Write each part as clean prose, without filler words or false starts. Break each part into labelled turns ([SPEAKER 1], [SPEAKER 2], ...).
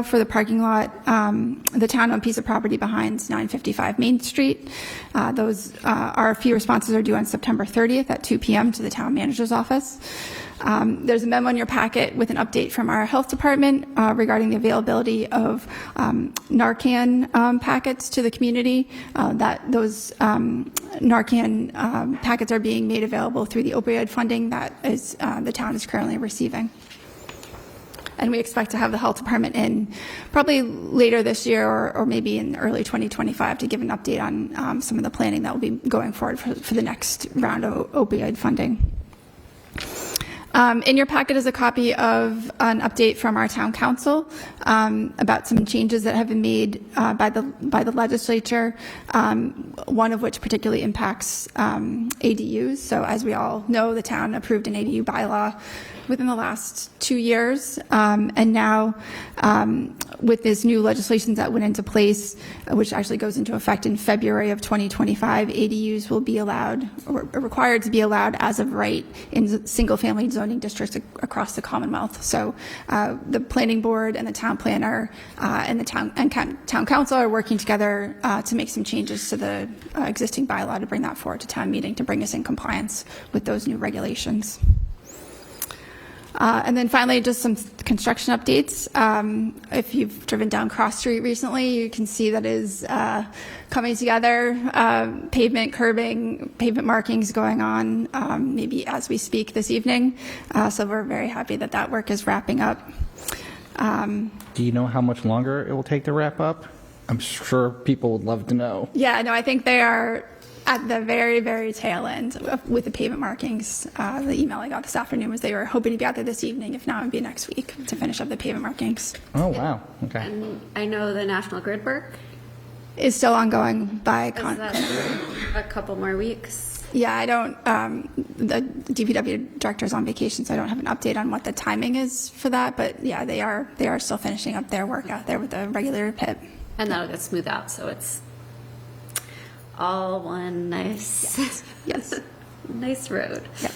[SPEAKER 1] for the parking lot, the town-owned piece of property behind 955 Main Street. Those RFP responses are due on September 30th at 2 p.m. to the town manager's office. There's a memo in your packet with an update from our health department regarding the availability of Narcan packets to the community. Those Narcan packets are being made available through the opioid funding that is the town is currently receiving. And we expect to have the health department in probably later this year or maybe in early 2025 to give an update on some of the planning that will be going forward for the next round of opioid funding. In your packet is a copy of an update from our town council about some changes that have been made by the legislature, one of which particularly impacts ADUs. So as we all know, the town approved an ADU bylaw within the last 2 years, and now with this new legislation that went into place, which actually goes into effect in February of 2025, ADUs will be allowed or required to be allowed as of right in single-family zoning districts across the Commonwealth. So the planning board and the town planner and the town council are working together to make some changes to the existing bylaw to bring that forward to town meeting to bring us in compliance with those new regulations. And then finally, just some construction updates. If you've driven down Cross Street recently, you can see that is coming together, pavement, curbing, pavement markings going on maybe as we speak this evening. So we're very happy that that work is wrapping up.
[SPEAKER 2] Do you know how much longer it will take to wrap up? I'm sure people would love to know. Yeah,
[SPEAKER 1] no, I think they are at the very, very tail end with the pavement markings. The email I got this afternoon was they were hoping to be out there this evening. If not, it would be next week to finish up the pavement markings.
[SPEAKER 2] Oh, wow. Okay.
[SPEAKER 3] And I know the National Grid work
[SPEAKER 1] is still ongoing by
[SPEAKER 3] a couple more weeks.
[SPEAKER 1] Yeah, I don't, the DPW director is on vacation, so I don't have an update on what the timing is for that. But yeah, they are still finishing up their work out there with the regular pit.
[SPEAKER 3] And that'll get smoothed out, so it's all one nice,
[SPEAKER 1] yes.
[SPEAKER 3] nice road.
[SPEAKER 1] Yep.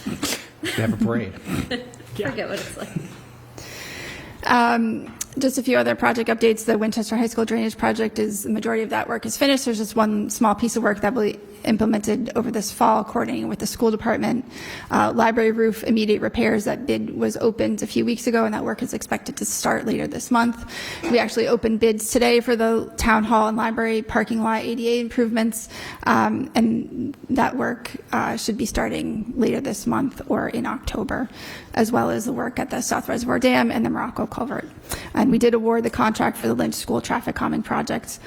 [SPEAKER 2] You have a parade.
[SPEAKER 3] Forget what it's like.
[SPEAKER 1] Just a few other project updates. The Winchester High School drainage project the majority of that work is finished. There's just one small piece of work that will be implemented over this fall, coordinating with the school department. Library roof immediate repairs, that bid was opened a few weeks ago, and that work is expected to start later this month. We actually opened bids today for the town hall and library parking lot ADA improvements, and that work should be starting later this month or in October, as well as the work at the South Reservoir Dam and the Morocco Culvert. And we did award the contract for the Lynch School traffic calming project.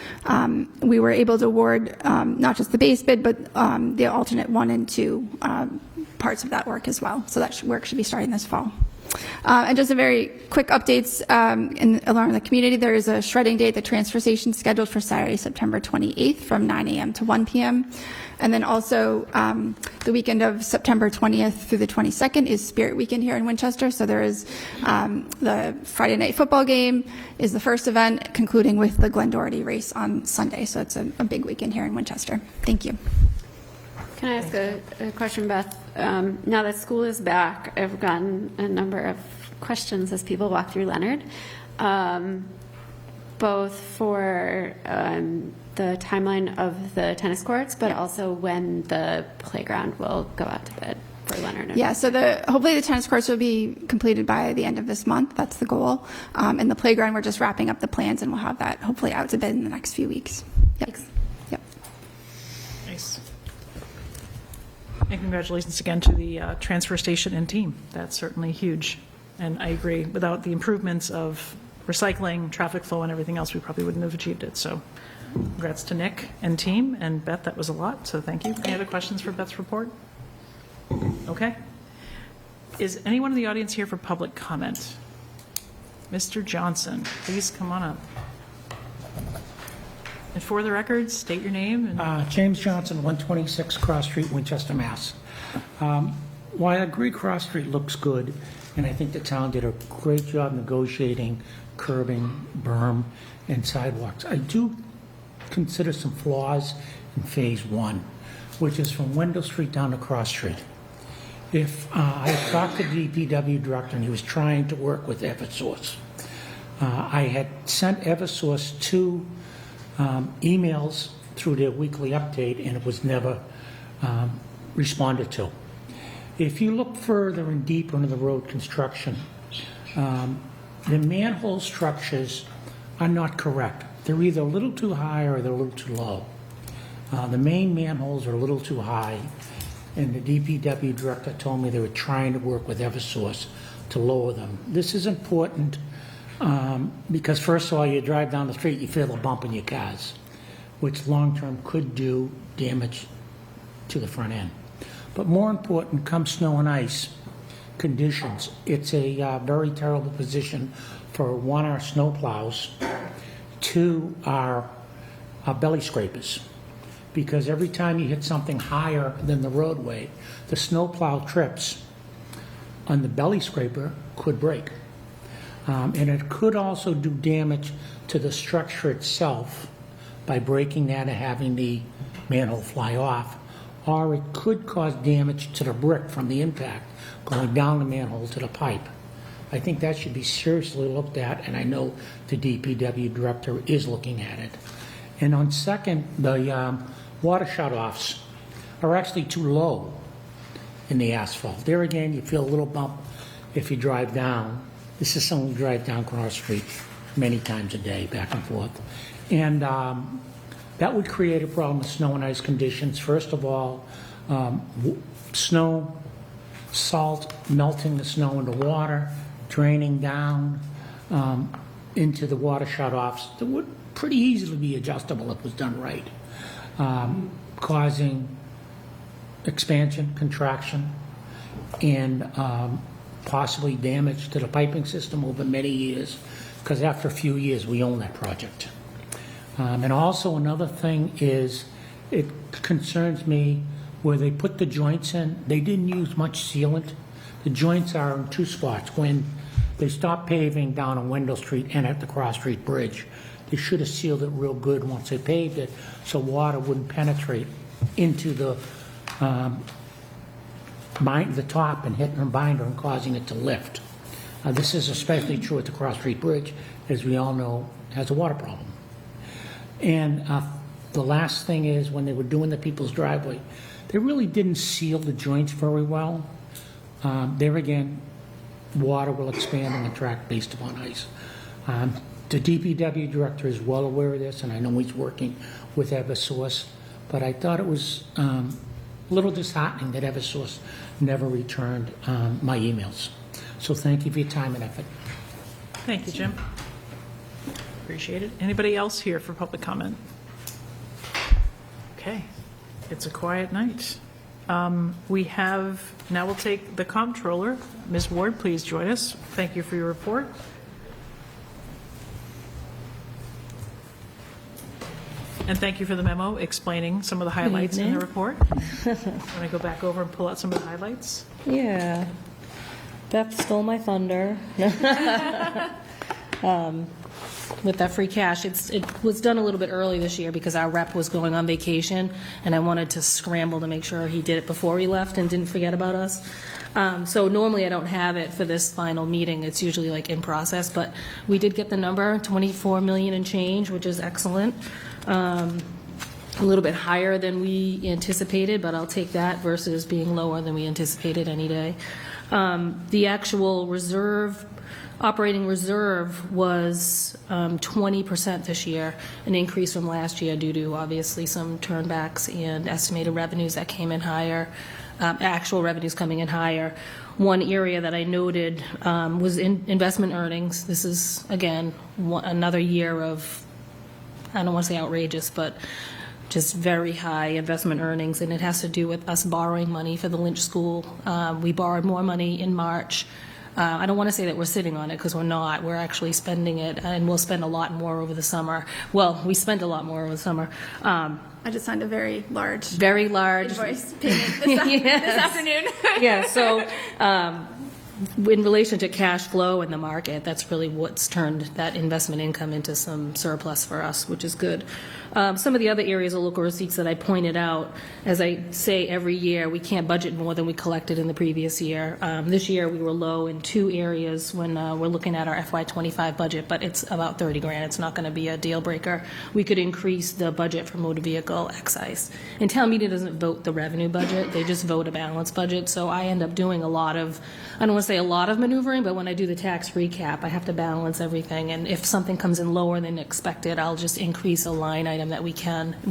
[SPEAKER 1] We were able to award not just the base bid, but the alternate 1 and 2 parts of that work as well. So that work should be starting this fall. And just a very quick updates along the community. There is a shredding day at the transfer station scheduled for Saturday, September 28th from 9 a.m. to 1 p.m. And then also the weekend of September 20th through the 22nd is Spirit Weekend here in Winchester. So there is the Friday night football game is the first event, concluding with the Glen Doherty race on Sunday. So it's a big weekend here in Winchester. Thank you.
[SPEAKER 3] Can I ask a question, Beth? Now that school is back, I've gotten a number of questions as people walk through Leonard, both for the timeline of the tennis courts, but also when the playground will go out to bid for Leonard.
[SPEAKER 1] Yeah, so hopefully the tennis courts will be completed by the end of this month. That's the goal. And the playground, we're just wrapping up the plans, and we'll have that hopefully out to bid in the next few weeks. Yep.
[SPEAKER 3] Thanks.
[SPEAKER 1] Yep.
[SPEAKER 4] Nice. And congratulations again to the transfer station and team. That's certainly huge. And I agree, without the improvements of recycling, traffic flow, and everything else, we probably wouldn't have achieved it. So congrats to Nick and team. And Beth, that was a lot, so thank you. Any other questions for Beth's report? Okay. Is anyone in the audience here for public comment? Mr. Johnson, please come on up. And for the record, state your name. And
[SPEAKER 5] James Johnson, 126 Cross Street, Winchester, Mass. While I agree Cross Street looks good, and I think the town did a great job negotiating curbing, berm, and sidewalks, I do consider some flaws in Phase 1, which is from Wendell Street down to Cross Street. If I talked to the DPW director, and he was trying to work with Eversource. I had sent Eversource 2 emails through their weekly update, and it was never responded to. If you look further and deeper into the road construction, the manhole structures are not correct. They're either a little too high or they're a little too low. The main manholes are a little too high, and the DPW director told me they were trying to work with Eversource to lower them. This is important because first of all, you drive down the street, you feel a bump in your cars, which long-term could do damage to the front end. But more important, come snow and ice conditions, it's a very terrible position for one, our snow plows, two, our belly scrapers. Because every time you hit something higher than the roadway, the snow plow trips on the belly scraper could break. And it could also do damage to the structure itself by breaking that and having the manhole fly off, or it could cause damage to the brick from the impact going down the manhole to the pipe. I think that should be seriously looked at, and I know the DPW director is looking at it. And on second, the water shutoffs are actually too low in the asphalt. There again, you feel a little bump if you drive down. This is someone who drives down Cross Street many times a day, back and forth. And that would create a problem with snow and ice conditions. First of all, snow, salt, melting the snow into water, draining down into the water shutoffs that would pretty easily be adjustable if it was done right, causing expansion, contraction, and possibly damage to the piping system over many years, because after a few years, we own that project. And also another thing is, it concerns me where they put the joints in, they didn't use much sealant. The joints are in two spots. When they stopped paving down on Wendell Street and at the Cross Street Bridge, they should have sealed it real good once they paved it, so water wouldn't penetrate into the top and hit the binder and causing it to lift. This is especially true at the Cross Street Bridge, as we all know, has a water problem. And the last thing is, when they were doing the people's driveway, they really didn't seal the joints very well. There again, water will expand and contract based upon ice. The DPW director is well aware of this, and I know he's working with Eversource, but I thought it was a little disheartening that Eversource never returned my emails. So thank you for your time and effort.
[SPEAKER 4] Thank you, Jim. Appreciate it. Anybody else here for public comment? Okay, it's a quiet night. Now we'll take the comptroller. Ms. Ward, please join us. Thank you for your report. And thank you for the memo explaining some of the highlights in the report. Want to go back over and pull out some of the highlights?
[SPEAKER 6] Yeah. Beth stole my thunder. With that free cash, it was done a little bit early this year because our rep was going on vacation, and I wanted to scramble to make sure he did it before he left and didn't forget about us. So normally I don't have it for this final meeting. It's usually like in process, but we did get the number, 24 million and change, which is excellent. A little bit higher than we anticipated, but I'll take that versus being lower than we anticipated any day. The actual operating reserve was 20% this year, an increase from last year due to obviously some turnbacks and estimated revenues that came in higher, actual revenues coming in higher. One area that I noted was in investment earnings. This is, again, another year of, I don't want to say outrageous, but just very high investment earnings, and it has to do with us borrowing money for the Lynch School. We borrowed more money in March. I don't want to say that we're sitting on it, because we're not. We're actually spending it, and we'll spend a lot more over the summer. Well, we spent a lot more over the summer.
[SPEAKER 1] I just signed a very large
[SPEAKER 6] Very large
[SPEAKER 1] invoice payment this afternoon.
[SPEAKER 6] Yeah, so in relation to cash flow in the market, that's really what's turned that investment income into some surplus for us, which is good. Some of the other areas of local receipts that I pointed out, as I say every year, we can't budget more than we collected in the previous year. This year, we were low in 2 areas when we're looking at our FY25 budget, but it's about 30 grand. It's not going to be a deal breaker. We could increase the budget for motor vehicle excise. And town meeting doesn't vote the revenue budget. They just vote a balanced budget. So I end up doing a lot of, I don't want to say a lot of maneuvering, but when I do the tax recap, I have to balance everything. And if something comes in lower than expected, I'll just increase a line item that we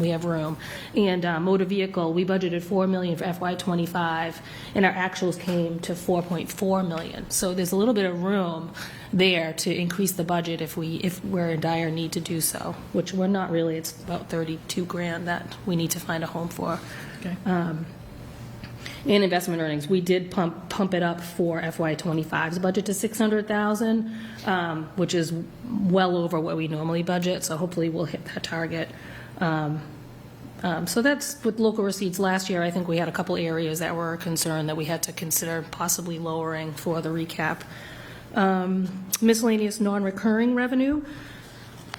[SPEAKER 6] have room. And motor vehicle, we budgeted $4 million for FY25, and our actuals came to $4.4 million. So there's a little bit of room there to increase the budget if we're in dire need to do so, which we're not really. It's about 32 grand that we need to find a home for.
[SPEAKER 4] Okay.
[SPEAKER 6] In investment earnings, we did pump it up for FY25's budget to $600,000, which is well over what we normally budget. So hopefully we'll hit that target. So that's with local receipts. Last year, I think we had a couple areas that were a concern that we had to consider possibly lowering for the recap. Miscellaneous non-recurring revenue.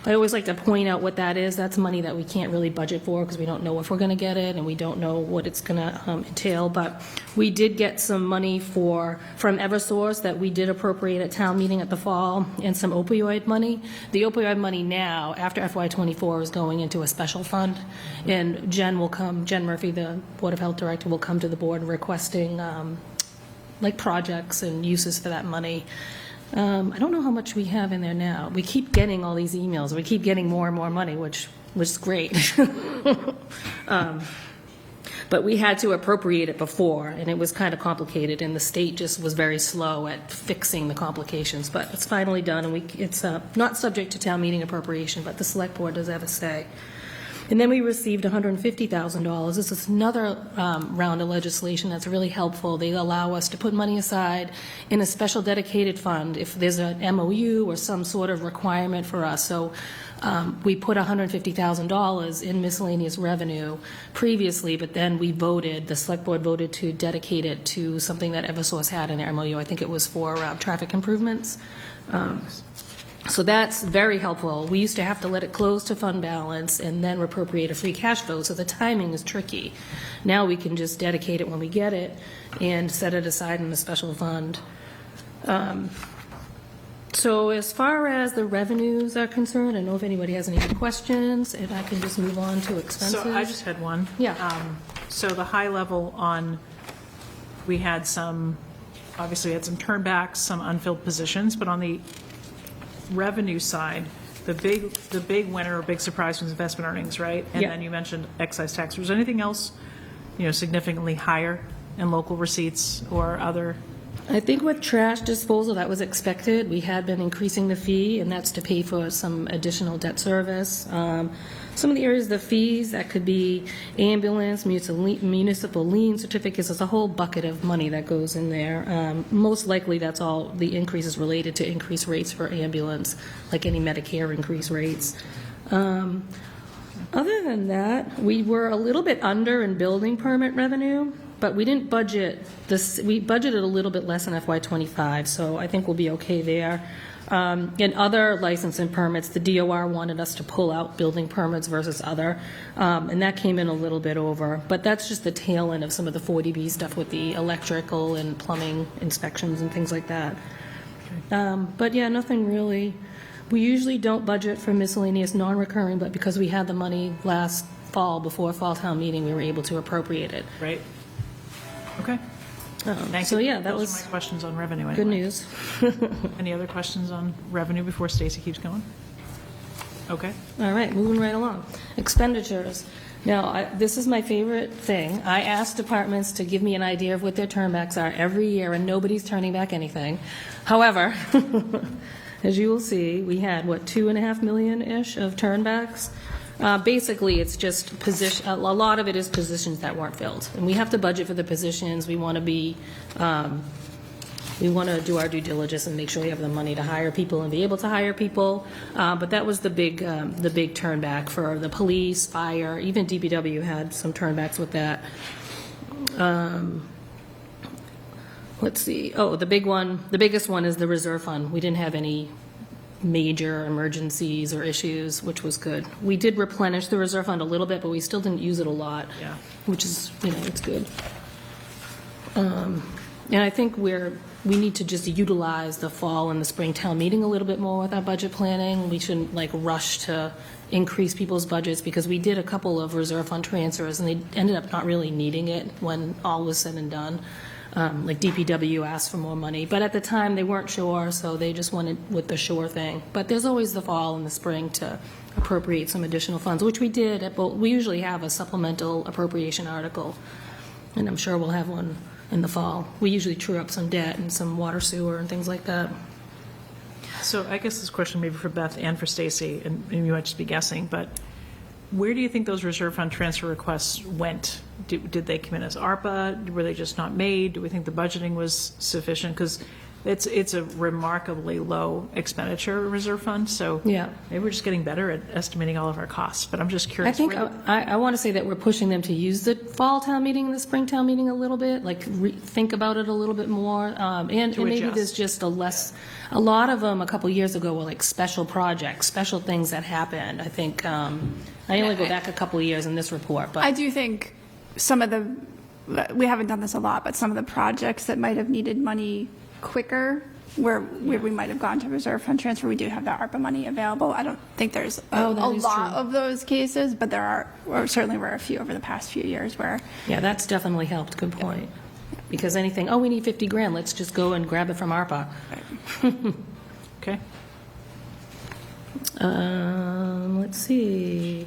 [SPEAKER 6] I always like to point out what that is. That's money that we can't really budget for because we don't know if we're going to get it and we don't know what it's going to entail. But we did get some money from Eversource that we did appropriate at town meeting at the fall, and some opioid money. The opioid money now, after FY24, is going into a special fund. And Jen Murphy, the Board of Health Director, will come to the board requesting like projects and uses for that money. I don't know how much we have in there now. We keep getting all these emails. We keep getting more and more money, which was great. But we had to appropriate it before, and it was kind of complicated, and the state just was very slow at fixing the complications. But it's finally done, and it's not subject to town meeting appropriation, but the select board does have a say. And then we received $150,000. This is another round of legislation that's really helpful. They allow us to put money aside in a special dedicated fund if there's an MOU or some sort of requirement for us. So we put $150,000 in miscellaneous revenue previously, but then the select board voted to dedicate it to something that Eversource had in their MOU. I think it was for traffic improvements. So that's very helpful. We used to have to let it close to fund balance and then appropriate a free cash flow, so the timing is tricky. Now we can just dedicate it when we get it and set it aside in a special fund. So as far as the revenues are concerned, I don't know if anybody has any questions, and I can just move on to expenses.
[SPEAKER 4] So I just had one.
[SPEAKER 6] Yeah.
[SPEAKER 4] So the high level on, we had some, obviously we had some turnbacks, some unfilled positions, but on the revenue side, the big winner or big surprise was investment earnings, right? And
[SPEAKER 6] Yeah.
[SPEAKER 4] then you mentioned excise tax. Was there anything else, significantly higher in local receipts or other?
[SPEAKER 6] I think with trash disposal, that was expected. We had been increasing the fee, and that's to pay for some additional debt service. Some of the areas of the fees, that could be ambulance, municipal lien certificates. There's a whole bucket of money that goes in there. Most likely, that's all the increases related to increased rates for ambulance, like any Medicare increased rates. Other than that, we were a little bit under in building permit revenue, but we didn't budget this. We budgeted a little bit less in FY25, so I think we'll be okay there. In other license and permits, the DOR wanted us to pull out building permits versus other, and that came in a little bit over. But that's just the tail end of some of the 40B stuff with the electrical and plumbing inspections and things like that. But yeah, nothing really. We usually don't budget for miscellaneous non-recurring, but because we had the money last fall, before fall town meeting, we were able to appropriate it.
[SPEAKER 4] Right. Okay. Thank
[SPEAKER 6] So
[SPEAKER 4] you.
[SPEAKER 6] yeah, that
[SPEAKER 4] Those
[SPEAKER 6] was
[SPEAKER 4] are my questions on revenue.
[SPEAKER 6] good
[SPEAKER 4] Anyway.
[SPEAKER 6] news.
[SPEAKER 4] Any other questions on revenue before Stacy keeps going? Okay.
[SPEAKER 6] All right, moving right along. Expenditures. Now, this is my favorite thing. I ask departments to give me an idea of what their turnbacks are every year, and nobody's turning back anything. However, as you will see, we had, $2.5 million-ish of turnbacks? Basically, it's just a lot of it is positions that weren't filled. And we have to budget for the positions. We want to do our due diligence and make sure we have the money to hire people and be able to hire people. But that was the big turnback for the police, fire, even DPW had some turnbacks with that. let's see, oh, the biggest one is the reserve fund. We didn't have any major emergencies or issues, which was good. We did replenish the reserve fund a little bit, but we still didn't use it a lot.
[SPEAKER 4] Yeah.
[SPEAKER 6] Which is, it's good. And I think we need to just utilize the fall and the spring town meeting a little bit more with our budget planning. We shouldn't rush to increase people's budgets, because we did a couple of reserve fund transfers and they ended up not really needing it when all was said and done. Like DPW asked for more money, but at the time they weren't sure, so they just went with the sure thing. But there's always the fall and the spring to appropriate some additional funds, which we did. We usually have a supplemental appropriation article, and I'm sure we'll have one in the fall. We usually true up some debt and some water sewer and things like that.
[SPEAKER 4] So I guess this question maybe for Beth and for Stacy, and you might just be guessing, but where do you think those reserve fund transfer requests went? Did they come in as ARPA? Were they just not made? Do we think the budgeting was sufficient? Because it's a remarkably low expenditure reserve fund, so
[SPEAKER 6] Yeah.
[SPEAKER 4] maybe we're just getting better at estimating all of our costs, but I'm just
[SPEAKER 6] I
[SPEAKER 4] curious.
[SPEAKER 6] think I want to say that we're pushing them to use the fall town meeting and the spring town meeting a little bit, think about it a little bit more. And maybe
[SPEAKER 4] adjust.
[SPEAKER 6] there's just a lot of them a couple years ago were like special projects, special things that happened. I think, I only go back a couple of years in this report, but.
[SPEAKER 1] I do think some of we haven't done this a lot, but some of the projects that might have needed money quicker, where we might have gone to reserve fund transfer, we do have that ARPA money available. I don't think there's a
[SPEAKER 6] that is
[SPEAKER 1] lot
[SPEAKER 6] true.
[SPEAKER 1] of those cases, but certainly were a few over the past few years where.
[SPEAKER 6] Yeah, that's definitely helped. Good point. Because anything, we need 50 grand, let's just go and grab it from ARPA.
[SPEAKER 4] Okay.
[SPEAKER 6] Let's see.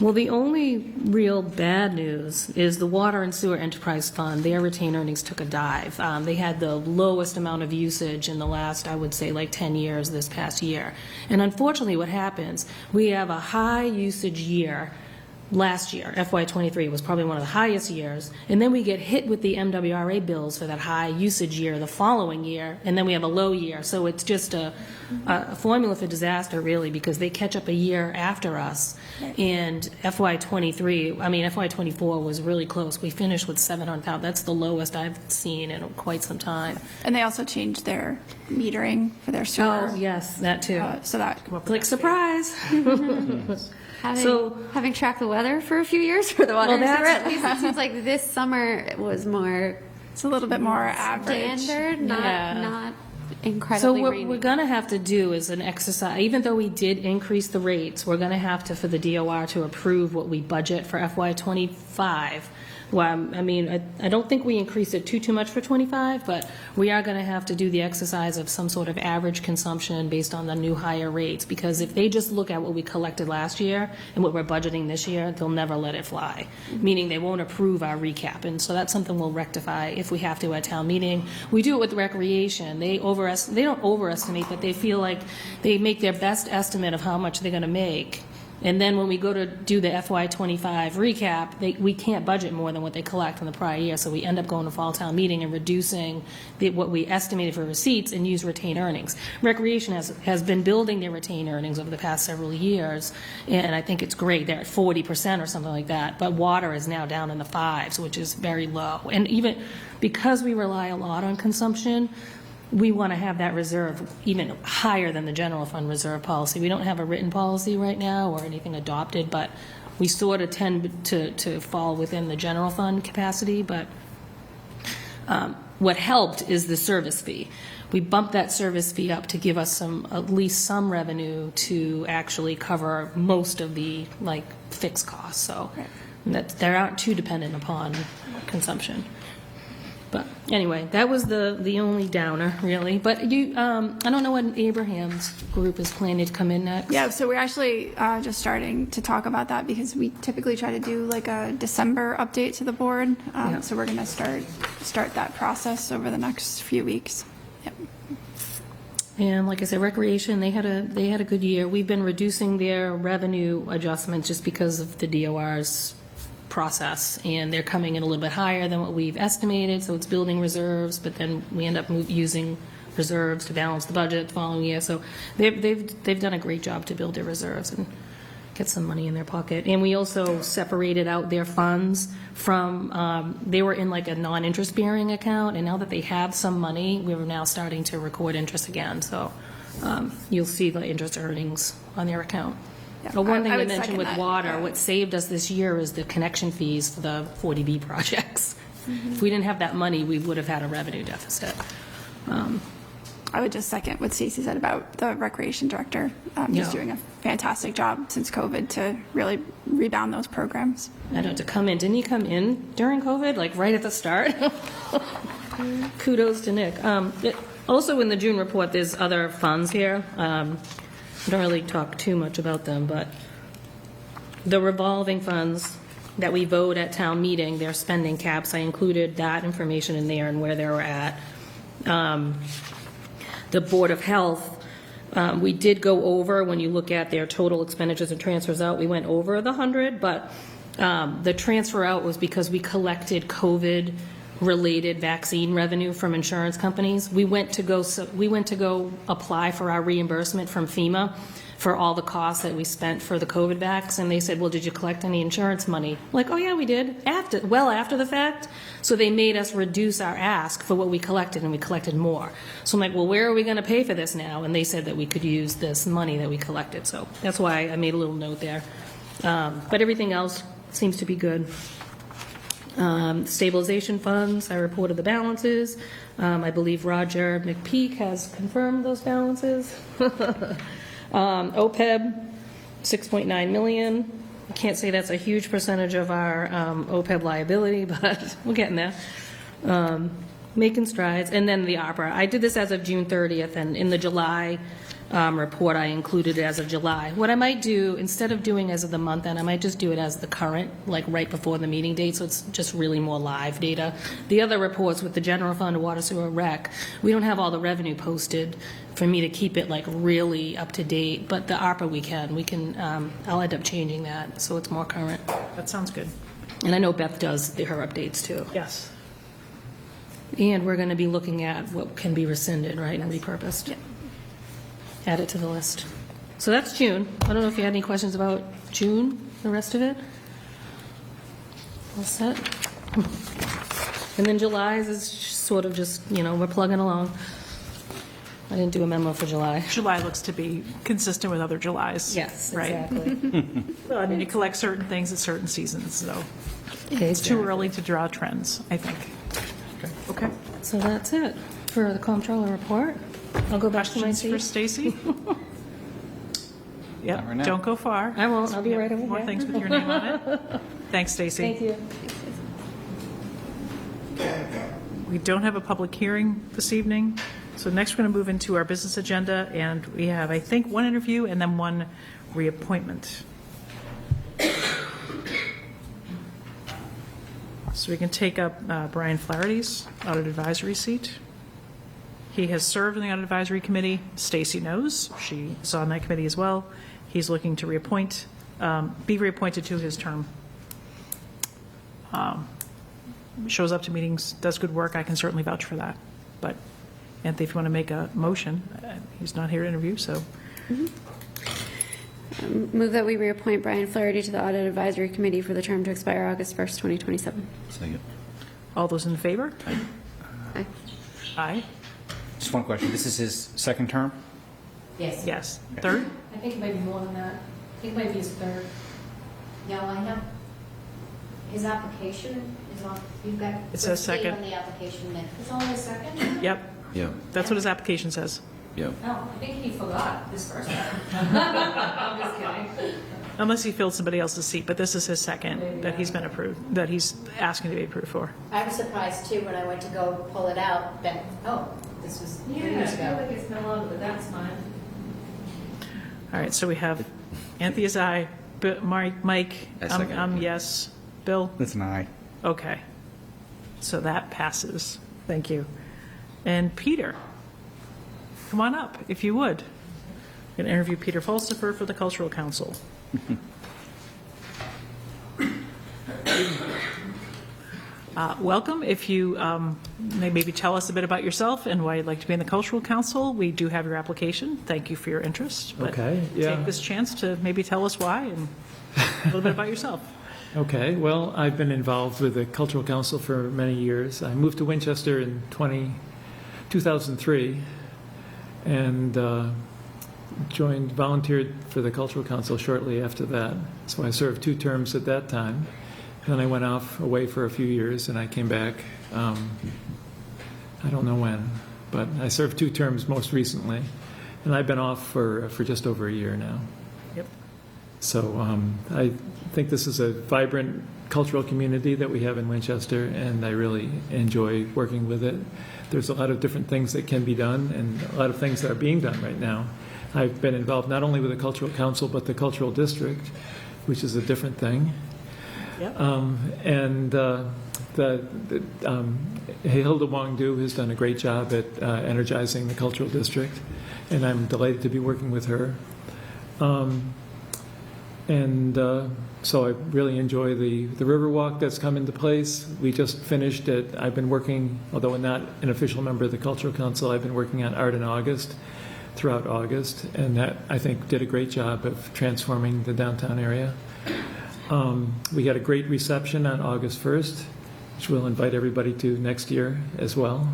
[SPEAKER 6] Well, the only real bad news is the Water and Sewer Enterprise Fund. Their retained earnings took a dive. They had the lowest amount of usage in the last, I would say, 10 years this past year. And unfortunately, what happens, we have a high usage year. Last year, FY23 was probably one of the highest years, and then we get hit with the MWRA bills for that high usage year the following year, and then we have a low year. So it's just a formula for disaster, really, because they catch up a year after us. And FY24 was really close. We finished with 700,000. That's the lowest I've seen in quite some time.
[SPEAKER 1] And they also changed their metering for their sewer.
[SPEAKER 6] Oh, yes, that too.
[SPEAKER 1] So that.
[SPEAKER 6] Surprise!
[SPEAKER 3] Having tracked the weather for a few years for the water
[SPEAKER 6] Well,
[SPEAKER 3] and sewer,
[SPEAKER 6] that's-
[SPEAKER 3] at least it seems like this summer was more
[SPEAKER 1] It's a little bit more average.
[SPEAKER 3] standard, not
[SPEAKER 6] So
[SPEAKER 3] incredibly
[SPEAKER 6] what
[SPEAKER 3] rainy.
[SPEAKER 6] we're going to have to do is an exercise, even though we did increase the rates, we're going to have to, for the DOR, to approve what we budget for FY25. Well, I don't think we increased it too much for 25, but we are going to have to do the exercise of some sort of average consumption based on the new higher rates, because if they just look at what we collected last year and what we're budgeting this year, they'll never let it fly, meaning they won't approve our recap. And so that's something we'll rectify if we have to at town meeting. We do it with recreation. They don't overestimate, but they feel like they make their best estimate of how much they're going to make. And then when we go to do the FY25 recap, we can't budget more than what they collect in the prior year, so we end up going to fall town meeting and reducing what we estimated for receipts and use retained earnings. Recreation has been building their retained earnings over the past several years, and I think it's great. They're at 40% or something like that, but water is now down in the 5s, which is very low. And even because we rely a lot on consumption, we want to have that reserve even higher than the general fund reserve policy. We don't have a written policy right now or anything adopted, but we sort of tend to fall within the general fund capacity. But what helped is the service fee. We bumped that service fee up to give us at least some revenue to actually cover most of the fixed costs. So that they aren't too dependent upon consumption. But anyway, that was the only downer, really. But I don't know when Abraham's group is planning to come in next.
[SPEAKER 1] Yeah, so we're actually just starting to talk about that, because we typically try to do a December update to the board. So we're going to start that process over the next few weeks. Yep.
[SPEAKER 6] And like I said, recreation, they had a good year. We've been reducing their revenue adjustments just because of the DOR's process, and they're coming in a little bit higher than what we've estimated, so it's building reserves, but then we end up using reserves to balance the budget the following year. So they've done a great job to build their reserves and get some money in their pocket. And we also separated out their funds from, they were in like a non-interest bearing account, and now that they have some money, we were now starting to record interest again. So you'll see the interest earnings on their account.
[SPEAKER 1] Yeah,
[SPEAKER 6] But one thing
[SPEAKER 1] I
[SPEAKER 6] I
[SPEAKER 1] would
[SPEAKER 6] mentioned
[SPEAKER 1] second
[SPEAKER 6] with
[SPEAKER 1] that.
[SPEAKER 6] water, what saved us this year is the connection fees for the 40B projects. If we didn't have that money, we would have had a revenue deficit.
[SPEAKER 1] I would just second what Stacy said about the recreation director. He's
[SPEAKER 6] Yeah.
[SPEAKER 1] doing a fantastic job since COVID to really rebound those programs.
[SPEAKER 6] I know, to come in, didn't he come in during COVID, like right at the start? Kudos to Nick. Also in the June report, there's other funds here. I don't really talk too much about them, but the revolving funds that we vote at town meeting, their spending caps, I included that information in there and where they were at. The Board of Health, we did go over, when you look at their total expenditures and transfers out, we went over the 100, but the transfer out was because we collected COVID-related vaccine revenue from insurance companies. We went to go apply for our reimbursement from FEMA for all the costs that we spent for the COVID vax, and they said, well, did you collect any insurance money? I'm like, oh yeah, we did, after the fact. So they made us reduce our ask for what we collected, and we collected more. So I'm like, well, where are we going to pay for this now? And they said that we could use this money that we collected. So that's why I made a little note there. But everything else seems to be good. Stabilization funds, I reported the balances. I believe Roger McPeak has confirmed those balances. OPEB, 6.9 million. I can't say that's a huge percentage of our OPEB liability, but we're getting there. Making strides. And then the ARPA. I did this as of June 30th, and in the July report, I included it as of July. What I might do, instead of doing as of the month end, I might just do it as the current, like right before the meeting date, so it's just really more live data. The other reports with the general fund, water, sewer, rec, we don't have all the revenue posted for me to keep it like really up to date, but the ARPA we can, I'll end up changing that, so it's more current.
[SPEAKER 4] That sounds good.
[SPEAKER 6] And I know Beth does her updates too.
[SPEAKER 4] Yes.
[SPEAKER 6] And we're going to be looking at what can be rescinded, right, and repurposed.
[SPEAKER 1] Yeah.
[SPEAKER 6] Add it to the list. So that's June. I don't know if you had any questions about June, the rest of it? All set? And then July's is sort of just, we're plugging along. I didn't do a memo for July.
[SPEAKER 4] July looks to be consistent with other Julys.
[SPEAKER 6] Yes,
[SPEAKER 4] right?
[SPEAKER 6] exactly.
[SPEAKER 4] Well, I mean, you collect certain things at certain seasons, so it's too early to draw trends, I think. Okay.
[SPEAKER 6] So that's it for the comptroller report. I'll go back to my
[SPEAKER 4] Questions for
[SPEAKER 6] seat.
[SPEAKER 4] Stacy? Yep,
[SPEAKER 2] Not right now.
[SPEAKER 4] don't go far.
[SPEAKER 6] I won't. I'll be right over
[SPEAKER 4] More
[SPEAKER 6] here.
[SPEAKER 4] things with your name on it. Thanks, Stacy.
[SPEAKER 6] Thank you.
[SPEAKER 4] We don't have a public hearing this evening, so next we're going to move into our business agenda, and we have, I think, one interview and then one reappointment. So we can take up Brian Flaherty's audit advisory seat. He has served in the audit advisory committee. Stacy knows. She is on that committee as well. He's looking to be reappointed to his term. Shows up to meetings, does good work. I can certainly vouch for that. But Anthony, if you want to make a motion, he's not here to interview, so.
[SPEAKER 3] Move that we reappoint Brian Flaherty to the Audit Advisory Committee for the term to expire August 1st, 2027.
[SPEAKER 7] Second.
[SPEAKER 4] All those in favor?
[SPEAKER 3] Aye.
[SPEAKER 4] Aye.
[SPEAKER 2] Just one question. This is his second term?
[SPEAKER 6] Yes.
[SPEAKER 4] Yes. Third?
[SPEAKER 6] I think it might be more than that. I think it might be his third.
[SPEAKER 8] No, I have, his application is on, you've got.
[SPEAKER 4] It says
[SPEAKER 8] what's the date
[SPEAKER 4] second.
[SPEAKER 8] On the application that.
[SPEAKER 6] It's only a second?
[SPEAKER 4] Yep.
[SPEAKER 7] Yeah,
[SPEAKER 4] That's what his application says.
[SPEAKER 7] yeah.
[SPEAKER 6] No, I think he forgot this first time. I'm just kidding.
[SPEAKER 4] Unless he filled somebody else's seat, but this is his second that he's been approved, that he's asking to be approved for.
[SPEAKER 8] I was surprised too when I went to go pull it out, that, oh, this was 3 years ago.
[SPEAKER 6] it's no longer, but that's fine.
[SPEAKER 4] All right, so we have Anthony is aye, Mike,
[SPEAKER 7] I second.
[SPEAKER 4] I'm yes, Bill?
[SPEAKER 2] That's an aye.
[SPEAKER 4] Okay. So that passes. Thank you. And Peter, come on up, if you would. I'm going to interview Peter Falsifer for the Cultural Council. Welcome. If you may maybe tell us a bit about yourself and why you'd like to be in the Cultural Council, we do have your application. Thank you for your interest. But
[SPEAKER 7] Okay, yeah.
[SPEAKER 4] take this chance to maybe tell us why and a little bit about yourself.
[SPEAKER 7] Okay, well, I've been involved with the Cultural Council for many years. I moved to Winchester in 2003 and volunteered for the Cultural Council shortly after that. So I served 2 terms at that time. Then I went off away for a few years, and I came back, I don't know when, but I served 2 terms most recently, and I've been off for just over a year now.
[SPEAKER 4] Yep.
[SPEAKER 7] So I think this is a vibrant cultural community that we have in Winchester, and I really enjoy working with it. There's a lot of different things that can be done, and a lot of things that are being done right now. I've been involved not only with the Cultural Council, but the Cultural District, which is a different thing.
[SPEAKER 4] Yep.
[SPEAKER 7] Hilda Wong-Du has done a great job at energizing the Cultural District, and I'm delighted to be working with her. So I really enjoy the Riverwalk that's come into place. We just finished it. I've been working, although I'm not an official member of the Cultural Council, I've been working on Art in August throughout August, and that, I think, did a great job of transforming the downtown area. We had a great reception on August 1st, which we'll invite everybody to next year as well.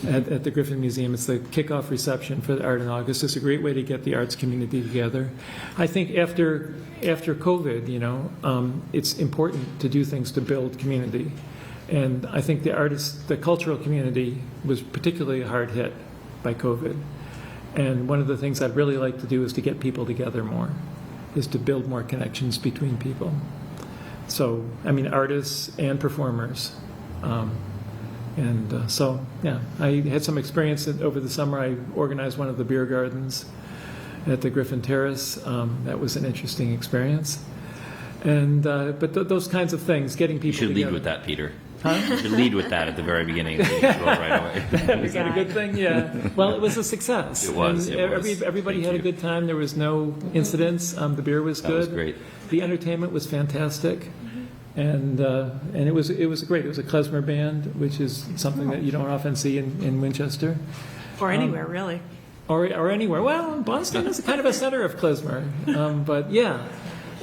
[SPEAKER 7] At the Griffin Museum, it's the kickoff reception for the Art in August. It's a great way to get the arts community together. I think after COVID, it's important to do things to build community. And I think the cultural community was particularly hard hit by COVID. And one of the things I'd really like to do is to get people together more, is to build more connections between people. So, I mean, artists and performers. So, I had some experience over the summer. I organized one of the beer gardens at the Griffin Terrace. That was an interesting experience. But those kinds of things, getting people
[SPEAKER 9] You should
[SPEAKER 7] together.
[SPEAKER 9] lead with that, Peter.
[SPEAKER 7] Huh?
[SPEAKER 9] You should lead with that at the very beginning. Of the right away.
[SPEAKER 7] Was that a good thing? Yeah. Well, it was a success.
[SPEAKER 9] It was.
[SPEAKER 7] And
[SPEAKER 9] It was.
[SPEAKER 7] everybody
[SPEAKER 9] Thank
[SPEAKER 7] had a
[SPEAKER 9] you.
[SPEAKER 7] good time. There was no incidents. The beer was
[SPEAKER 9] That
[SPEAKER 7] good.
[SPEAKER 9] was great.
[SPEAKER 7] The entertainment was fantastic. And it was great. It was a klezmer band, which is something that you don't often see in Winchester.
[SPEAKER 4] Or anywhere, really.
[SPEAKER 7] Or anywhere. Well, Boston is kind of a center of klezmer. But yeah.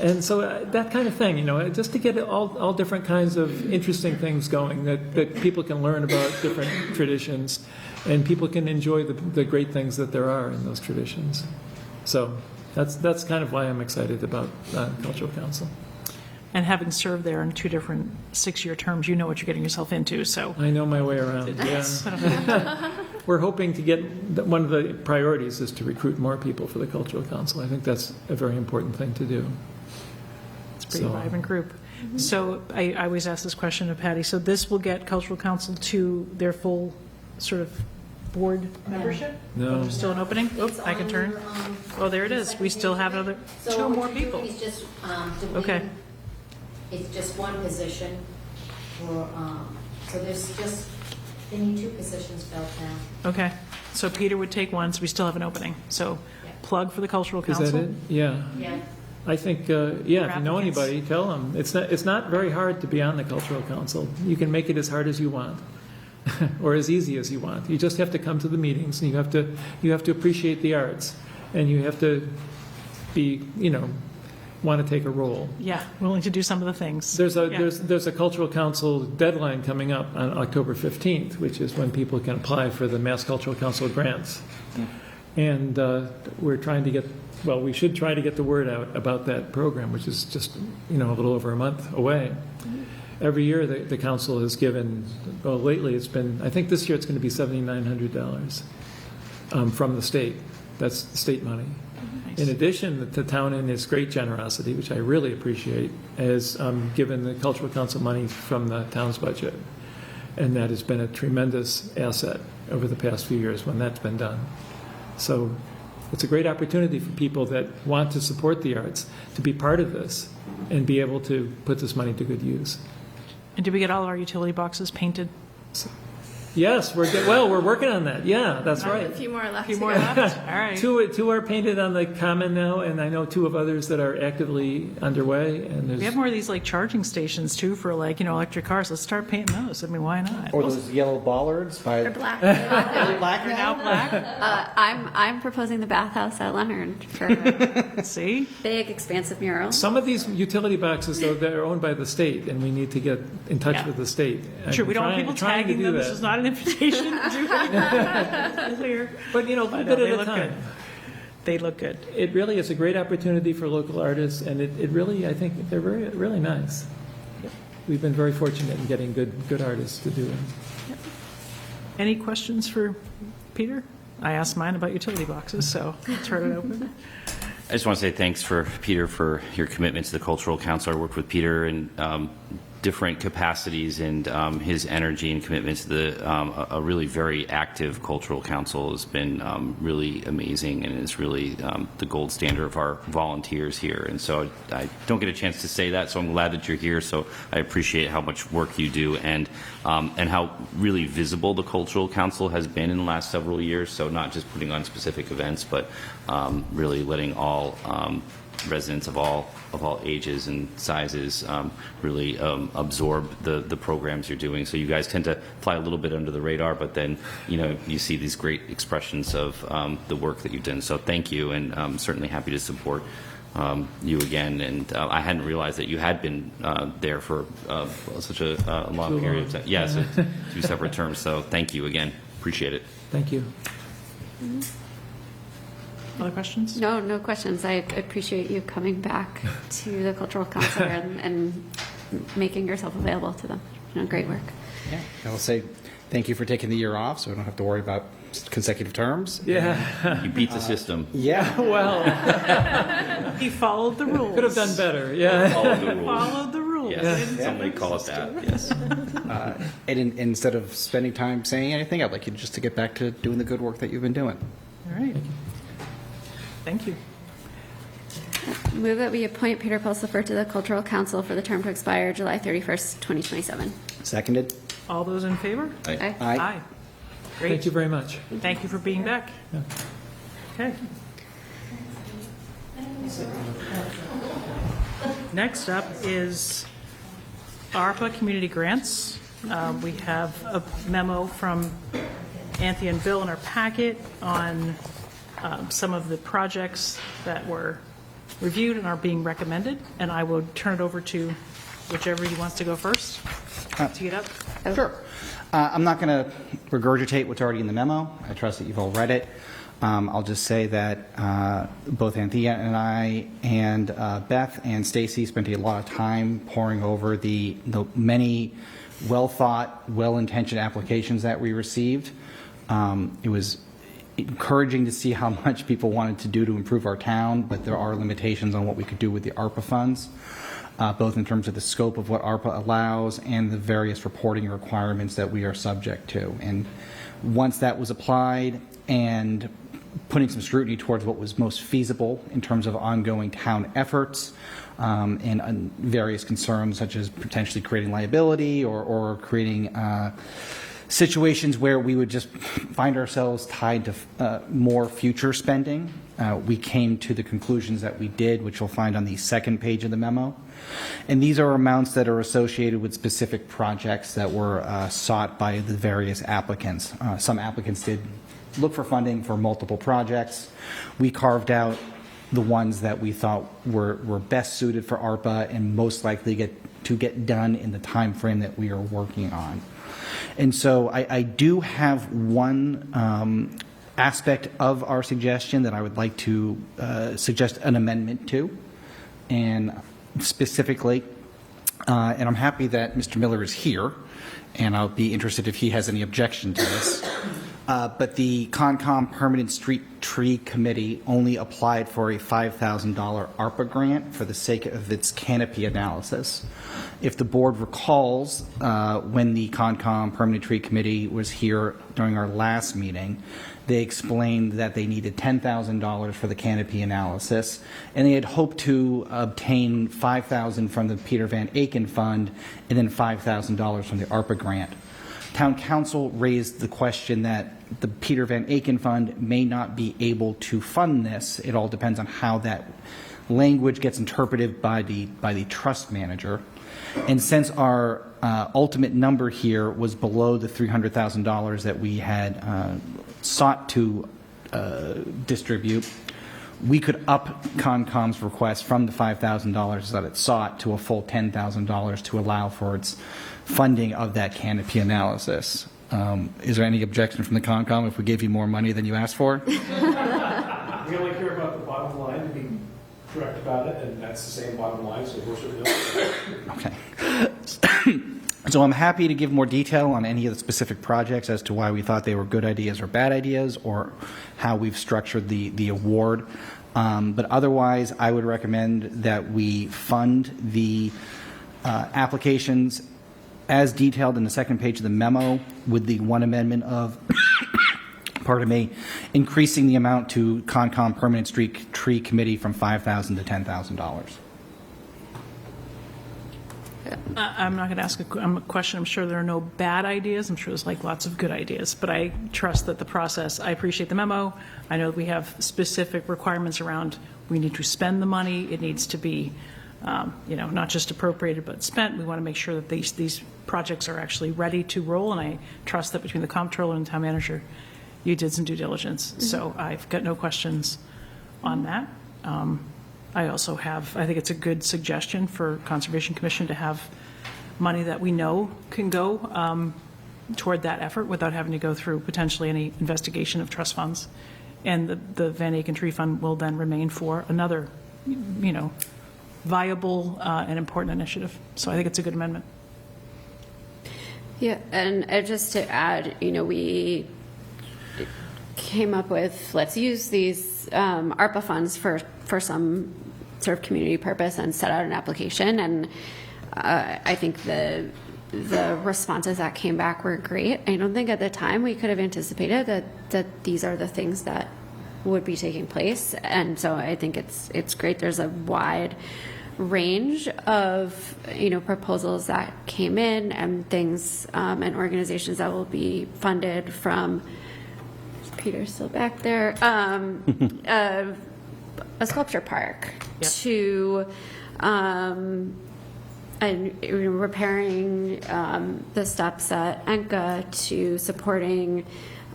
[SPEAKER 7] And so that kind of thing, just to get all different kinds of interesting things going, that people can learn about different traditions, and people can enjoy the great things that there are in those traditions. So that's kind of why I'm excited about Cultural Council.
[SPEAKER 4] And having served there in 2 different 6-year terms, you know what you're getting yourself into. So
[SPEAKER 7] I know my way around, yeah. We're hoping to get, one of the priorities is to recruit more people for the Cultural Council. I think that's a very important thing to do.
[SPEAKER 4] it's a pretty vibrant group. So I always ask this question of Patty. So this will get Cultural Council to their full sort of board membership?
[SPEAKER 7] No.
[SPEAKER 4] There's still an opening? Oh,
[SPEAKER 8] It's
[SPEAKER 4] I can
[SPEAKER 8] on
[SPEAKER 4] turn.
[SPEAKER 8] your,
[SPEAKER 4] Oh, there it is. We still have another 2 more people.
[SPEAKER 8] So what you're doing is just
[SPEAKER 4] Okay.
[SPEAKER 8] deleting, it's just one position for, so there's just, they need 2 positions filled now.
[SPEAKER 4] Okay. So Peter would take one, so we still have an opening. So
[SPEAKER 8] Yeah.
[SPEAKER 4] plug for the Cultural
[SPEAKER 7] Is
[SPEAKER 4] Council.
[SPEAKER 7] that it? Yeah.
[SPEAKER 8] Yeah.
[SPEAKER 7] I think, if you know
[SPEAKER 4] applicants.
[SPEAKER 7] anybody, tell them. It's not very hard to be on the Cultural Council. You can make it as hard as you want, or as easy as you want. You just have to come to the meetings, and you have to appreciate the arts, and you have to be, want to take a role.
[SPEAKER 4] Yeah, willing to do some of the things.
[SPEAKER 7] There's a
[SPEAKER 4] Yeah.
[SPEAKER 7] there's a Cultural Council deadline coming up on October 15th, which is when people can apply for the Mass Cultural Council grants. And we're trying to we should try to get the word out about that program, which is just, a little over a month away. Every year, the council has given, lately it's been, I think this year it's going to be $7,900 from the state. That's state money. In addition, the town, in its great generosity, which I really appreciate, has given the Cultural Council money from the town's budget. And that has been a tremendous asset over the past few years when that's been done. So it's a great opportunity for people that want to support the arts to be part of this and be able to put this money to good use.
[SPEAKER 4] And did we get all of our utility boxes painted?
[SPEAKER 7] Yes, we're working on that. Yeah, that's
[SPEAKER 1] A
[SPEAKER 7] right.
[SPEAKER 1] few more left.
[SPEAKER 4] A few
[SPEAKER 1] to
[SPEAKER 4] more
[SPEAKER 1] go.
[SPEAKER 4] left? All right.
[SPEAKER 7] Two are painted on the common now, and I know two of others that are actively underway. And there's
[SPEAKER 4] We have more of these like charging stations too for like, electric cars. Let's start painting those. I mean, why not?
[SPEAKER 2] Or those yellow bollards by.
[SPEAKER 1] They're black.
[SPEAKER 2] Black
[SPEAKER 4] They're now black.
[SPEAKER 3] I'm proposing the bathhouse at Leonard for a
[SPEAKER 4] See?
[SPEAKER 3] big, expansive mural.
[SPEAKER 7] some of these utility boxes, though, they're owned by the state, and we need to get in touch
[SPEAKER 4] Yeah.
[SPEAKER 7] with the state.
[SPEAKER 4] Sure,
[SPEAKER 7] I'm
[SPEAKER 4] we don't want
[SPEAKER 7] trying-
[SPEAKER 4] people
[SPEAKER 7] trying to
[SPEAKER 4] tagging
[SPEAKER 7] do
[SPEAKER 4] them. This
[SPEAKER 7] that.
[SPEAKER 4] is not an invitation to do anything. Clear.
[SPEAKER 7] But, a
[SPEAKER 4] I
[SPEAKER 7] little
[SPEAKER 4] know,
[SPEAKER 7] bit
[SPEAKER 4] they
[SPEAKER 7] at a
[SPEAKER 4] look
[SPEAKER 7] time.
[SPEAKER 4] good. They look good.
[SPEAKER 7] It really is a great opportunity for local artists, and it really, I think, they're really nice. We've been very fortunate in getting good artists to do it.
[SPEAKER 4] Any questions for Peter? I asked mine about utility boxes, so I'll turn it open.
[SPEAKER 9] I just want to say thanks for Peter for your commitment to the Cultural Council. I worked with Peter in different capacities, and his energy and commitment to a really very active Cultural Council has been really amazing, and is really the gold standard of our volunteers here. And so I don't get a chance to say that, so I'm glad that you're here. So I appreciate how much work you do, and how really visible the Cultural Council has been in the last several years. So not just putting on specific events, but really letting all residents of all ages and sizes really absorb the programs you're doing. So you guys tend to fly a little bit under the radar, but then you see these great expressions of the work that you've done. So thank you, and I'm certainly happy to support you again. And I hadn't realized that you had been there for such a long period of time. Yeah, so 2 separate terms. So thank you again. Appreciate it.
[SPEAKER 7] Thank you.
[SPEAKER 4] Other questions?
[SPEAKER 3] No questions. I appreciate you coming back to the Cultural Council and making yourself available to them. Great work.
[SPEAKER 2] Yeah, I'll say thank you for taking the year off, so we don't have to worry about consecutive terms.
[SPEAKER 7] Yeah,
[SPEAKER 9] You beat the system.
[SPEAKER 2] Yeah.
[SPEAKER 7] well,
[SPEAKER 4] He followed the rules.
[SPEAKER 7] could have done better. Yeah.
[SPEAKER 9] Follow the rules.
[SPEAKER 4] Followed the rules.
[SPEAKER 9] Yes, somebody call it that. Yes.
[SPEAKER 2] And instead of spending time saying anything, I'd like you just to get back to doing the good work that you've been doing.
[SPEAKER 4] All right. Thank you.
[SPEAKER 3] Move that we appoint Peter Pulsifer to the Cultural Council for the term to expire July 31st, 2027.
[SPEAKER 2] Seconded?
[SPEAKER 4] All those in favor?
[SPEAKER 3] Aye.
[SPEAKER 2] Aye.
[SPEAKER 4] Great.
[SPEAKER 7] Thank you very much.
[SPEAKER 4] Thank you for being back. Okay. Next up is ARPA Community Grants. We have a memo from Anthony and Bill in our packet on some of the projects that were reviewed and are being recommended, and I will turn it over to whichever he wants to go first. Tee it up.
[SPEAKER 2] Sure. I'm not going to regurgitate what's already in the memo. I trust that you've all read it. I'll just say that both Anthea and I and Beth and Stacy spent a lot of time poring over the many well-thought, well-intentioned applications that we received. It was encouraging to see how much people wanted to do to improve our town, but there are limitations on what we could do with the ARPA funds, both in terms of the scope of what ARPA allows and the various reporting requirements that we are subject to. And once that was applied and putting some scrutiny towards what was most feasible in terms of ongoing town efforts and various concerns such as potentially creating liability or creating situations where we would just find ourselves tied to more future spending, we came to the conclusions that we did, which you'll find on the second page of the memo. And these are amounts that are associated with specific projects that were sought by the various applicants. Some applicants did look for funding for multiple projects. We carved out the ones that we thought were best suited for ARPA and most likely to get done in the time frame that we are working on. And so I do have one aspect of our suggestion that I would like to suggest an amendment to, and specifically, and I'm happy that Mr. Miller is here, and I'll be interested if he has any objection to this. But the Concom Permanent Street Tree Committee only applied for a $5,000 ARPA grant for the sake of its canopy analysis. If the board recalls, when the Concom Permanent Tree Committee was here during our last meeting, they explained that they needed $10,000 for the canopy analysis, and they had hoped to obtain $5,000 from the Peter Van Aken Fund and then $5,000 from the ARPA grant. town council raised the question that the Peter Van Aken Fund may not be able to fund this. It all depends on how that language gets interpreted by the trust manager. And since our ultimate number here was below the $300,000 that we had sought to distribute, we could up Concom's request from the $5,000 that it sought to a full $10,000 to allow for its funding of that canopy analysis. Is there any objection from the Concom if we gave you more money than you asked for?
[SPEAKER 10] We only care about the bottom line and be correct about it, and that's the same bottom line, so we're sort of
[SPEAKER 2] Okay. So I'm happy to give more detail on any of the specific projects as to why we thought they were good ideas or bad ideas, or how we've structured the award. But otherwise, I would recommend that we fund the applications as detailed in the second page of the memo, with the one amendment of, pardon me, increasing the amount to Concom Permanent Street Tree Committee from $5,000 to $10,000.
[SPEAKER 4] I'm not going to ask a question. I'm sure there are no bad ideas. I'm sure there's like lots of good ideas, but I trust that the process, I appreciate the memo. I know that we have specific requirements around, we need to spend the money. It needs to be, not just appropriated, but spent. We want to make sure that these projects are actually ready to roll. And I trust that between the comptroller and the town manager, you did some due diligence. Mm-hmm. So I've got no questions on that. I also have, I think it's a good suggestion for Conservation Commission to have money that we know can go toward that effort without having to go through potentially any investigation of trust funds. And the Van Aken Tree Fund will then remain for another, viable and important initiative. So I think it's a good amendment.
[SPEAKER 3] Yeah, and just to add, we came up with, let's use these ARPA funds for some sort of community purpose and set out an application. And I think the responses that came back were great. I don't think at the time we could have anticipated that these are the things that would be taking place. And so I think it's great. There's a wide range of proposals that came in, and things and organizations that will be funded from, Peter's still back there, a sculpture park, yep, to and repairing the steps at Enka, to supporting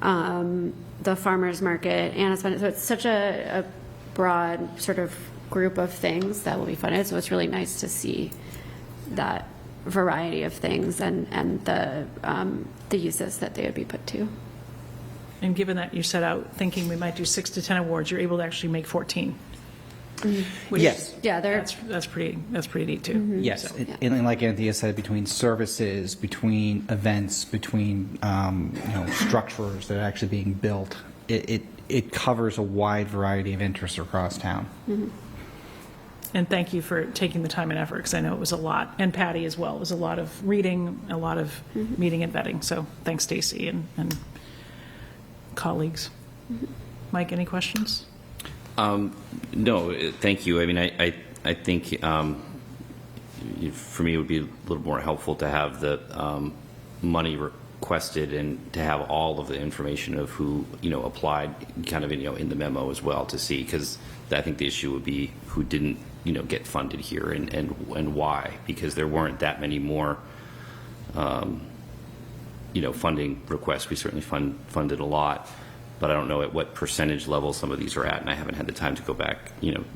[SPEAKER 3] the farmers market, and so it's such a broad sort of group of things that will be funded. So it's really nice to see that variety of things and the uses that they would be put to.
[SPEAKER 4] And given that you set out thinking we might do 6 to 10 awards, you're able to actually make 14.
[SPEAKER 3] Mm-hmm.
[SPEAKER 2] Yes.
[SPEAKER 3] Yeah,
[SPEAKER 4] that's pretty neat too.
[SPEAKER 3] Mm-hmm.
[SPEAKER 2] Yes,
[SPEAKER 4] So,
[SPEAKER 2] and like Anthea said, between services, between events, between structures that are actually being built, it covers a wide variety of interests across town.
[SPEAKER 3] Mm-hmm.
[SPEAKER 4] And thank you for taking the time and effort, because I know it was a lot, and Patty as well. It was a lot of reading, a lot of
[SPEAKER 3] mm-hmm.
[SPEAKER 4] meeting and vetting. So thanks, Stacy and colleagues.
[SPEAKER 3] Mm-hmm.
[SPEAKER 4] Mike, any questions?
[SPEAKER 9] No, thank you. I mean, I think for me it would be a little more helpful to have the money requested and to have all of the information of who applied kind of in the memo as well, to see, because I think the issue would be who didn't get funded here and why, because there weren't that many more funding requests. We certainly funded a lot, but I don't know at what percentage level some of these are at, and I haven't had the time to go back,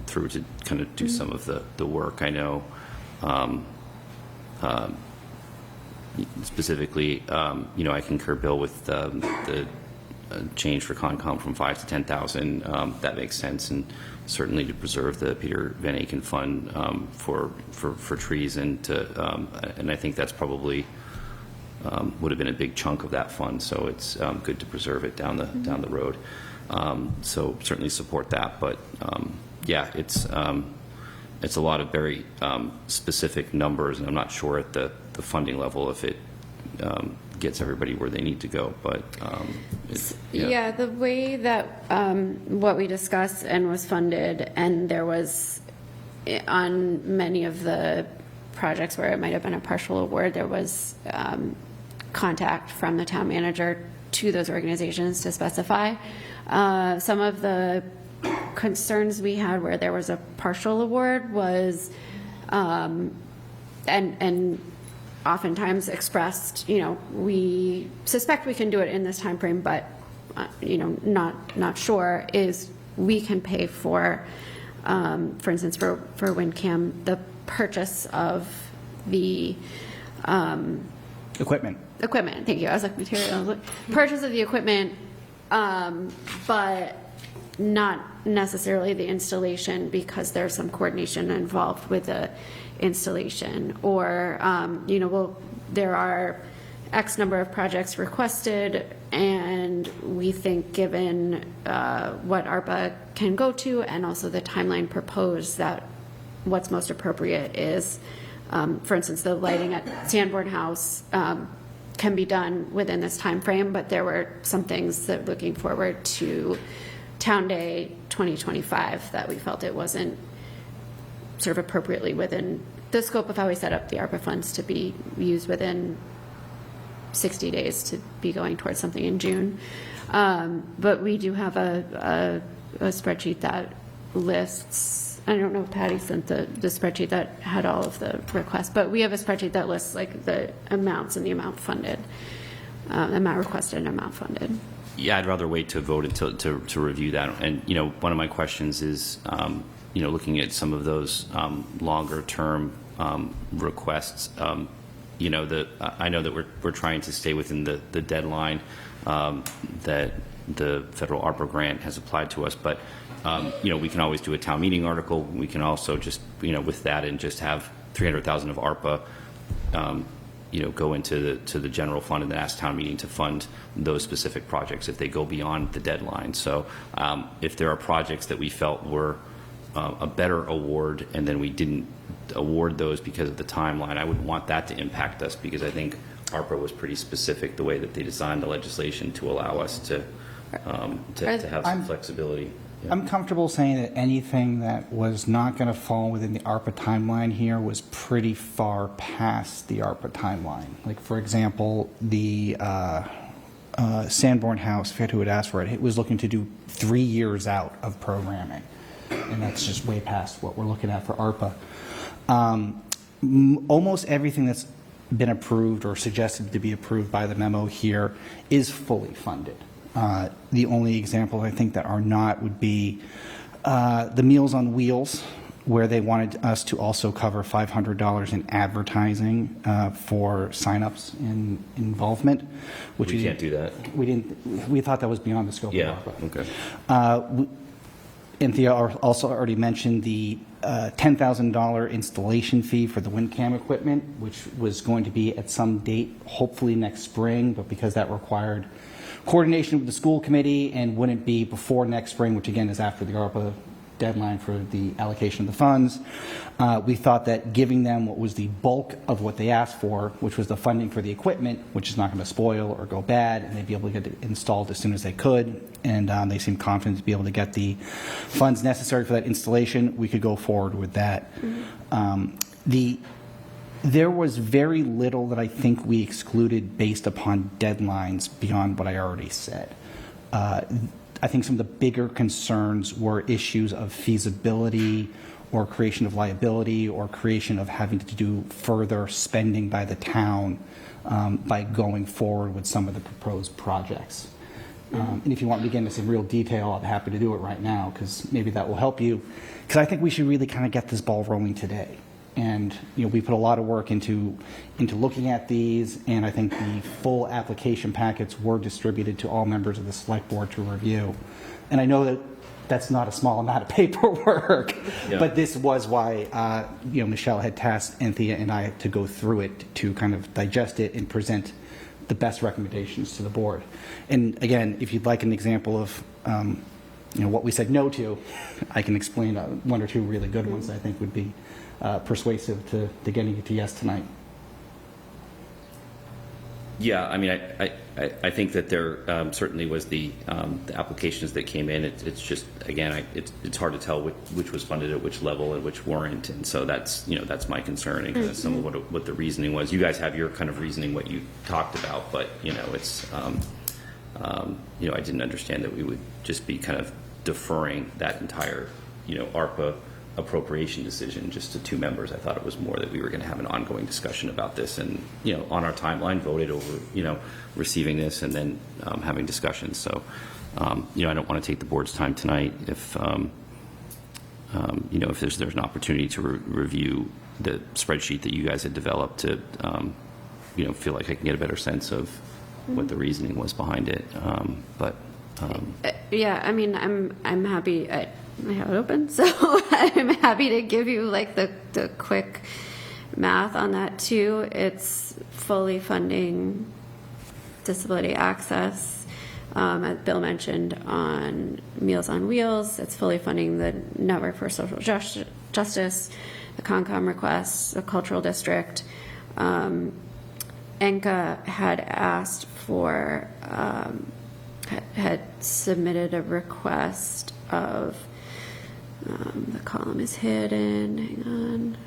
[SPEAKER 9] through to kind of do some of the work. I know specifically, I concur, Bill, with the change for Concom from 5 to 10,000. That makes sense, and certainly to preserve the Peter Van Aken Fund for trees, and I think that's probably would have been a big chunk of that fund, so it's good to preserve it down the road. So certainly support that, but yeah, it's a lot of very specific numbers, and I'm not sure at the funding level if it gets everybody where they need to go, but
[SPEAKER 3] yeah, the way that what we discussed and was funded, and there was on many of the projects where it might have been a partial award, there was contact from the town manager to those organizations to specify. Some of the concerns we had where there was a partial award was, and oftentimes expressed, we suspect we can do it in this time frame, but not sure, is we can pay for instance, for WinCam, the purchase of the
[SPEAKER 2] Equipment.
[SPEAKER 3] equipment. Thank you. I was like material. Purchase of the equipment, but not necessarily the installation, because there's some coordination involved with the installation. Or there are X number of projects requested, and we think, given what ARPA can go to and also the timeline proposed, that what's most appropriate is, for instance, the lighting at Sanborn House can be done within this time frame, but there were some things that, looking forward to Town Day 2025, that we felt it wasn't sort of appropriately within the scope of how we set up the ARPA funds to be used within 60 days to be going towards something in June. But we do have a spreadsheet that lists, I don't know if Patty sent the spreadsheet that had all of the requests, but we have a spreadsheet that lists like the amounts and the amount funded, amount requested and amount funded.
[SPEAKER 9] Yeah, I'd rather wait to vote until to review that. And one of my questions is, looking at some of those longer term requests. I know that we're trying to stay within the deadline that the federal ARPA grant has applied to us, but we can always do a town meeting article. We can also just with that and just have 300,000 of ARPA go into the general fund, and then ask town meeting to fund those specific projects if they go beyond the deadline. So if there are projects that we felt were a better award, and then we didn't award those because of the timeline, I would want that to impact us, because I think ARPA was pretty specific the way that they designed the legislation to allow us to have some flexibility. Yeah.
[SPEAKER 2] I'm comfortable saying that anything that was not going to fall within the ARPA timeline here was pretty far past the ARPA timeline. Like, for example, the Sanborn House, forget who had asked for it, it was looking to do 3 years out of programming. And that's just way past what we're looking at for ARPA. Almost everything that's been approved or suggested to be approved by the memo here is fully funded. The only examples I think that are not would be the Meals on Wheels, where they wanted us to also cover $500 in advertising for signups and involvement, which
[SPEAKER 9] We can't do that.
[SPEAKER 2] We didn't. We thought that was beyond the scope
[SPEAKER 9] Yeah.
[SPEAKER 2] of ARPA.
[SPEAKER 9] Okay.
[SPEAKER 2] Anthea also already mentioned the $10,000 installation fee for the WinCam equipment, which was going to be at some date, hopefully next spring, but because that required coordination with the school committee and wouldn't be before next spring, which again is after the ARPA deadline for the allocation of the funds, we thought that giving them what was the bulk of what they asked for, which was the funding for the equipment, which is not going to spoil or go bad, and they'd be able to get it installed as soon as they could, and they seemed confident to be able to get the funds necessary for that installation, we could go forward with that. There was very little that I think we excluded based upon deadlines beyond what I already said. I think some of the bigger concerns were issues of feasibility or creation of liability or creation of having to do further spending by the town by going forward with some of the proposed projects. And if you want me to get into some real detail, I'm happy to do it right now, because maybe that will help you. Because I think we should really kind of get this ball rolling today. And we put a lot of work into looking at these, and I think the full application packets were distributed to all members of the select board to review. And I know that that's not a small amount of paperwork, but this was why Michelle had tasked Anthea and I to go through it, to kind of digest it and present the best recommendations to the board. And again, if you'd like an example of what we said no to, I can explain one or two really good ones that I think would be persuasive to getting it to yes tonight.
[SPEAKER 9] Yeah, I mean, I think that there certainly was the applications that came in. It's just, again, it's hard to tell which was funded at which level and which weren't, and so that's my concern and kind of some of what the reasoning was. You guys have your kind of reasoning, what you talked about, but it's I didn't understand that we would just be kind of deferring that entire ARPA appropriation decision just to two members. I thought it was more that we were going to have an ongoing discussion about this and, on our timeline, voted over, receiving this and then having discussions. So, I don't want to take the board's time tonight if, if there's an opportunity to review the spreadsheet that you guys had developed to, feel like I can get a better sense of what the reasoning was behind it.
[SPEAKER 3] Yeah, I mean, I'm happy. I have it open, so I'm happy to give you like the quick math on that too. It's fully funding disability access, as Bill mentioned, on Meals on Wheels. It's fully funding the Network for Social Justice, the Concom requests, the Cultural District. ENCA had asked for, had submitted a request of, the column is hidden, hang on.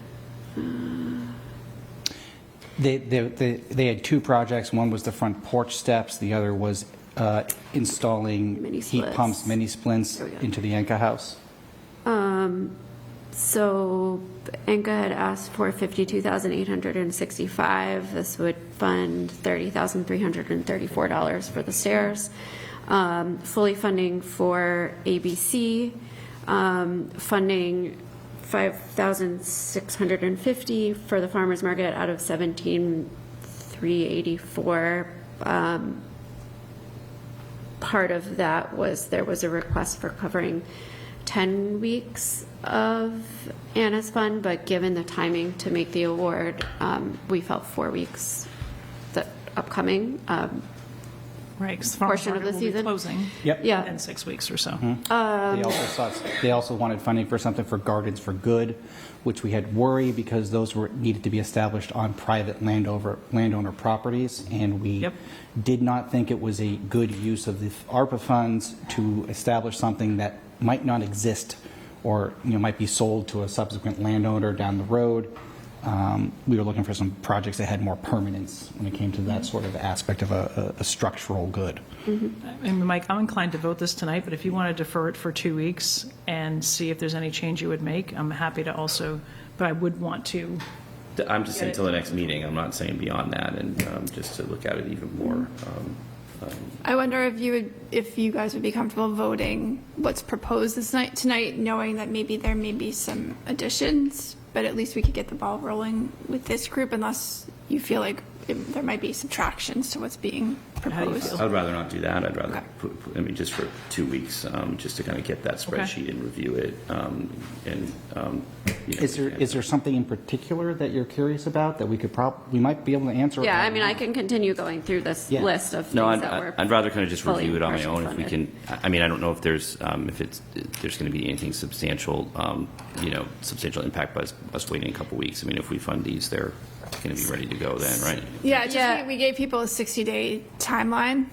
[SPEAKER 2] They had two projects. One was the front porch steps. The other was installing
[SPEAKER 3] Mini
[SPEAKER 2] heat
[SPEAKER 3] splits.
[SPEAKER 2] pumps, mini splints
[SPEAKER 3] There we go.
[SPEAKER 2] into the Enka house.
[SPEAKER 3] So ENCA had asked for $52,865. This would fund $30,334 for the stairs. Fully funding for ABC, funding $5,650 for the farmers market out of $17,384. Part of that was there was a request for covering 10 weeks of Anna's fund, but given the timing to make the award, we felt 4 weeks, the upcoming.
[SPEAKER 4] Right, because the farmer's
[SPEAKER 3] Portion of
[SPEAKER 4] market
[SPEAKER 3] the
[SPEAKER 4] will be
[SPEAKER 3] season.
[SPEAKER 4] closing
[SPEAKER 2] Yep.
[SPEAKER 3] Yeah.
[SPEAKER 4] in 6 weeks or so.
[SPEAKER 2] They also wanted funding for something for Gardens for Good, which we had worried because those needed to be established on private landowner properties, and we
[SPEAKER 4] Yep.
[SPEAKER 2] did not think it was a good use of the ARPA funds to establish something that might not exist or might be sold to a subsequent landowner down the road. We were looking for some projects that had more permanence when it came to that sort of aspect of a structural good.
[SPEAKER 4] And Mike, I'm inclined to vote this tonight, but if you want to defer it for 2 weeks and see if there's any change you would make, I'm happy to also, but I would want to.
[SPEAKER 9] I'm just saying until the next meeting. I'm not saying beyond that, and just to look at it even more.
[SPEAKER 1] I wonder if you guys would be comfortable voting what's proposed tonight, knowing that maybe there may be some additions, but at least we could get the ball rolling with this group, unless you feel like there might be subtractions to what's being
[SPEAKER 4] How do you
[SPEAKER 1] proposed.
[SPEAKER 4] feel?
[SPEAKER 9] I'd rather not do that. I'd rather,
[SPEAKER 1] Okay.
[SPEAKER 9] just for 2 weeks, just to kind of get that spreadsheet and review it.
[SPEAKER 2] Is there something in particular that you're curious about that we might be able to answer?
[SPEAKER 3] Yeah, I mean, I can continue going through this
[SPEAKER 2] Yeah.
[SPEAKER 3] list of
[SPEAKER 9] No,
[SPEAKER 3] things that were.
[SPEAKER 9] I'd rather kind of just
[SPEAKER 3] fully
[SPEAKER 9] review it on my
[SPEAKER 3] partially
[SPEAKER 9] own if we
[SPEAKER 3] funded.
[SPEAKER 9] can. I mean, I don't know if there's there's going to be anything substantial, substantial impact by us waiting a couple weeks. I mean, if we fund these, they're going to be ready to go then, right?
[SPEAKER 1] Yeah, just
[SPEAKER 3] Yeah.
[SPEAKER 1] we gave people a 60-day timeline,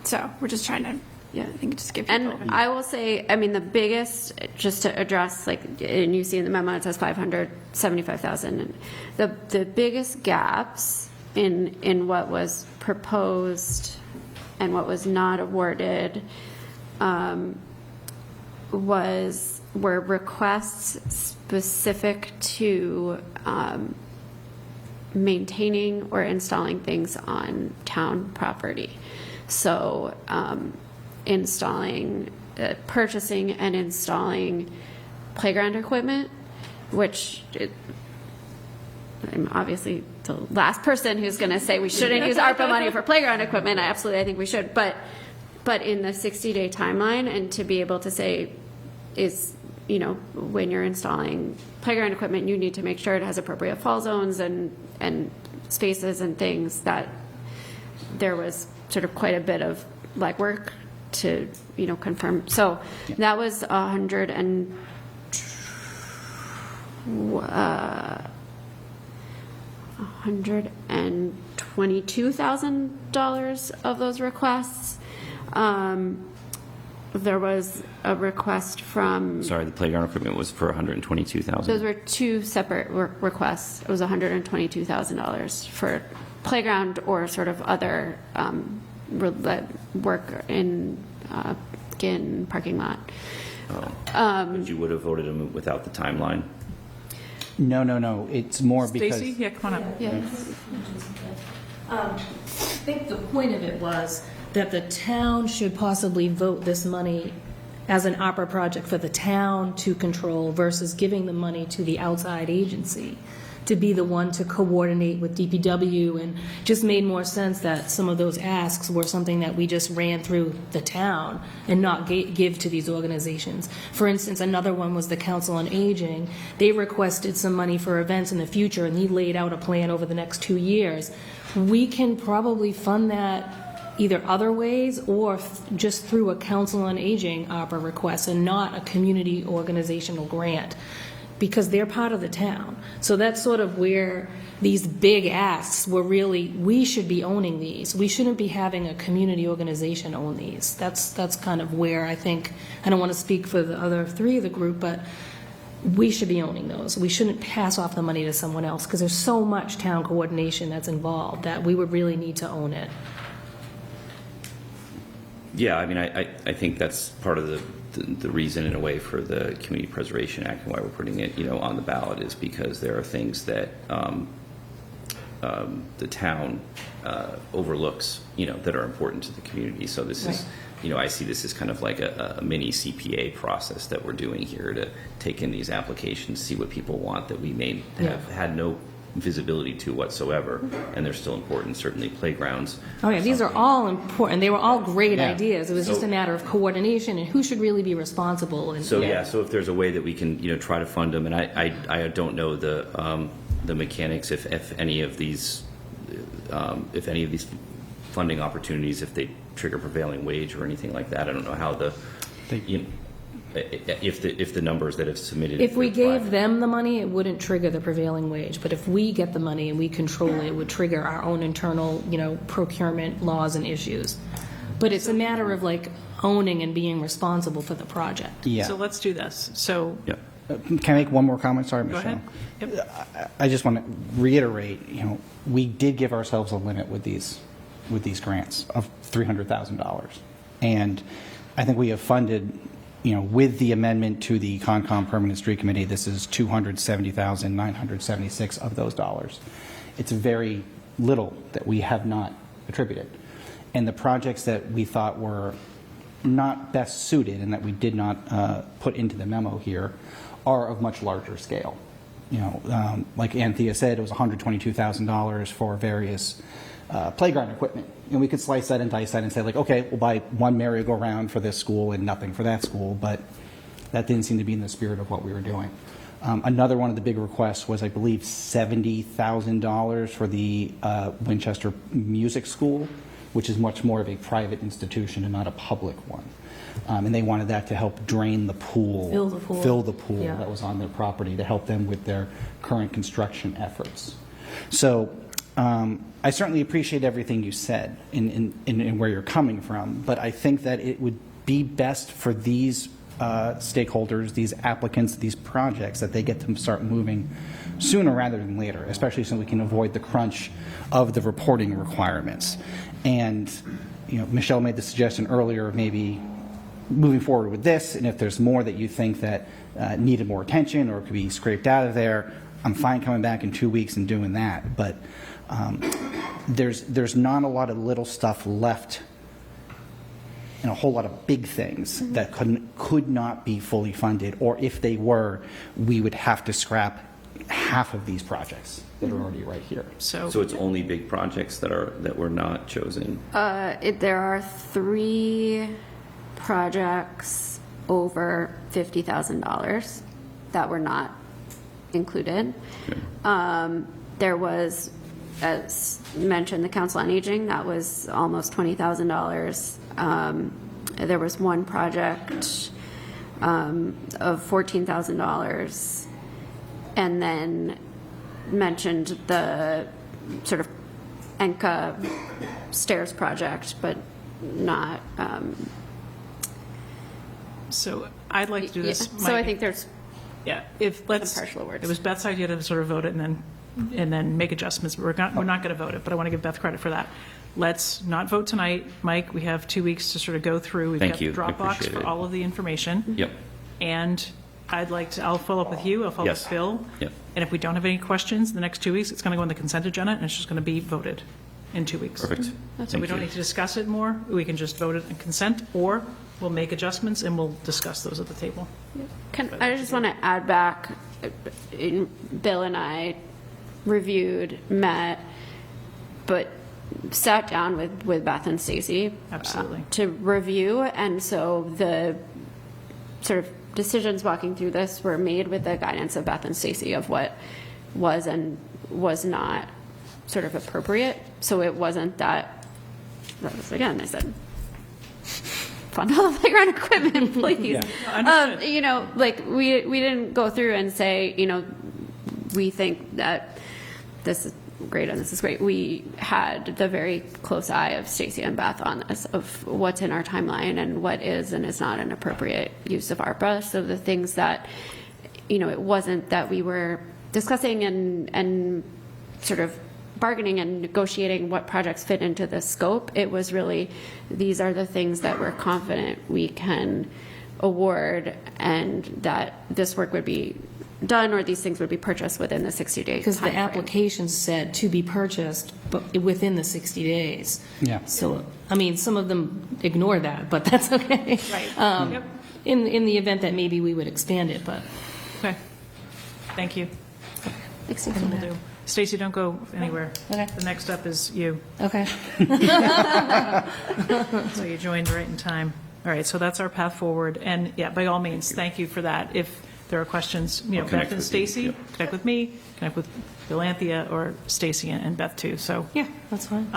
[SPEAKER 1] so we're just trying to, I think, just give people.
[SPEAKER 3] And I will say, I mean, the biggest, just to address, like, and you see in the memo, it says 575,000. And the biggest gaps in what was proposed and what was not awarded were requests specific to maintaining or installing things on town property. So purchasing and installing playground equipment, which I'm obviously the last person who's going to say we shouldn't use ARPA money for playground equipment. I think we should. But in the 60-day timeline, and to be able to say is, when you're installing playground equipment, you need to make sure it has appropriate fall zones and spaces and things, that there was sort of quite a bit of legwork to, confirm. So that was $22,000 of those requests. There was a request from,
[SPEAKER 9] Sorry, the playground equipment was for $122,000.
[SPEAKER 3] those were two separate requests. It was $122,000 for playground or sort of other work in parking lot.
[SPEAKER 9] But you would have voted them without the timeline.
[SPEAKER 2] No. It's more because.
[SPEAKER 4] Stacy, yeah, come on up.
[SPEAKER 3] Yes.
[SPEAKER 6] I think the point of it was that the town should possibly vote this money as an opera project for the town to control versus giving the money to the outside agency to be the one to coordinate with DPW, and just made more sense that some of those asks were something that we just ran through the town and not give to these organizations. For instance, another one was the Council on Aging. They requested some money for events in the future, and he laid out a plan over the next 2 years. We can probably fund that either other ways or just through a Council on Aging opera request and not a community organizational grant, because they're part of the town. So that's sort of where these big asks were really, we should be owning these. We shouldn't be having a community organization own these. That's kind of where I think, I don't want to speak for the other three of the group, but we should be owning those. We shouldn't pass off the money to someone else, because there's so much town coordination that's involved that we would really need to own it.
[SPEAKER 9] Yeah, I mean, I think that's part of the reason, in a way, for the Community Preservation Act and why we're putting it, on the ballot, is because there are things that the town overlooks, that are important to the community. So this is, I see this as kind of like a mini CPA process that we're doing here to take in these applications, see what people want that we may have had no visibility to whatsoever, and they're still important. Certainly playgrounds.
[SPEAKER 6] Oh yeah, these are all important. They were all great
[SPEAKER 2] Yeah.
[SPEAKER 6] ideas. It was just a matter of coordination and who should really be responsible. And
[SPEAKER 9] So so if there's a way that we can try to fund them, and I don't know the mechanics if any of these funding opportunities, if they trigger prevailing wage or anything like that. I don't know how if the numbers that have submitted.
[SPEAKER 6] if we gave them the money, it wouldn't trigger the prevailing wage. But if we get the money and we control it, it would trigger our own internal, procurement laws and issues. But it's a matter of like owning and being responsible for the project.
[SPEAKER 2] Yeah.
[SPEAKER 4] So let's do this. So,
[SPEAKER 9] Yeah.
[SPEAKER 2] Can I make one more comment? Sorry,
[SPEAKER 4] go
[SPEAKER 2] Michelle.
[SPEAKER 4] ahead. Yep.
[SPEAKER 2] I just want to reiterate, we did give ourselves a limit with these grants of $300,000. And I think we have funded, with the amendment to the Concom Permanent Street Committee, this is $270,976 of those dollars. It's very little that we have not attributed. And the projects that we thought were not best suited and that we did not put into the memo here are of much larger scale. Like Anthea said, it was $122,000 for various playground equipment. And we could slice that and dice that and say, like, okay, we'll buy one merry-go-round for this school and nothing for that school, but that didn't seem to be in the spirit of what we were doing. Another one of the big requests was, I believe, $70,000 for the Winchester Music School, which is much more of a private institution and not a public one. And they wanted that to help drain the pool.
[SPEAKER 6] Fill the pool.
[SPEAKER 2] Yeah. That was on their property to help them with their current construction efforts. So I certainly appreciate everything you said in where you're coming from, but I think that it would be best for these stakeholders, these applicants, these projects, that they get to start moving sooner rather than later, especially so we can avoid the crunch of the reporting requirements. And Michelle made the suggestion earlier of maybe moving forward with this, and if there's more that you think that needed more attention or could be scraped out of there, I'm fine coming back in 2 weeks and doing that. But there's not a lot of little stuff left and a whole lot of big things that could not be fully funded, or if they were, we would have to scrap half of these projects that are already right here.
[SPEAKER 4] So
[SPEAKER 9] it's only big projects that were not chosen.
[SPEAKER 3] There are 3 projects over $50,000 that were not included. There was, as mentioned, the Council on Aging, that was almost $20,000. There was one project of $14,000, and then mentioned the sort of Enka stairs project, but not,
[SPEAKER 4] So I'd like to do this.
[SPEAKER 3] so I
[SPEAKER 4] Mike,
[SPEAKER 3] think there's
[SPEAKER 4] Yeah, if, let's,
[SPEAKER 3] partial awards.
[SPEAKER 4] it was Beth's idea to sort of vote it and then make adjustments. We're not going to vote it, but I want to give Beth credit for that. Let's not vote tonight. Mike, we have 2 weeks to sort of go through. We've
[SPEAKER 9] Thank
[SPEAKER 4] got
[SPEAKER 9] you.
[SPEAKER 4] the
[SPEAKER 9] I
[SPEAKER 4] Dropbox
[SPEAKER 9] appreciate
[SPEAKER 4] for
[SPEAKER 9] it.
[SPEAKER 4] all of the information.
[SPEAKER 9] Yep.
[SPEAKER 4] And I'll follow up with you, I'll follow up
[SPEAKER 9] Yes.
[SPEAKER 4] with Bill.
[SPEAKER 9] Yep.
[SPEAKER 4] And if we don't have any questions, the next 2 weeks, it's going to go on the consent agenda, and it's just going to be voted in 2 weeks.
[SPEAKER 9] Perfect.
[SPEAKER 4] So
[SPEAKER 9] Thank
[SPEAKER 4] we don't
[SPEAKER 9] you.
[SPEAKER 4] need to discuss it more, we can just vote it in consent, or we'll make adjustments and we'll discuss those at the table.
[SPEAKER 3] I just want to add back, Bill and I reviewed, met, but sat down with Beth and Stacy.
[SPEAKER 4] Absolutely.
[SPEAKER 3] To review, and so the sort of decisions walking through this were made with the guidance of Beth and Stacy of what was and was not sort of appropriate. So it wasn't that was, again, I said, fund all the playground equipment, please.
[SPEAKER 4] Understood.
[SPEAKER 3] You know, like we didn't go through and say, you know, we think that this is great and this is great. We had the very close eye of Stacy and Beth on this, of what's in our timeline and what is and is not an appropriate use of ARPA. So the things that, you know, it wasn't that we were discussing and sort of bargaining and negotiating what projects fit into the scope. It was really, these are the things that we're confident we can award and that this work would be done or these things would be purchased within the 60 days.
[SPEAKER 6] Because the application said to be purchased, but within the 60 days.
[SPEAKER 2] Yeah.
[SPEAKER 6] So, I mean, some of them ignore that, but that's okay.
[SPEAKER 4] Right. Yep.
[SPEAKER 6] In the event that maybe we would expand it, but.
[SPEAKER 4] Okay. Thank you.
[SPEAKER 3] Thanks,
[SPEAKER 4] That's what we'll do. Stacy, don't go anywhere.
[SPEAKER 6] Okay.
[SPEAKER 4] The next up is you.
[SPEAKER 6] Okay.
[SPEAKER 4] So you joined right in time. All right, so that's our path forward. And yeah, by all means, thank you for that. If there are questions, you know,
[SPEAKER 9] I'll connect
[SPEAKER 4] Beth and
[SPEAKER 9] with you,
[SPEAKER 4] Stacy,
[SPEAKER 9] yep.
[SPEAKER 4] connect with me, connect with Bill Anthea or Stacy and Beth too. So,
[SPEAKER 6] Yeah, that's fine.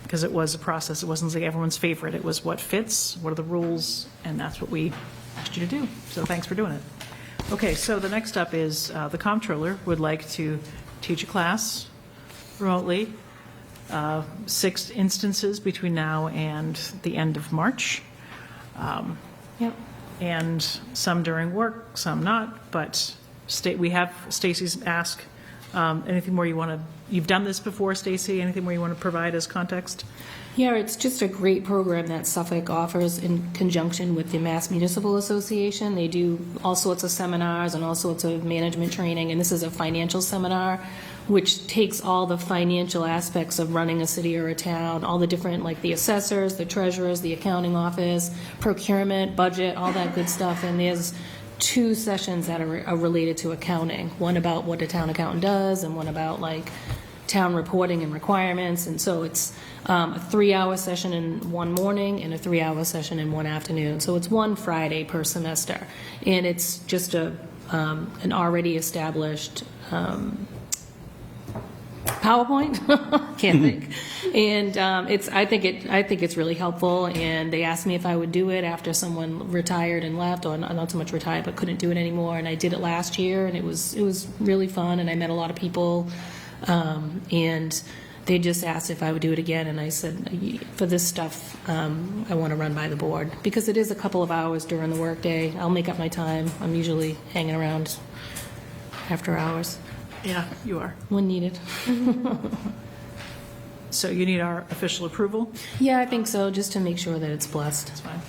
[SPEAKER 4] because it was a process. It wasn't like everyone's favorite. It was what fits, what are the rules, and that's what we asked you to do. So thanks for doing it. Okay, so the next up is the comptroller would like to teach a class remotely, 6 instances between now and the end of March.
[SPEAKER 6] Yep.
[SPEAKER 4] And some during work, some not, but we have Stacy's ask. Anything more you want to, you've done this before, Stacy, anything more you want to provide as context?
[SPEAKER 6] Yeah, it's just a great program that Suffolk offers in conjunction with the Mass Municipal Association. They do all sorts of seminars and all sorts of management training, and this is a financial seminar, which takes all the financial aspects of running a city or a town, all the different, like the assessors, the treasurers, the accounting office, procurement, budget, all that good stuff. And there's 2 sessions that are related to accounting, one about what a town accountant does and one about like town reporting and requirements. And so it's a 3-hour session in one morning and a 3-hour session in one afternoon. So it's one Friday per semester. And it's just an already established PowerPoint, can't think, and I think it's really helpful. And they asked me if I would do it after someone retired and left, or not so much retired, but couldn't do it anymore. And I did it last year, and it was really fun. And I met a lot of people, and they just asked if I would do it again. And I said, for this stuff, I want to run by the board because it is a couple of hours during the workday. I'll make up my time. I'm usually hanging around after hours.
[SPEAKER 4] Yeah, you are.
[SPEAKER 6] When needed.
[SPEAKER 4] So you need our official approval?
[SPEAKER 6] Yeah, I think so, just to make sure that it's blessed.
[SPEAKER 4] That's fine.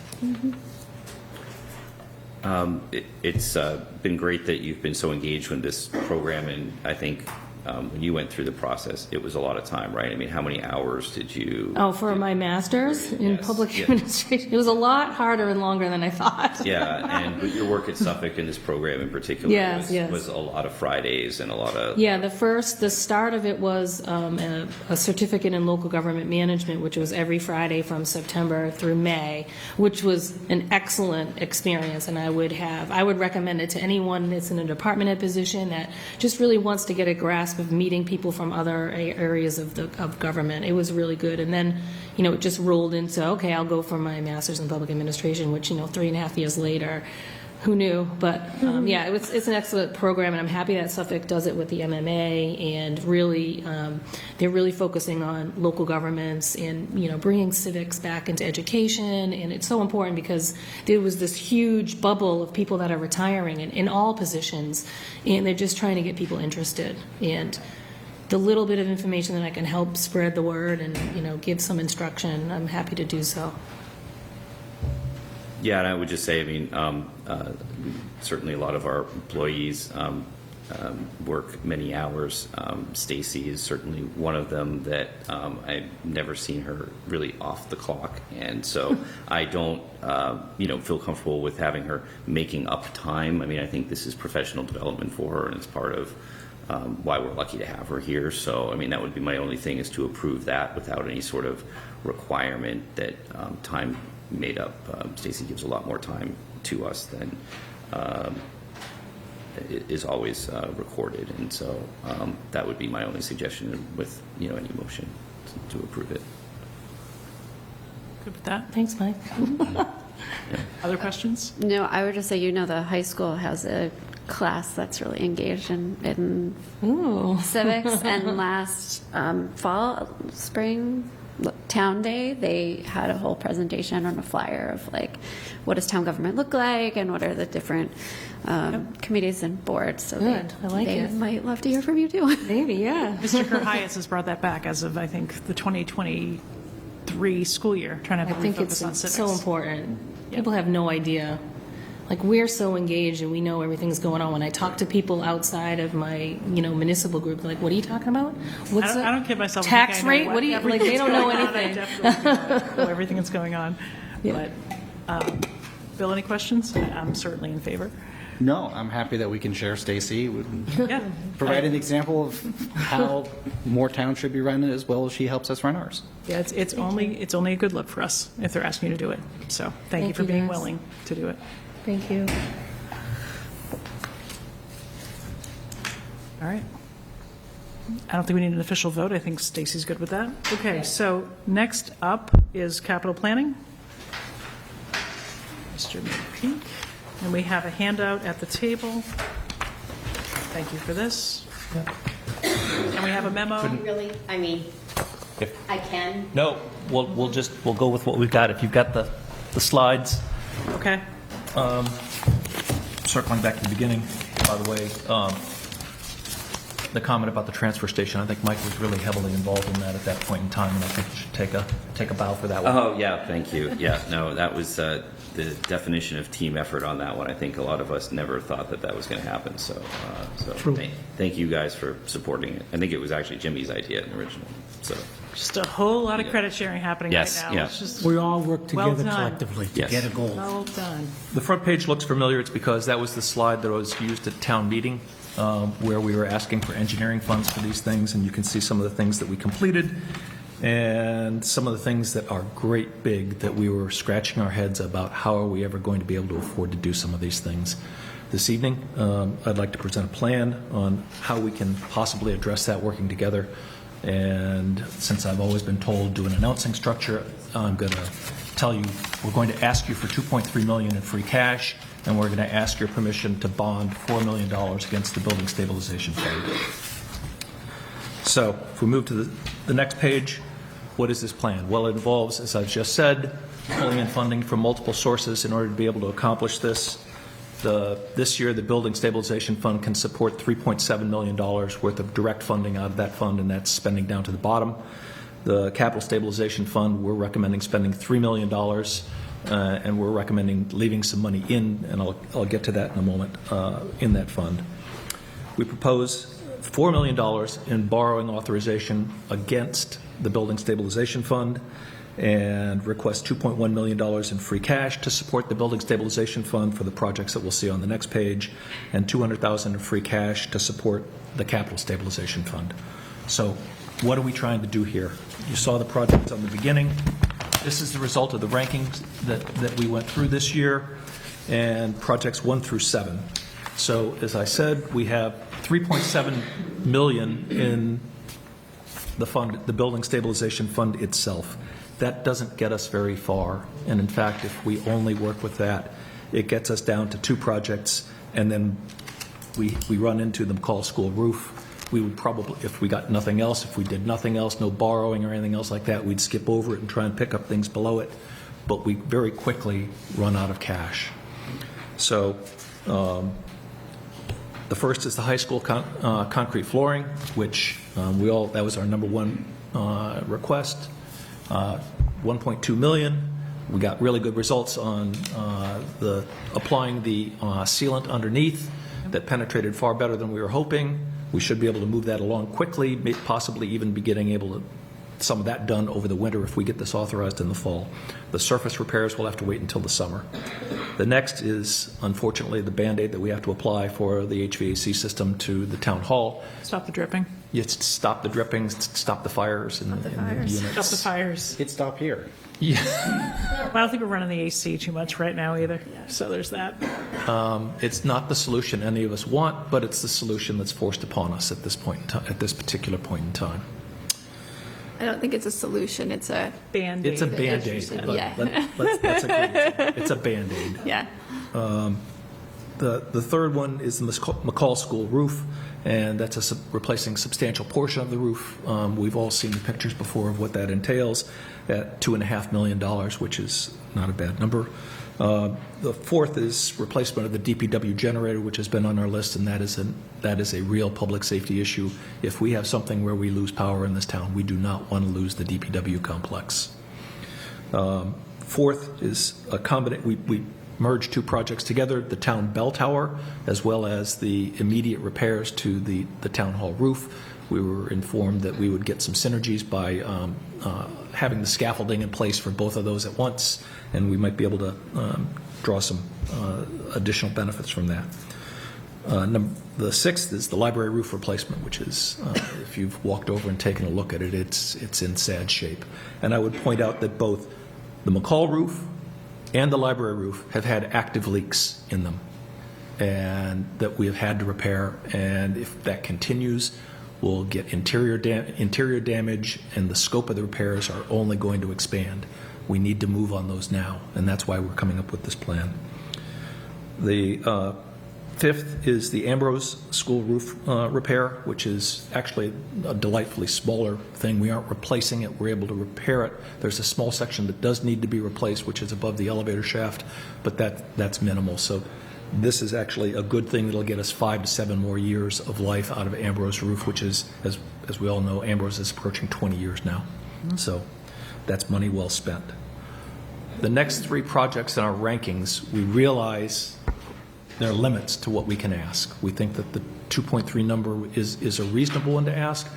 [SPEAKER 9] It's been great that you've been so engaged with this program, and I think when you went through the process, it was a lot of time, right? I mean, how many hours did you?
[SPEAKER 6] Oh, for my master's in
[SPEAKER 9] Yes,
[SPEAKER 6] public
[SPEAKER 9] yeah.
[SPEAKER 6] administration, it was a lot harder and longer than I thought.
[SPEAKER 9] Yeah, and with your work at Suffolk in this program in particular
[SPEAKER 6] Yes, yes.
[SPEAKER 9] was a lot of Fridays and a lot of.
[SPEAKER 6] Yeah, the start of it was a certificate in local government management, which was every Friday from September through May, which was an excellent experience, and I would recommend it to anyone that's in a department head position that just really wants to get a grasp of meeting people from other areas of government. It was really good, and then it just rolled into, okay, I'll go for my master's in public administration, which 3.5 years later who knew? But yeah, it's an excellent program, and I'm happy that Suffolk does it with the MMA, and really they're really focusing on local governments and bringing civics back into education, and it's so important because there was this huge bubble of people that are retiring in all positions, and they're just trying to get people interested. And the little bit of information that I can help spread the word and give some instruction, I'm happy to do so.
[SPEAKER 9] Yeah, and I would just say, I mean, certainly a lot of our employees work many hours. Stacy is certainly one of them that I've never seen her really off the clock, and so I don't, feel comfortable with having her making up time. I mean, I think this is professional development for her, and it's part of why we're lucky to have her here. So, I mean, that would be my only thing, is to approve that without any sort of requirement that time made up. Stacy gives a lot more time to us than is always recorded, and so that would be my only suggestion with any motion to approve it.
[SPEAKER 4] Good with that?
[SPEAKER 6] Thanks, Mike.
[SPEAKER 4] Other questions?
[SPEAKER 3] No, I would just say, the high school has a class that's really engaged in civics, and last spring town day, they had a whole presentation on a flyer of what does town government look like, and what are the different committees and boards. So
[SPEAKER 6] Good. I like
[SPEAKER 3] they
[SPEAKER 6] it.
[SPEAKER 3] might love to hear from you too.
[SPEAKER 6] Maybe, yeah.
[SPEAKER 4] Mr. Kerhias has brought that back as of, I think, the 2023 school year, trying to
[SPEAKER 6] I
[SPEAKER 4] have a
[SPEAKER 6] think it's
[SPEAKER 4] refocus on civics.
[SPEAKER 6] so important. People have no idea. We're so engaged and we know everything's going on. When I talk to people outside of my, municipal group, they're like, what are you talking about? What's
[SPEAKER 4] I don't kid myself.
[SPEAKER 6] tax rate? What do you, they don't know anything.
[SPEAKER 4] I definitely know everything that's going on.
[SPEAKER 6] Yeah.
[SPEAKER 4] But, Bill, any questions? I'm certainly in favor.
[SPEAKER 2] No, I'm happy that we can share Stacy,
[SPEAKER 4] Yeah.
[SPEAKER 2] provide an example of how more towns should be run, as well as she helps us run ours.
[SPEAKER 4] Yeah, it's only a good look for us if they're asking you to do it. So thank you for being
[SPEAKER 6] guys.
[SPEAKER 4] willing to do it.
[SPEAKER 6] Thank you.
[SPEAKER 4] All right. I don't think we need an official vote. I think Stacy's good with that. Okay, so next up is capital planning. Mr. McPeak. And we have a handout at the table. Thank you for this. And we have a memo.
[SPEAKER 11] Really, I can.
[SPEAKER 12] No, we'll go with what we've got. If you've got the slides,
[SPEAKER 4] Okay.
[SPEAKER 12] circling back to the beginning, by the way, the comment about the transfer station, I think Mike was really heavily involved in that at that point in time, and I think you should take a bow for that one.
[SPEAKER 9] Oh, yeah, thank you. Yeah, no, that was the definition of team effort on that one. I think a lot of us never thought that was going to happen. So thank you guys for supporting it. I think it was actually Jimmy's idea originally. So
[SPEAKER 4] Just a whole lot of credit sharing happening
[SPEAKER 9] Yes,
[SPEAKER 4] right now.
[SPEAKER 9] yeah.
[SPEAKER 4] It's just
[SPEAKER 5] We all work
[SPEAKER 4] Well
[SPEAKER 5] together
[SPEAKER 4] done.
[SPEAKER 5] collectively to
[SPEAKER 9] Yes.
[SPEAKER 5] get a goal.
[SPEAKER 4] well done.
[SPEAKER 12] The front page looks familiar. It's because that was the slide that was used at town meeting, where we were asking for engineering funds for these things, and you can see some of the things that we completed and some of the things that are great big that we were scratching our heads about how are we ever going to be able to afford to do some of these things. This evening, I'd like to present a plan on how we can possibly address that working together. And since I've always been told do an announcing structure, I'm going to tell you we're going to ask you for $2.3 million in free cash, and we're going to ask your permission to bond $4 million against the Building Stabilization Fund. So if we move to the next page, what is this plan? Well, it involves, as I've just said, pulling in funding from multiple sources in order to be able to accomplish this. This year, the Building Stabilization Fund can support $3.7 million worth of direct funding out of that fund, and that's spending down to the bottom. The Capital Stabilization Fund, we're recommending spending $3 million, and we're recommending leaving some money in, and I'll get to that in a moment, in that fund. We propose $4 million in borrowing authorization against the Building Stabilization Fund, and request $2.1 million in free cash to support the Building Stabilization Fund for the projects that we'll see on the next page, and $200,000 in free cash to support the Capital Stabilization Fund. So what are we trying to do here? You saw the projects on the beginning. This is the result of the rankings that we went through this year, and projects 1 through 7. So as I said, we have $3.7 million in the fund, the Building Stabilization Fund itself. That doesn't get us very far, and in fact, if we only work with that, It gets us down to 2 projects, and then we run into the McCall School roof. We would probably, if we got nothing else, if we did nothing else, no borrowing or anything else like that, we'd skip over it and try and pick up things below it. But we very quickly run out of cash. So the first is the high school concrete flooring, which that was our number one request. 1.2 million. We got really good results on applying the sealant underneath that penetrated far better than we were hoping. We should be able to move that along quickly, possibly even be getting able to some of that done over the winter if we get this authorized in the fall. The surface repairs will have to wait until the summer. The next is, unfortunately, the Band-Aid that we have to apply for the HVAC system to the town hall.
[SPEAKER 4] Stop the dripping.
[SPEAKER 12] You stop the dripping, stop the fires in the units.
[SPEAKER 4] Stop the fires.
[SPEAKER 2] It stopped here.
[SPEAKER 12] Yeah.
[SPEAKER 4] Well, I don't think we're running the AC too much right now either. So there's that.
[SPEAKER 12] It's not the solution any of us want, but it's the solution that's forced upon us at this point in time, at this particular point in time.
[SPEAKER 1] I don't think it's a solution. It's a
[SPEAKER 4] Band-Aid.
[SPEAKER 12] It's a Band-Aid.
[SPEAKER 1] Yeah.
[SPEAKER 12] Let's agree. It's a Band-Aid.
[SPEAKER 1] Yeah.
[SPEAKER 12] The third one is the McCall School roof, and that's replacing a substantial portion of the roof. We've all seen the pictures before of what that entails at $2.5 million, which is not a bad number. The fourth is replacement of the DPW generator, which has been on our list, and that is a real public safety issue. If we have something where we lose power in this town, we do not want to lose the DPW complex. Fourth is a combination. We merged 2 projects together, the town bell tower, as well as the immediate repairs to the town hall roof. We were informed that we would get some synergies by having the scaffolding in place for both of those at once, and we might be able to draw some additional benefits from that. The sixth is the library roof replacement, which is, if you've walked over and taken a look at it, it's in sad shape. And I would point out that both the McCall roof and the library roof have had active leaks in them, and that we have had to repair. And if that continues, we'll get interior damage, and the scope of the repairs are only going to expand. We need to move on those now, and that's why we're coming up with this plan. The fifth is the Ambrose School roof repair, which is actually a delightfully smaller thing. We aren't replacing it. We're able to repair it. There's a small section that does need to be replaced, which is above the elevator shaft, but that's minimal. So this is actually a good thing that'll get us 5 to 7 more years of life out of Ambrose roof, which is, as we all know, Ambrose is approaching 20 years now. So that's money well spent. The next 3 projects in our rankings, we realize there are limits to what we can ask. We think that the 2.3 number is a reasonable one to ask,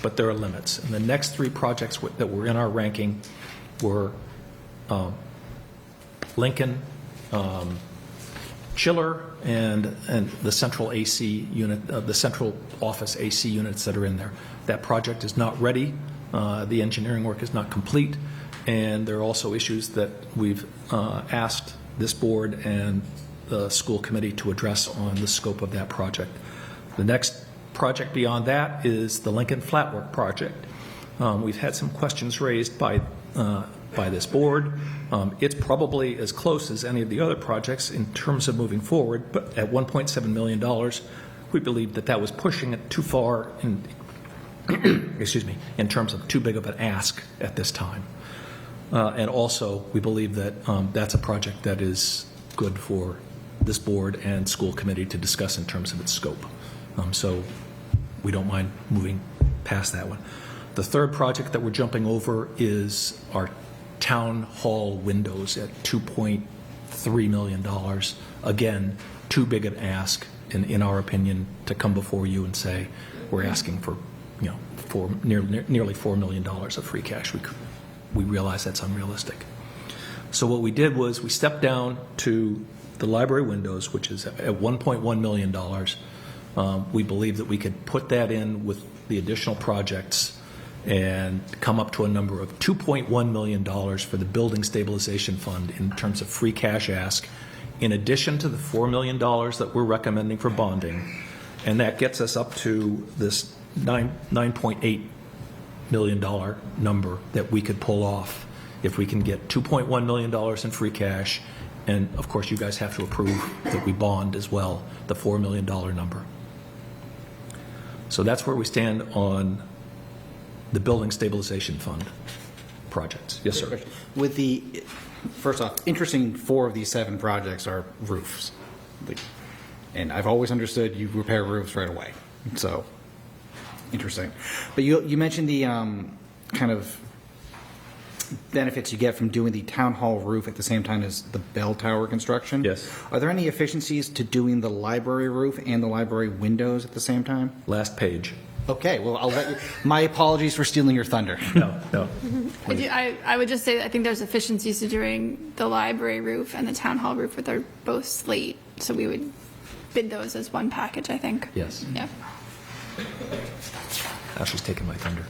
[SPEAKER 12] but there are limits. And the next 3 projects that were in our ranking were Lincoln, Chiller, and the central AC unit, the central office AC units that are in there. That project is not ready. The engineering work is not complete, and there are also issues that we've asked this board and the school committee to address on the scope of that project. The next project beyond that is the Lincoln Flatwork project. We've had some questions raised by this board. It's probably as close as any of the other projects in terms of moving forward, but at $1.7 million, we believe that was pushing it too far in, excuse me, in terms of too big of an ask at this time. And also, we believe that that's a project that is good for this board and school committee to discuss in terms of its scope. So we don't mind moving past that one. The third project that we're jumping over is our town hall windows at $2.3 million. Again, too big an ask, in our opinion, to come before you and say we're asking for, nearly $4 million of free cash. We realize that's unrealistic. So what we did was we stepped down to the library windows, which is at $1.1 million. We believe that we could put that in with the additional projects and come up to a number of $2.1 million for the building stabilization fund in terms of free cash ask, in addition to the $4 million that we're recommending for bonding. And that gets us up to this $9.8 million number that we could pull off if we can get $2.1 million in free cash And of course, you guys have to approve that we bond as well, the $4 million number. So that's where we stand on the Building Stabilization Fund projects. Yes, sir.
[SPEAKER 2] With the, first off, interesting 4 of these 7 projects are roofs. And I've always understood you repair roofs right away. So, interesting. But you mentioned the kind of benefits you get from doing the town hall roof at the same time as the bell tower construction.
[SPEAKER 12] Yes.
[SPEAKER 2] Are there any efficiencies to doing the library roof and the library windows at the same time?
[SPEAKER 12] Last page.
[SPEAKER 2] Okay, well, I'll let you. My apologies for stealing your thunder.
[SPEAKER 12] No.
[SPEAKER 1] I would just say that I think there's efficiencies to doing the library roof and the town hall roof, but they're both slate, so we would bid those as one package, I think.
[SPEAKER 12] Yes.
[SPEAKER 1] Yeah.
[SPEAKER 12] Ashley's taking my thunder.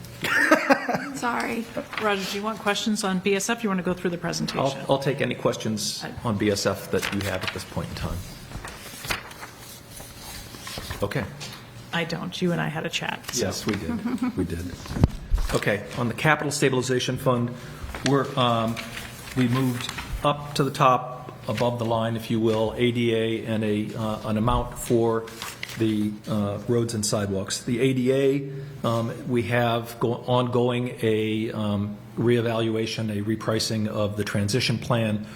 [SPEAKER 1] Sorry.
[SPEAKER 4] Roger, do you want questions on BSF? You want to go through the presentation?
[SPEAKER 12] I'll take any questions on BSF that you have at this point in time. Okay.
[SPEAKER 4] I don't. You and I had a chat. So.
[SPEAKER 12] Yes, we did. We did. Okay, on the Capital Stabilization Fund, we moved up to the top, above the line, if you will, ADA and an amount for the roads and sidewalks. The ADA, we have ongoing a reevaluation, a repricing of the transition plan.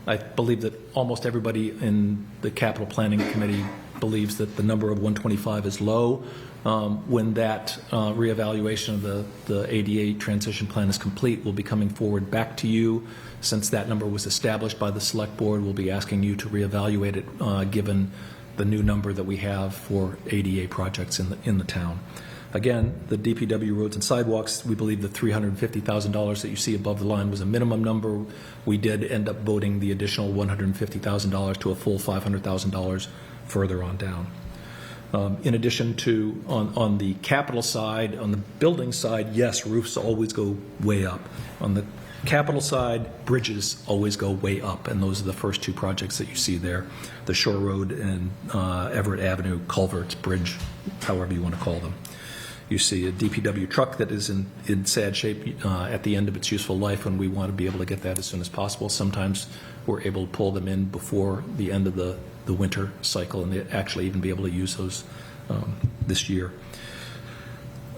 [SPEAKER 12] I believe that almost everybody in the Capital Planning Committee believes that the number of 125 is low. When that reevaluation of the ADA transition plan is complete, we'll be coming forward back to you. Since that number was established by the Select Board, we'll be asking you to reevaluate it given the new number that we have for ADA projects in the town. Again, the DPW roads and sidewalks, we believe the $350,000 that you see above the line was a minimum number. We did end up voting the additional $150,000 to a full $500,000 further on down. In addition to, on the capital side, on the building side, yes, roofs always go way up. On the capital side, bridges always go way up, and those are the first 2 projects that you see there, the Shore Road and Everett Avenue culverts, bridge, however you want to call them. You see a DPW truck that is in sad shape at the end of its useful life, and we want to be able to get that as soon as possible. Sometimes we're able to pull them in before the end of the winter cycle and actually even be able to use those this year.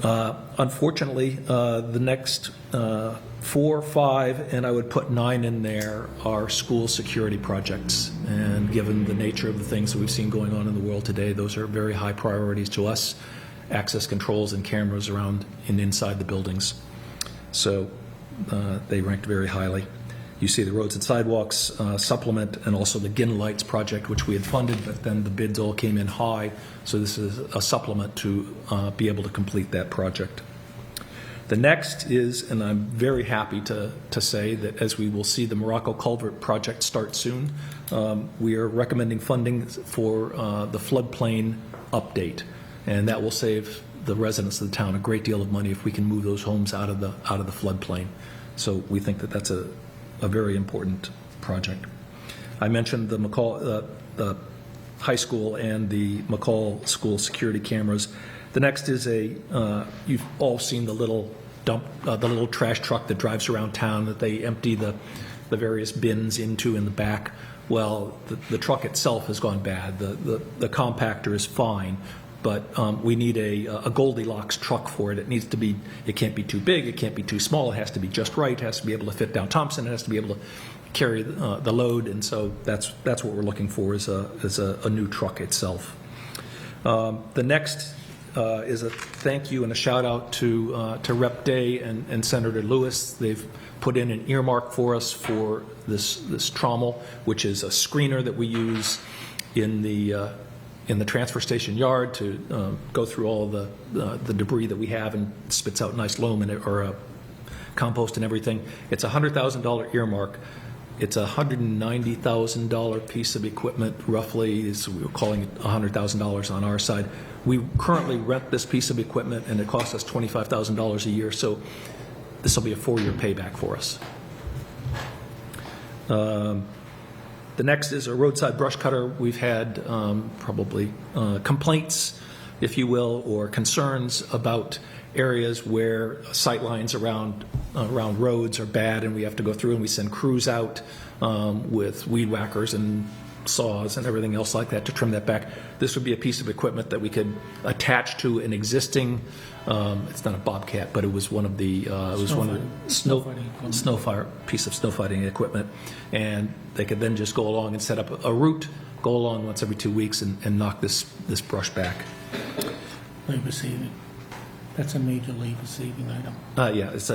[SPEAKER 12] Unfortunately, the next 4, 5, and I would put 9 in there are school security projects. And given the nature of the things that we've seen going on in the world today, those are very high priorities to us. Access controls and cameras around and inside the buildings. So they ranked very highly. You see the roads and sidewalks supplement and also the GIN lights project, which we had funded, but then the bids all came in high. So this is a supplement to be able to complete that project. The next is, and I'm very happy to say that as we will see the Morocco Culvert project start soon, we are recommending funding for the floodplain update. And that will save the residents of the town a great deal of money if we can move those homes out of the floodplain. So we think that that's a very important project. I mentioned the McCall, the high school and the McCall school security cameras. The next is you've all seen the little the little trash truck that drives around town that they empty the various bins into in the back. Well, the truck itself has gone bad. The compactor is fine. But we need a Goldilocks truck for it. It can't be too big, it can't be too small, it has to be just right, it has to be able to fit down Thompson, it has to be able to carry the load, and so that's what we're looking for is a new truck itself. The next is a thank you and a shout out to Rep. Day and Senator Lewis. They've put in an earmark for us for this trommel, which is a screener that we use in the transfer station yard to go through all of the debris that we have and spits out nice loam or compost and everything. It's a $100,000 earmark. It's a $190,000 piece of equipment, roughly. We're calling it $100,000 on our side. We currently rent this piece of equipment, and it costs us $25,000 a year. So this will be a 4-year payback for us. The next is a roadside brush cutter. We've had probably complaints, if you will, or concerns about areas where sight lines around around roads are bad, and we have to go through and we send crews out with weed whackers and saws and everything else like that to trim that back. This would be a piece of equipment that we could attach to an existing, it's not a Bobcat, but it was one of the, piece of snow fighting equipment. And they could then just go along and set up a route, go along once every 2 weeks and knock this brush back.
[SPEAKER 5] Labor saving. That's a major labor saving item.
[SPEAKER 12] Yeah, it's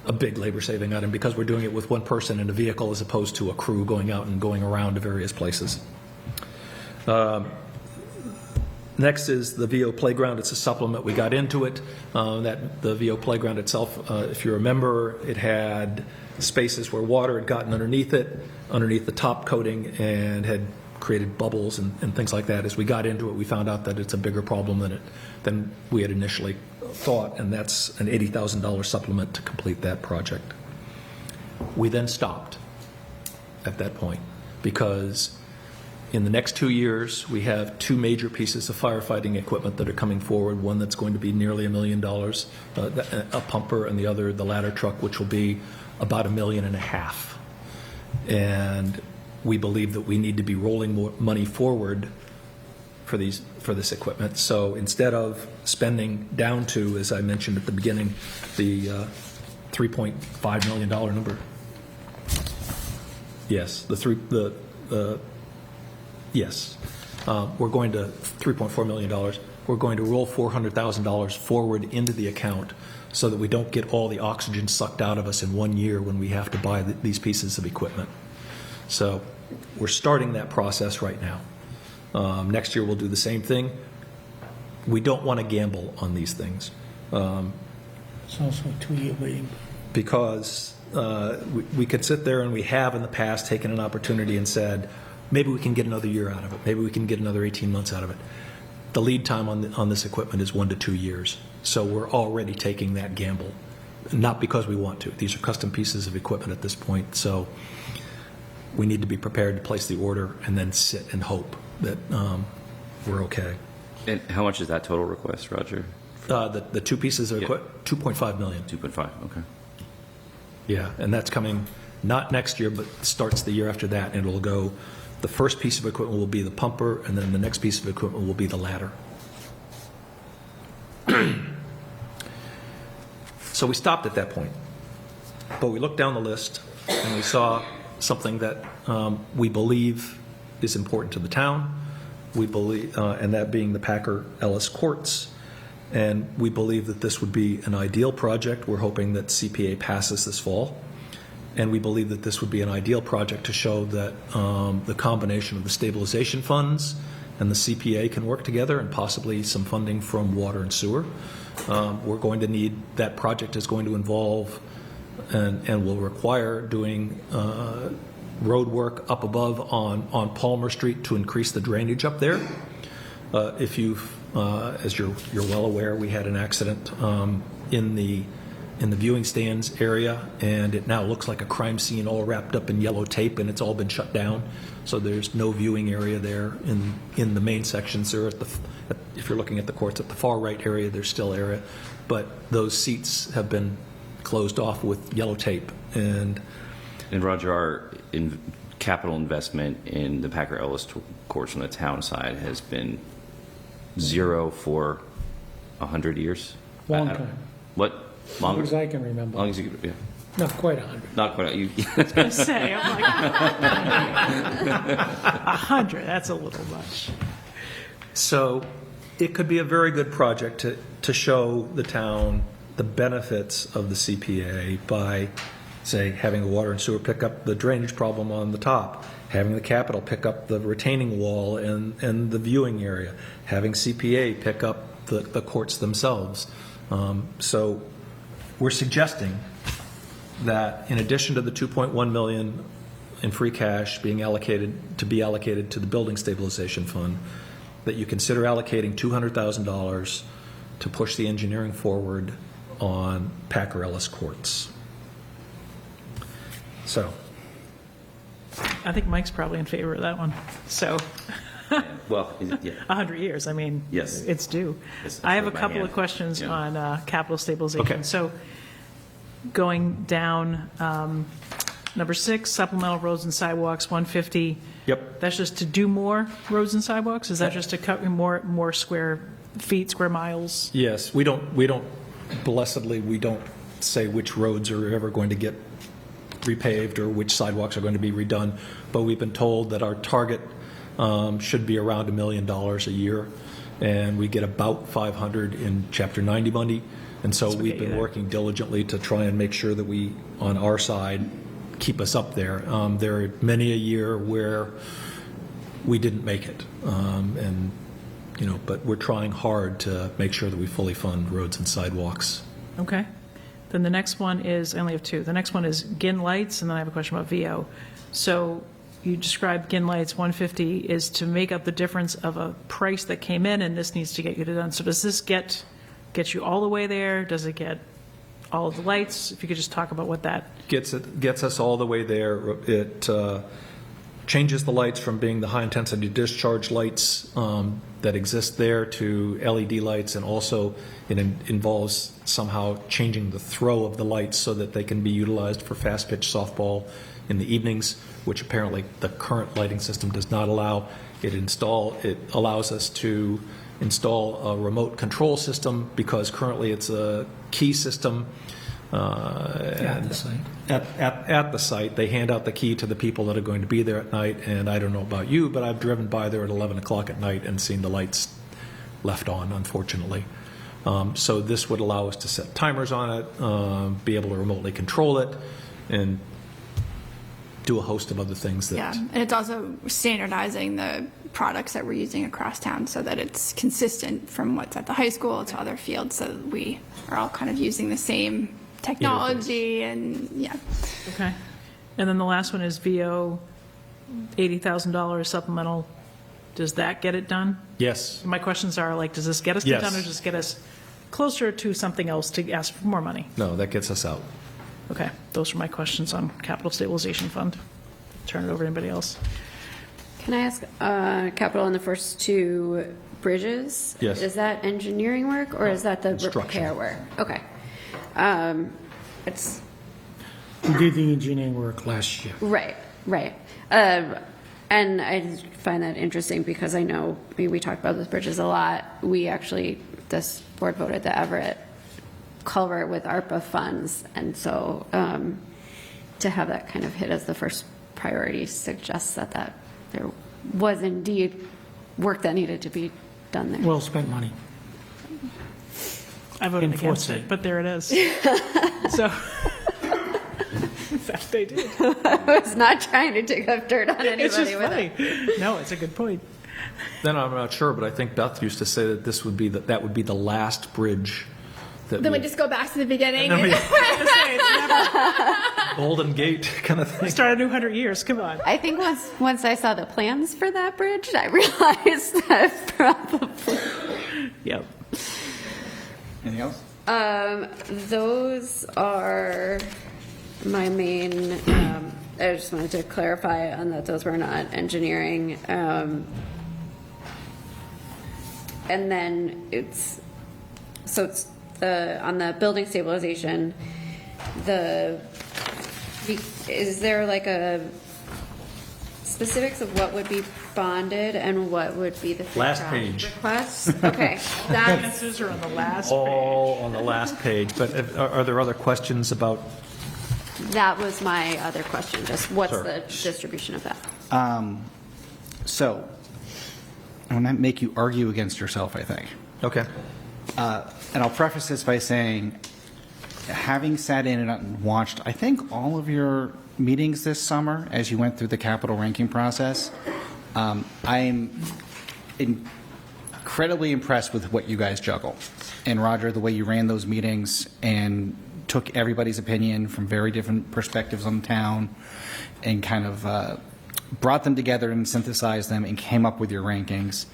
[SPEAKER 12] a big labor saving item because we're doing it with one person in a vehicle as opposed to a crew going out and going around to various places. Next is the VO playground. It's a supplement. We got into it. The VO playground itself, if you remember, it had spaces where water had gotten underneath it, underneath the top coating, and had created bubbles and things like that. As we got into it, we found out that it's a bigger problem than we had initially thought, and that's an $80,000 supplement to complete that project. We then stopped at that point because in the next 2 years, we have two major pieces of firefighting equipment that are coming forward, one that's going to be nearly $1 million, a pumper, and the other, the ladder truck, which will be about $1.5 million. And we believe that we need to be rolling more money forward for this equipment. So instead of spending down to, as I mentioned at the beginning, the $3.5 million number. Yes, yes. We're going to $3.4 million. We're going to roll $400,000 forward into the account so that we don't get all the oxygen sucked out of us in 1 year when we have to buy these pieces of equipment. So we're starting that process right now. Next year we'll do the same thing. We don't want to gamble on these things.
[SPEAKER 5] It's also a 2-year waiting.
[SPEAKER 12] Because we could sit there, and we have in the past taken an opportunity and said, maybe we can get another year out of it. Maybe we can get another 18 months out of it. The lead time on this equipment is 1 to 2 years. So we're already taking that gamble, not because we want to. These are custom pieces of equipment at this point. So we need to be prepared to place the order and then sit and hope that we're okay.
[SPEAKER 9] And how much is that total request, Roger?
[SPEAKER 12] The two pieces of equipment, $2.5 million.
[SPEAKER 9] 2.5, okay.
[SPEAKER 12] Yeah, and that's coming not next year, but starts the year after that, and it'll go. The first piece of equipment will be the pumper, and then the next piece of equipment will be the ladder. So we stopped at that point, but we looked down the list and we saw something that we believe is important to the town. We believe, and that being the Packer Ellis Courts. And we believe that this would be an ideal project. We're hoping that CPA passes this fall. And we believe that this would be an ideal project to show that the combination of the stabilization funds and the CPA can work together, and possibly some funding from water and sewer. We're going to need, that project is going to involve and will require doing road work up above on Palmer Street to increase the drainage up there. If you've as you're well aware, we had an accident in the viewing stands area, and it now looks like a crime scene all wrapped up in yellow tape, and it's all been shut down. So there's no viewing area there in the main sections. There, if you're looking at the courts at the far right area, there's still area, but those seats have been closed off with yellow tape. And
[SPEAKER 9] Roger, our capital investment in the Packer Ellis courts on the town side has been zero for 100 years.
[SPEAKER 5] Long time.
[SPEAKER 9] What?
[SPEAKER 5] Longer? As long as I can remember.
[SPEAKER 9] Long as you, yeah.
[SPEAKER 5] Not quite 100.
[SPEAKER 9] Not quite.
[SPEAKER 4] I was going to say, I'm like, 100, that's a little much.
[SPEAKER 12] So it could be a very good project to show the town the benefits of the CPA by, say, having the water and sewer pick up the drainage problem on the top, having the capital pick up the retaining wall and the viewing area, having CPA pick up the courts themselves. So we're suggesting that in addition to the $2.1 million in free cash being allocated to the building stabilization fund, that you consider allocating $200,000 to push the engineering forward on Packer Ellis Courts. So
[SPEAKER 4] I think Mike's probably in favor of that one. So,
[SPEAKER 9] well, yeah.
[SPEAKER 4] 100 years, I mean,
[SPEAKER 9] yes,
[SPEAKER 4] it's due.
[SPEAKER 9] Yes,
[SPEAKER 4] I have a couple of questions on capital stabilization.
[SPEAKER 12] Okay.
[SPEAKER 4] So going down, number 6, supplemental roads and sidewalks, 150.
[SPEAKER 12] Yep.
[SPEAKER 4] That's just to do more roads and sidewalks? Is that just to cut more square feet, square miles?
[SPEAKER 12] Yes, we don't, blessedly, we don't say which roads are ever going to get repaved or which sidewalks are going to be redone, but we've been told that our target should be around $1 million a year, and we get about 500 in Chapter 90 money, and so we've been working diligently to try and make sure that we, on our side, keep us up there. There are many a year where we didn't make it, and but we're trying hard to make sure that we fully fund roads and sidewalks.
[SPEAKER 4] Okay. Then the next one is, I only have 2. The next one is GIN lights, and then I have a question about VO. So you described GIN lights, 150 is to make up the difference of a price that came in, and this needs to get you to done. So does this get you all the way there? Does it get all of the lights? If you could just talk about what that
[SPEAKER 12] Gets us all the way there. It changes the lights from being the high-intensity discharge lights that exist there to LED lights, and also it involves somehow changing the throw of the lights so that they can be utilized for fast-pitch softball in the evenings, which apparently the current lighting system does not allow. It allows us to install a remote control system, because currently it's a key system.
[SPEAKER 5] At the site.
[SPEAKER 12] At the site, they hand out the key to the people that are going to be there at night, and I don't know about you, but I've driven by there at 11 o'clock at night and seen the lights left on, unfortunately. So this would allow us to set timers on it, be able to remotely control it, and do a host of other things that...
[SPEAKER 1] Yeah, and it's also standardizing the products that we're using across town so that it's consistent from what's at the high school to other fields, so that we are all kind of using the same technology and, yeah.
[SPEAKER 4] Okay. And then the last one is VO, $80,000 supplemental. Does that get it done?
[SPEAKER 12] Yes.
[SPEAKER 4] My questions are like, does this get us
[SPEAKER 12] Yes.
[SPEAKER 4] done, or just get us closer to something else to ask for more money?
[SPEAKER 12] No, that gets us out.
[SPEAKER 4] Okay, those are my questions on capital stabilization fund. Turn it over to anybody else.
[SPEAKER 3] Can I ask, capital on the first 2 bridges?
[SPEAKER 12] Yes.
[SPEAKER 3] Is that engineering work, or is that the
[SPEAKER 12] Construction.
[SPEAKER 3] repair work? Okay. It's,
[SPEAKER 5] We did the engineering work last year.
[SPEAKER 3] right. And I find that interesting because I know, we talk about those bridges a lot. We actually, this board voted the Everett culvert with ARPA funds, and so to have that kind of hit as the first priority suggests that there was indeed work that needed to be done there.
[SPEAKER 5] Well-spent money.
[SPEAKER 4] I voted
[SPEAKER 5] Enforce
[SPEAKER 4] against it,
[SPEAKER 5] it.
[SPEAKER 4] but there it is. So, in fact, they did.
[SPEAKER 3] I was not trying to dig up dirt on anybody
[SPEAKER 4] It's just
[SPEAKER 3] with
[SPEAKER 4] funny.
[SPEAKER 3] it.
[SPEAKER 4] No, it's a good point.
[SPEAKER 12] Then I'm not sure, but I think Beth used to say that this would be that would be the last bridge that
[SPEAKER 1] Then we
[SPEAKER 12] would-
[SPEAKER 1] just go back to the beginning.
[SPEAKER 12] Golden Gate kind of thing.
[SPEAKER 4] Start a new 100 years, come on.
[SPEAKER 3] I think once I saw the plans for that bridge, I realized that probably.
[SPEAKER 4] Yep.
[SPEAKER 2] Anything else?
[SPEAKER 3] Those are my main, I just wanted to clarify on that those were not engineering. And then it's on the building stabilization, is there like a specifics of what would be bonded and what would be the free
[SPEAKER 12] Last
[SPEAKER 3] cash
[SPEAKER 12] page.
[SPEAKER 3] requests? Okay, that's,
[SPEAKER 4] Answers are on the last page.
[SPEAKER 12] All on the last page, but are there other questions about?
[SPEAKER 3] that was my other question, just what's
[SPEAKER 12] Sure.
[SPEAKER 3] the distribution of that?
[SPEAKER 2] So, I'm going to make you argue against yourself, I think.
[SPEAKER 12] Okay.
[SPEAKER 2] And I'll preface this by saying, having sat in and watched, I think, all of your meetings this summer as you went through the capital ranking process, I'm incredibly impressed with what you guys juggle. And Roger, the way you ran those meetings and took everybody's opinion from very different perspectives on the town and kind of brought them together and synthesized them and came up with your rankings.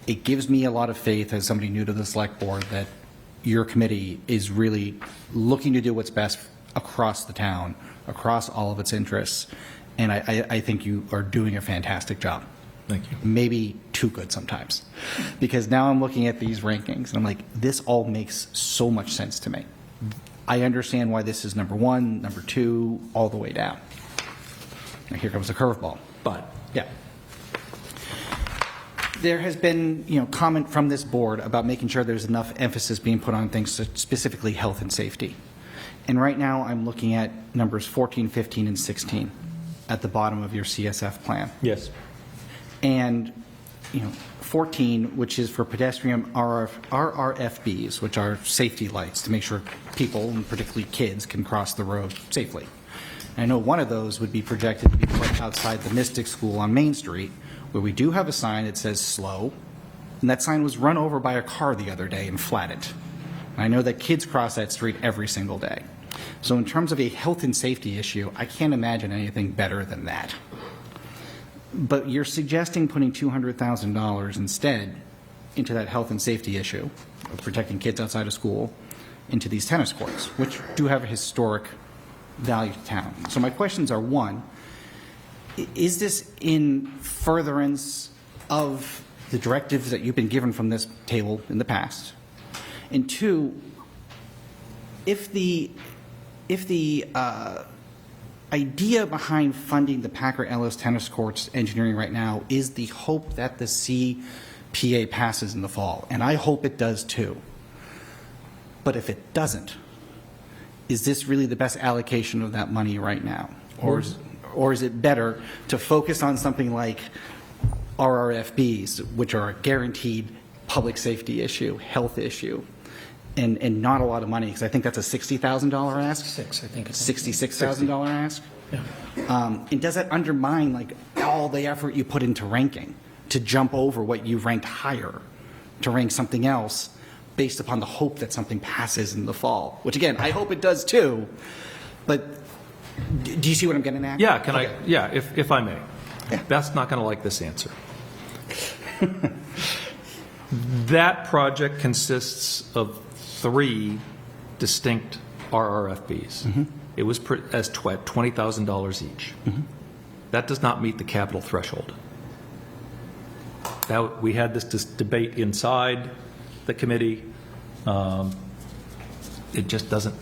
[SPEAKER 2] It gives me a lot of faith as somebody new to the select board that your committee is really looking to do what's best across the town, across all of its interests. And I think you are doing a fantastic job.
[SPEAKER 12] Thank you.
[SPEAKER 2] Maybe too good sometimes. Because now I'm looking at these rankings and I'm like, this all makes so much sense to me. I understand why this is number one, number two, all the way down. Now here comes the curveball.
[SPEAKER 12] But
[SPEAKER 2] Yeah. There has been, comment from this board about making sure there's enough emphasis being put on things, specifically health and safety. And right now, I'm looking at numbers 14, 15, and 16 at the bottom of your CSF plan.
[SPEAKER 12] yes,
[SPEAKER 2] And, 14, which is for pedestrian RRFBs, which are safety lights to make sure people, and particularly kids, can cross the road safely. And I know one of those would be projected to be put outside the Mystic School on Main Street, where we do have a sign that says slow, and that sign was run over by a car the other day and flattened. And I know that kids cross that street every single day. So in terms of a health and safety issue, I can't imagine anything better than that. But you're suggesting putting $200,000 instead into that health and safety issue of protecting kids outside of school into these tennis courts, which do have a historic value to town. So my questions are, one, is this in furtherance of the directives that you've been given from this table in the past? And two, if the idea behind funding the Packer Ellis tennis courts engineering right now is the hope that the CPA passes in the fall, and I hope it does too. But if it doesn't, is this really the best allocation of that money right now? Or is it better to focus on something like RRFBs, which are a guaranteed public safety issue, health issue, and not a lot of money, because I think that's a $60,000 ask?
[SPEAKER 5] Six, I think it's.
[SPEAKER 2] $66,000 ask?
[SPEAKER 5] Yeah.
[SPEAKER 2] And does that undermine like all the effort you put into ranking to jump over what you ranked higher to rank something else based upon the hope that something passes in the fall? Which again, I hope it does too, but do you see what I'm getting at?
[SPEAKER 12] yeah, can
[SPEAKER 2] Okay.
[SPEAKER 12] I, yeah, if I may.
[SPEAKER 2] Yeah.
[SPEAKER 12] Beth's not going to like this answer. That project consists of 3 distinct RRFBs.
[SPEAKER 2] Mm-hmm.
[SPEAKER 12] It was as $20,000 each.
[SPEAKER 2] Mm-hmm.
[SPEAKER 12] That does not meet the capital threshold. That, we had this debate inside the committee. It just doesn't,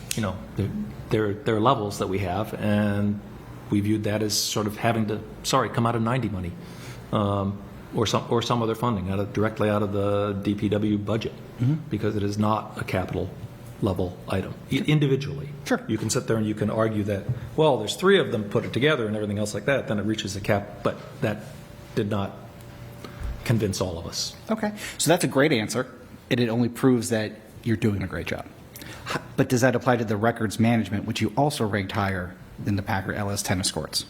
[SPEAKER 12] there are levels that we have, and we viewed that as sort of having to, come out of 90 money, or some other funding, directly out of the DPW budget, because it is not a capital level item individually.
[SPEAKER 2] Sure.
[SPEAKER 12] You can sit there and you can argue that, well, there's 3 of them, put it together and everything else like that, then it reaches a cap, but that did not convince all of us.
[SPEAKER 2] Okay, so that's a great answer, and it only proves that you're doing a great job. But does that apply to the records management, which you also ranked higher than the Packer Ellis tennis courts?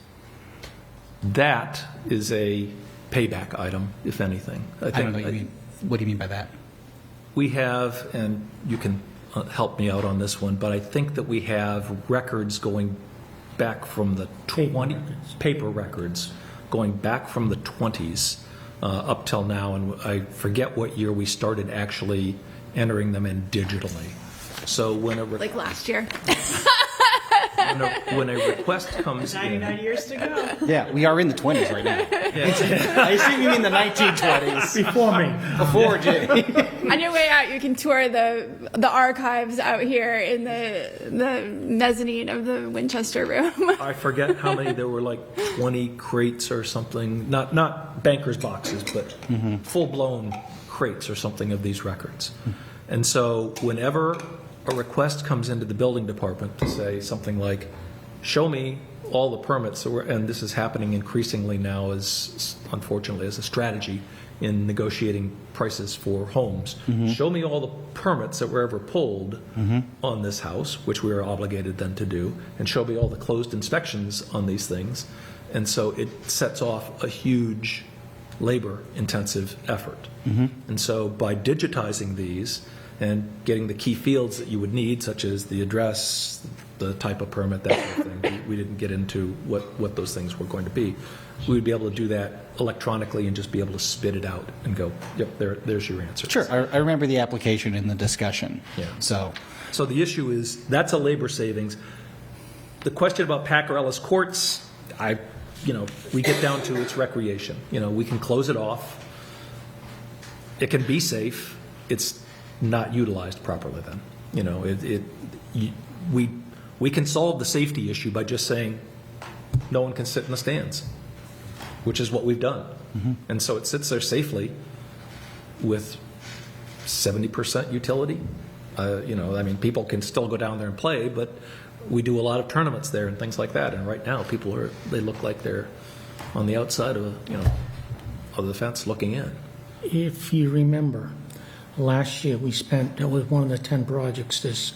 [SPEAKER 12] That is a payback item, if anything.
[SPEAKER 2] I don't know what you mean. What do you mean by that?
[SPEAKER 12] We have, and you can help me out on this one, but I think that we have records going back from the paper records going back from the 20s up till now, and I forget what year we started actually entering them in digitally. So when a
[SPEAKER 1] Like last year.
[SPEAKER 12] when a request comes in,
[SPEAKER 4] 99 years to go.
[SPEAKER 2] Yeah, we are in the 20s right now. I assume you mean the 1920s.
[SPEAKER 5] Before me.
[SPEAKER 2] Before Jay.
[SPEAKER 1] On your way out, you can tour the archives out here in the mezzanine of the Winchester room.
[SPEAKER 12] I forget how many, there were like 20 crates or something, not banker's boxes, but full-blown crates or something of these records. And so whenever a request comes into the building department to say something like, show me all the permits, and this is happening increasingly now as, unfortunately, as a strategy in negotiating prices for homes. Show me all the permits that were ever pulled on this house, which we are obligated then to do, and show me all the closed inspections on these things. And so it sets off a huge labor-intensive effort. And so by digitizing these and getting the key fields that you would need, such as the address, the type of permit, that sort of thing, we didn't get into what those things were going to be. We would be able to do that electronically and just be able to spit it out and go, yep, there's your answer.
[SPEAKER 2] Sure, I remember the application and the discussion.
[SPEAKER 12] Yeah.
[SPEAKER 2] So
[SPEAKER 12] the issue is, that's a labor savings. The question about Packer Ellis courts, we get down to its recreation. We can close it off. It can be safe. It's not utilized properly then. we can solve the safety issue by just saying no one can sit in the stands, which is what we've done. And so it sits there safely with 70% utility. I mean, people can still go down there and play, but we do a lot of tournaments there and things like that. And right now, they look like they're on the outside of the fence looking in.
[SPEAKER 5] If you remember, last year that was one of the 10 projects this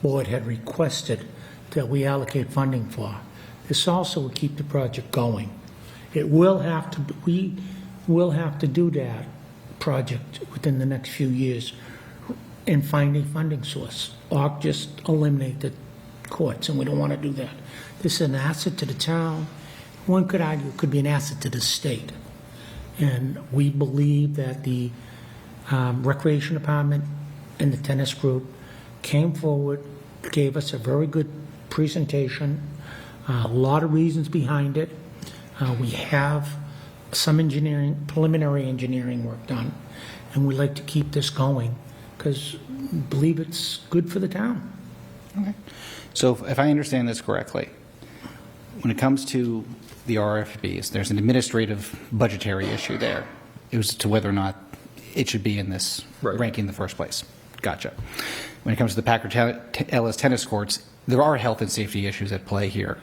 [SPEAKER 5] board had requested that we allocate funding for. This also will keep the project going. We will have to do that project within the next few years and find a funding source, or just eliminate the courts, and we don't want to do that. This is an asset to the town. One could argue it could be an asset to the state. And we believe that the Recreation Department and the tennis group came forward, gave us a very good presentation, a lot of reasons behind it. We have some preliminary engineering work done, and we'd like to keep this going because we believe it's good for the town.
[SPEAKER 2] Okay. So if I understand this correctly, when it comes to the RFPs, there's an administrative budgetary issue there. It was to whether or not it should be in this ranking in the first place. Gotcha. When it comes to the Packard Ellis tennis courts, there are health and safety issues at play here.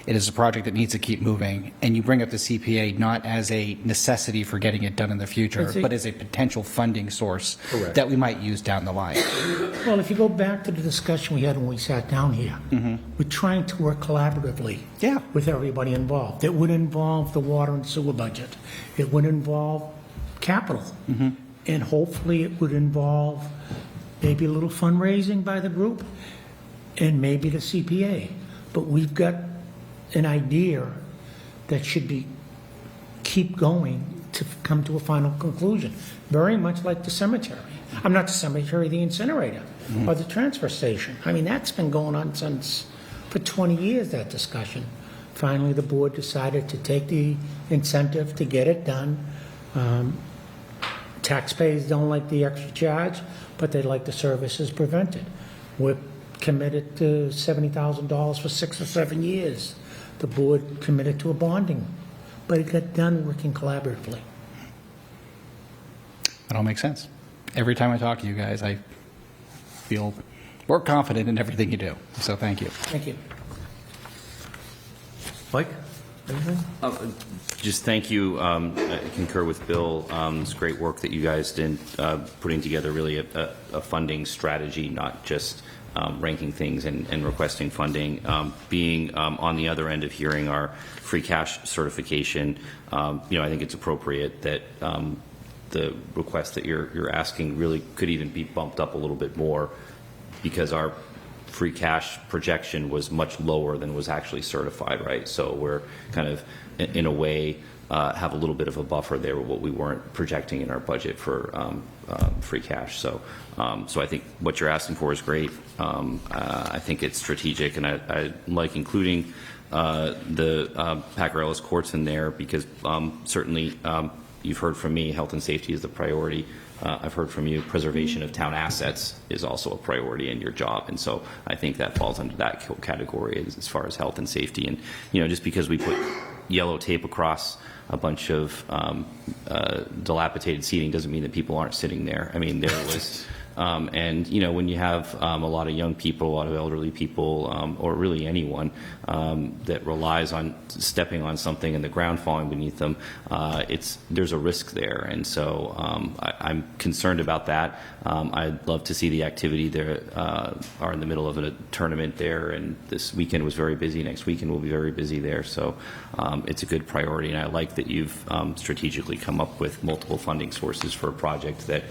[SPEAKER 2] It is a project that needs to keep moving, and you bring up the CPA not as a necessity for getting it done in the future, but as a potential funding source that we might use down the line.
[SPEAKER 5] Well, if you go back to the discussion we had when we sat down here, we're trying to work collaboratively with everybody involved. It would involve the water and sewer budget. It would involve capital. And hopefully it would involve maybe a little fundraising by the group and maybe the CPA. But we've got an idea that should keep going to come to a final conclusion, very much like the cemetery. I'm not the cemetery, the incinerator, or the transfer station. I mean, that's been going on for 20 years, that discussion. Finally, the board decided to take the incentive to get it done. Taxpayers don't like the extra charge, but they like the services prevented. We're committed to $70,000 for 6 or 7 years. The board committed to a bonding, but it got done working collaboratively.
[SPEAKER 2] That all makes sense. Every time I talk to you guys, I feel more confident in everything you do. So thank you.
[SPEAKER 5] Thank you.
[SPEAKER 12] Mike, anything?
[SPEAKER 9] Just thank you. I concur with Bill. It's great work that you guys did putting together really a funding strategy, not just ranking things and requesting funding. Being on the other end of hearing our free cash certification, I think it's appropriate that the request that you're asking really could even be bumped up a little bit more, because our free cash projection was much lower than was actually certified, right? So we're kind of, in a way, have a little bit of a buffer there with what we weren't projecting in our budget for free cash. So I think what you're asking for is great. I think it's strategic, and I like including the Packard Ellis courts in there, because certainly you've heard from me, health and safety is the priority. I've heard from you, preservation of town assets is also a priority in your job. And so I think that falls under that category as far as health and safety. And, just because we put yellow tape across a bunch of dilapidated seating doesn't mean that people aren't sitting there. I mean, there was, and when you have a lot of young people, a lot of elderly people, or really anyone that relies on stepping on something and the ground falling beneath them, there's a risk there. And so I'm concerned about that. I'd love to see the activity. There are in the middle of a tournament there, and this weekend was very busy. Next weekend will be very busy there. So it's a good priority, and I like that you've strategically come up with multiple funding sources for a project that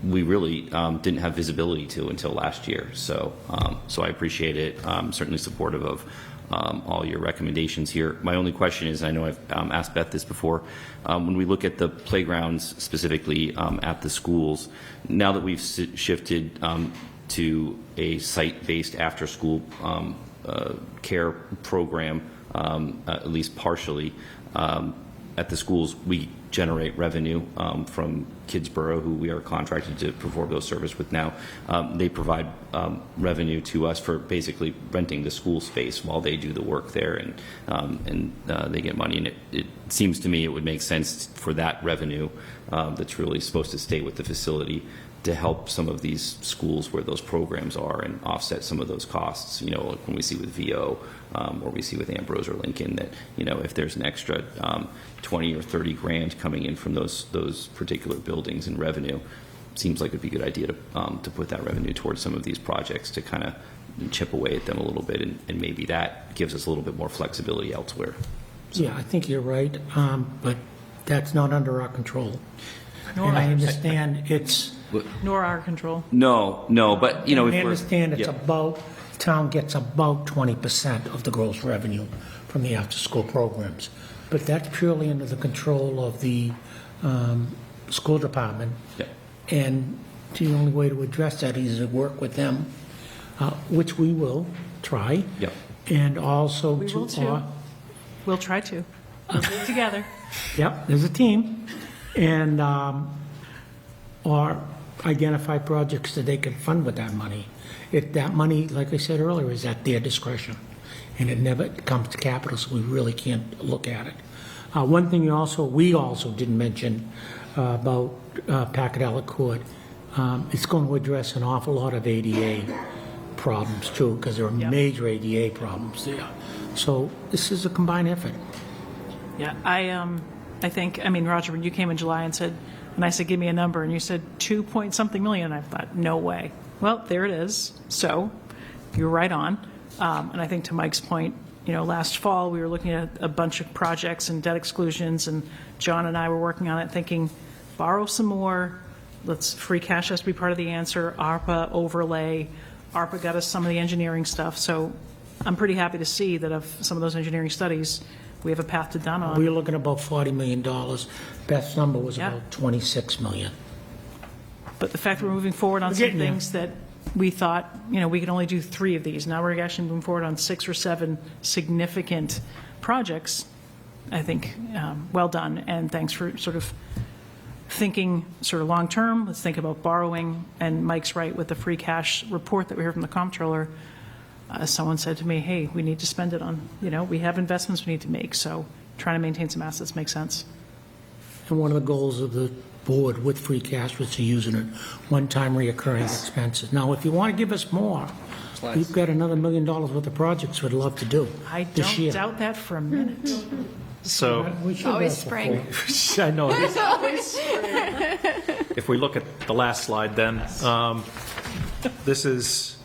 [SPEAKER 9] we really didn't have visibility to until last year. So I appreciate it. I'm certainly supportive of all your recommendations here. My only question is, I know I've asked Beth this before, when we look at the playgrounds specifically at the schools, now that we've shifted to a site-based after-school care program, at least partially, at the schools, we generate revenue from Kidsborough, who we are contracted to perform those services with now. They provide revenue to us for basically renting the school space while they do the work there, and they get money. And it seems to me it would make sense for that revenue that's really supposed to stay with the facility to help some of these schools where those programs are and offset some of those costs. You know, like when we see with VO or we see with Ambrose or Lincoln, that, you know, if there's an extra 20 or 30 grand coming in from those particular buildings in revenue, seems like it'd be a good idea to put that revenue towards some of these projects to kind of chip away at them a little bit, and maybe that gives us a little bit more flexibility elsewhere.
[SPEAKER 5] Yeah, I think you're right, but that's not under our control.
[SPEAKER 4] Nor
[SPEAKER 5] And I
[SPEAKER 4] ours.
[SPEAKER 5] understand it's,
[SPEAKER 4] Nor our control.
[SPEAKER 9] No, but, you know, if
[SPEAKER 5] I
[SPEAKER 9] we're...
[SPEAKER 5] understand it's
[SPEAKER 9] yeah.
[SPEAKER 5] about, town gets about 20% of the gross revenue from the after-school programs. But that's purely under the control of the school department.
[SPEAKER 9] Yeah.
[SPEAKER 5] And the only way to address that is to work with them, which we will try.
[SPEAKER 9] Yep.
[SPEAKER 5] And also
[SPEAKER 4] We will too. We'll try to. We'll do it together.
[SPEAKER 5] Yep, there's a team. And, or identify projects that they can fund with that money. If that money, like I said earlier, is at their discretion, and it never comes to capital, so we really can't look at it. One thing we also didn't mention about Pacadella Court, it's going to address an awful lot of ADA problems too, because there are major ADA problems there. So this is a combined effort.
[SPEAKER 4] Yeah, I think, I mean, Roger, when you came in July and said, and I said, give me a number, and you said 2 point something million, I thought, no way. Well, there it is. So you're right on. And I think to Mike's point, you know, last fall, we were looking at a bunch of projects and debt exclusions, and John and I were working on it thinking, borrow some more, free cash has to be part of the answer, ARPA overlay. ARPA got us some of the engineering stuff. So I'm pretty happy to see that of some of those engineering studies, we have a path to done on.
[SPEAKER 5] We were looking at about $40 million. Beth's number was
[SPEAKER 4] Yeah.
[SPEAKER 5] about $26 million.
[SPEAKER 4] But the fact that we're moving forward on
[SPEAKER 5] We're
[SPEAKER 4] some
[SPEAKER 5] getting there.
[SPEAKER 4] things that we thought, you know, we could only do 3 of these. Now we're actually moving forward on 6 or 7 significant projects, I think, well done. And thanks for sort of thinking sort of long-term. Let's think about borrowing. And Mike's right with the free cash report that we heard from the comptroller. Someone said to me, hey, we need to spend it on, you know, we have investments we need to make. So trying to maintain some assets makes sense.
[SPEAKER 5] And one of the goals of the board with free cash was to use it in one-time reoccurring expenses. Now, if you want to give us more, we've got another $1 million worth of projects we'd love to do
[SPEAKER 4] I
[SPEAKER 5] this
[SPEAKER 4] don't
[SPEAKER 5] year.
[SPEAKER 4] doubt that for a minute.
[SPEAKER 12] So,
[SPEAKER 5] We should
[SPEAKER 1] Always
[SPEAKER 5] ask for
[SPEAKER 1] spring.
[SPEAKER 5] four.
[SPEAKER 12] I know. If we look at the last slide then, this is,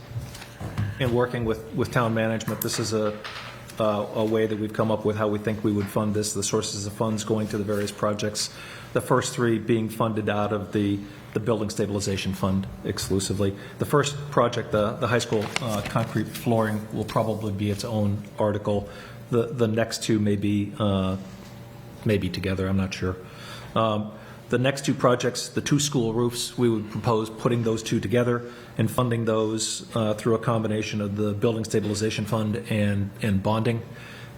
[SPEAKER 12] in working with town management, this is a way that we've come up with how we think we would fund this, the sources of funds going to the various projects. The first 3 being funded out of the Building Stabilization Fund exclusively. The first project, the high school concrete flooring, will probably be its own article. The next 2 may be together, I'm not sure. The next 2 projects, the 2 school roofs, we would propose putting those 2 together and funding those through a combination of the Building Stabilization Fund and bonding.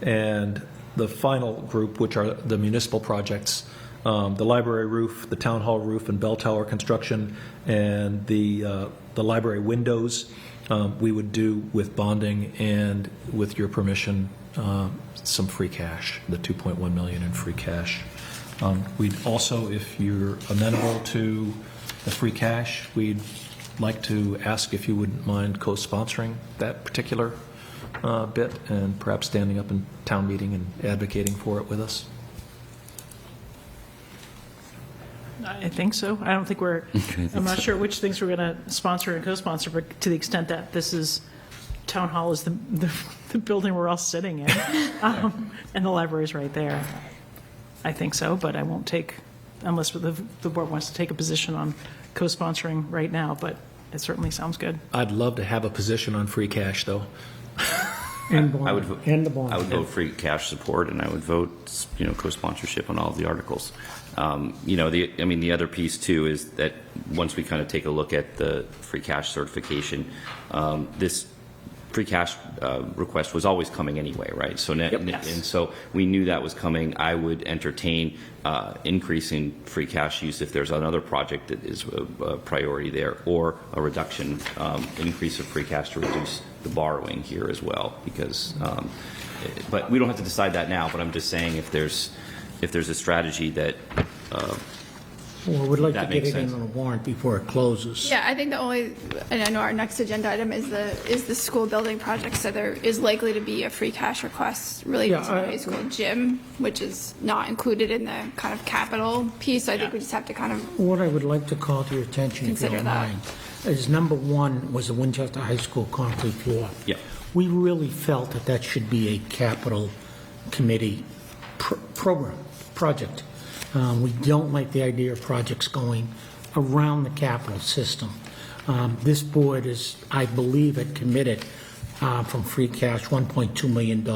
[SPEAKER 12] And the final group, which are the municipal projects, the library roof, the town hall roof and bell tower construction, and the library windows, we would do with bonding and, with your permission, some free cash, the 2.1 million in free cash. We'd also, if you're amenable to the free cash, we'd like to ask if you wouldn't mind co-sponsoring that particular bit and perhaps standing up in town meeting and advocating for it with us.
[SPEAKER 4] I think so. I don't think we're, I'm not sure which things we're going to sponsor and co-sponsor, but to the extent that this is, town hall is the building we're all sitting in, and the library's right there. I think so, but I won't take, unless the board wants to take a position on co-sponsoring right now, but it certainly sounds good.
[SPEAKER 12] I'd love to have a position on free cash, though.
[SPEAKER 5] And
[SPEAKER 9] I would
[SPEAKER 5] bond, and the bond.
[SPEAKER 9] I would vote free cash support, and I would vote, you know, co-sponsorship on all of the articles. You know, the other piece too is that once we kind of take a look at the free cash certification, this free cash request was always coming anyway, right? So
[SPEAKER 5] Yes.
[SPEAKER 9] and so we knew that was coming. I would entertain increasing free cash use if there's another project that is a priority there, or a reduction, increase of free cash to reduce the borrowing here as well, because. But we don't have to decide that now. But I'm just saying, if there's a strategy that.
[SPEAKER 5] Well, we'd like to
[SPEAKER 9] That
[SPEAKER 5] get
[SPEAKER 9] makes
[SPEAKER 5] it in
[SPEAKER 9] sense.
[SPEAKER 5] on the warrant before it closes.
[SPEAKER 1] Yeah, I think the only, and I know our next agenda item is the school building project, so there is likely to be a free cash request related
[SPEAKER 5] Yeah,
[SPEAKER 1] to the high school gym, which is not included in the kind of capital piece, so I think we just have to kind of,
[SPEAKER 5] What I would like to call to your attention, if you
[SPEAKER 1] Consider
[SPEAKER 5] don't
[SPEAKER 1] that.
[SPEAKER 5] mind, is number one was the Winchester High School concrete floor.
[SPEAKER 9] Yeah.
[SPEAKER 5] We really felt that that should be a capital committee project. We don't like the idea of projects going around the capital system. This board is, I believe, had committed from free cash $1.2 million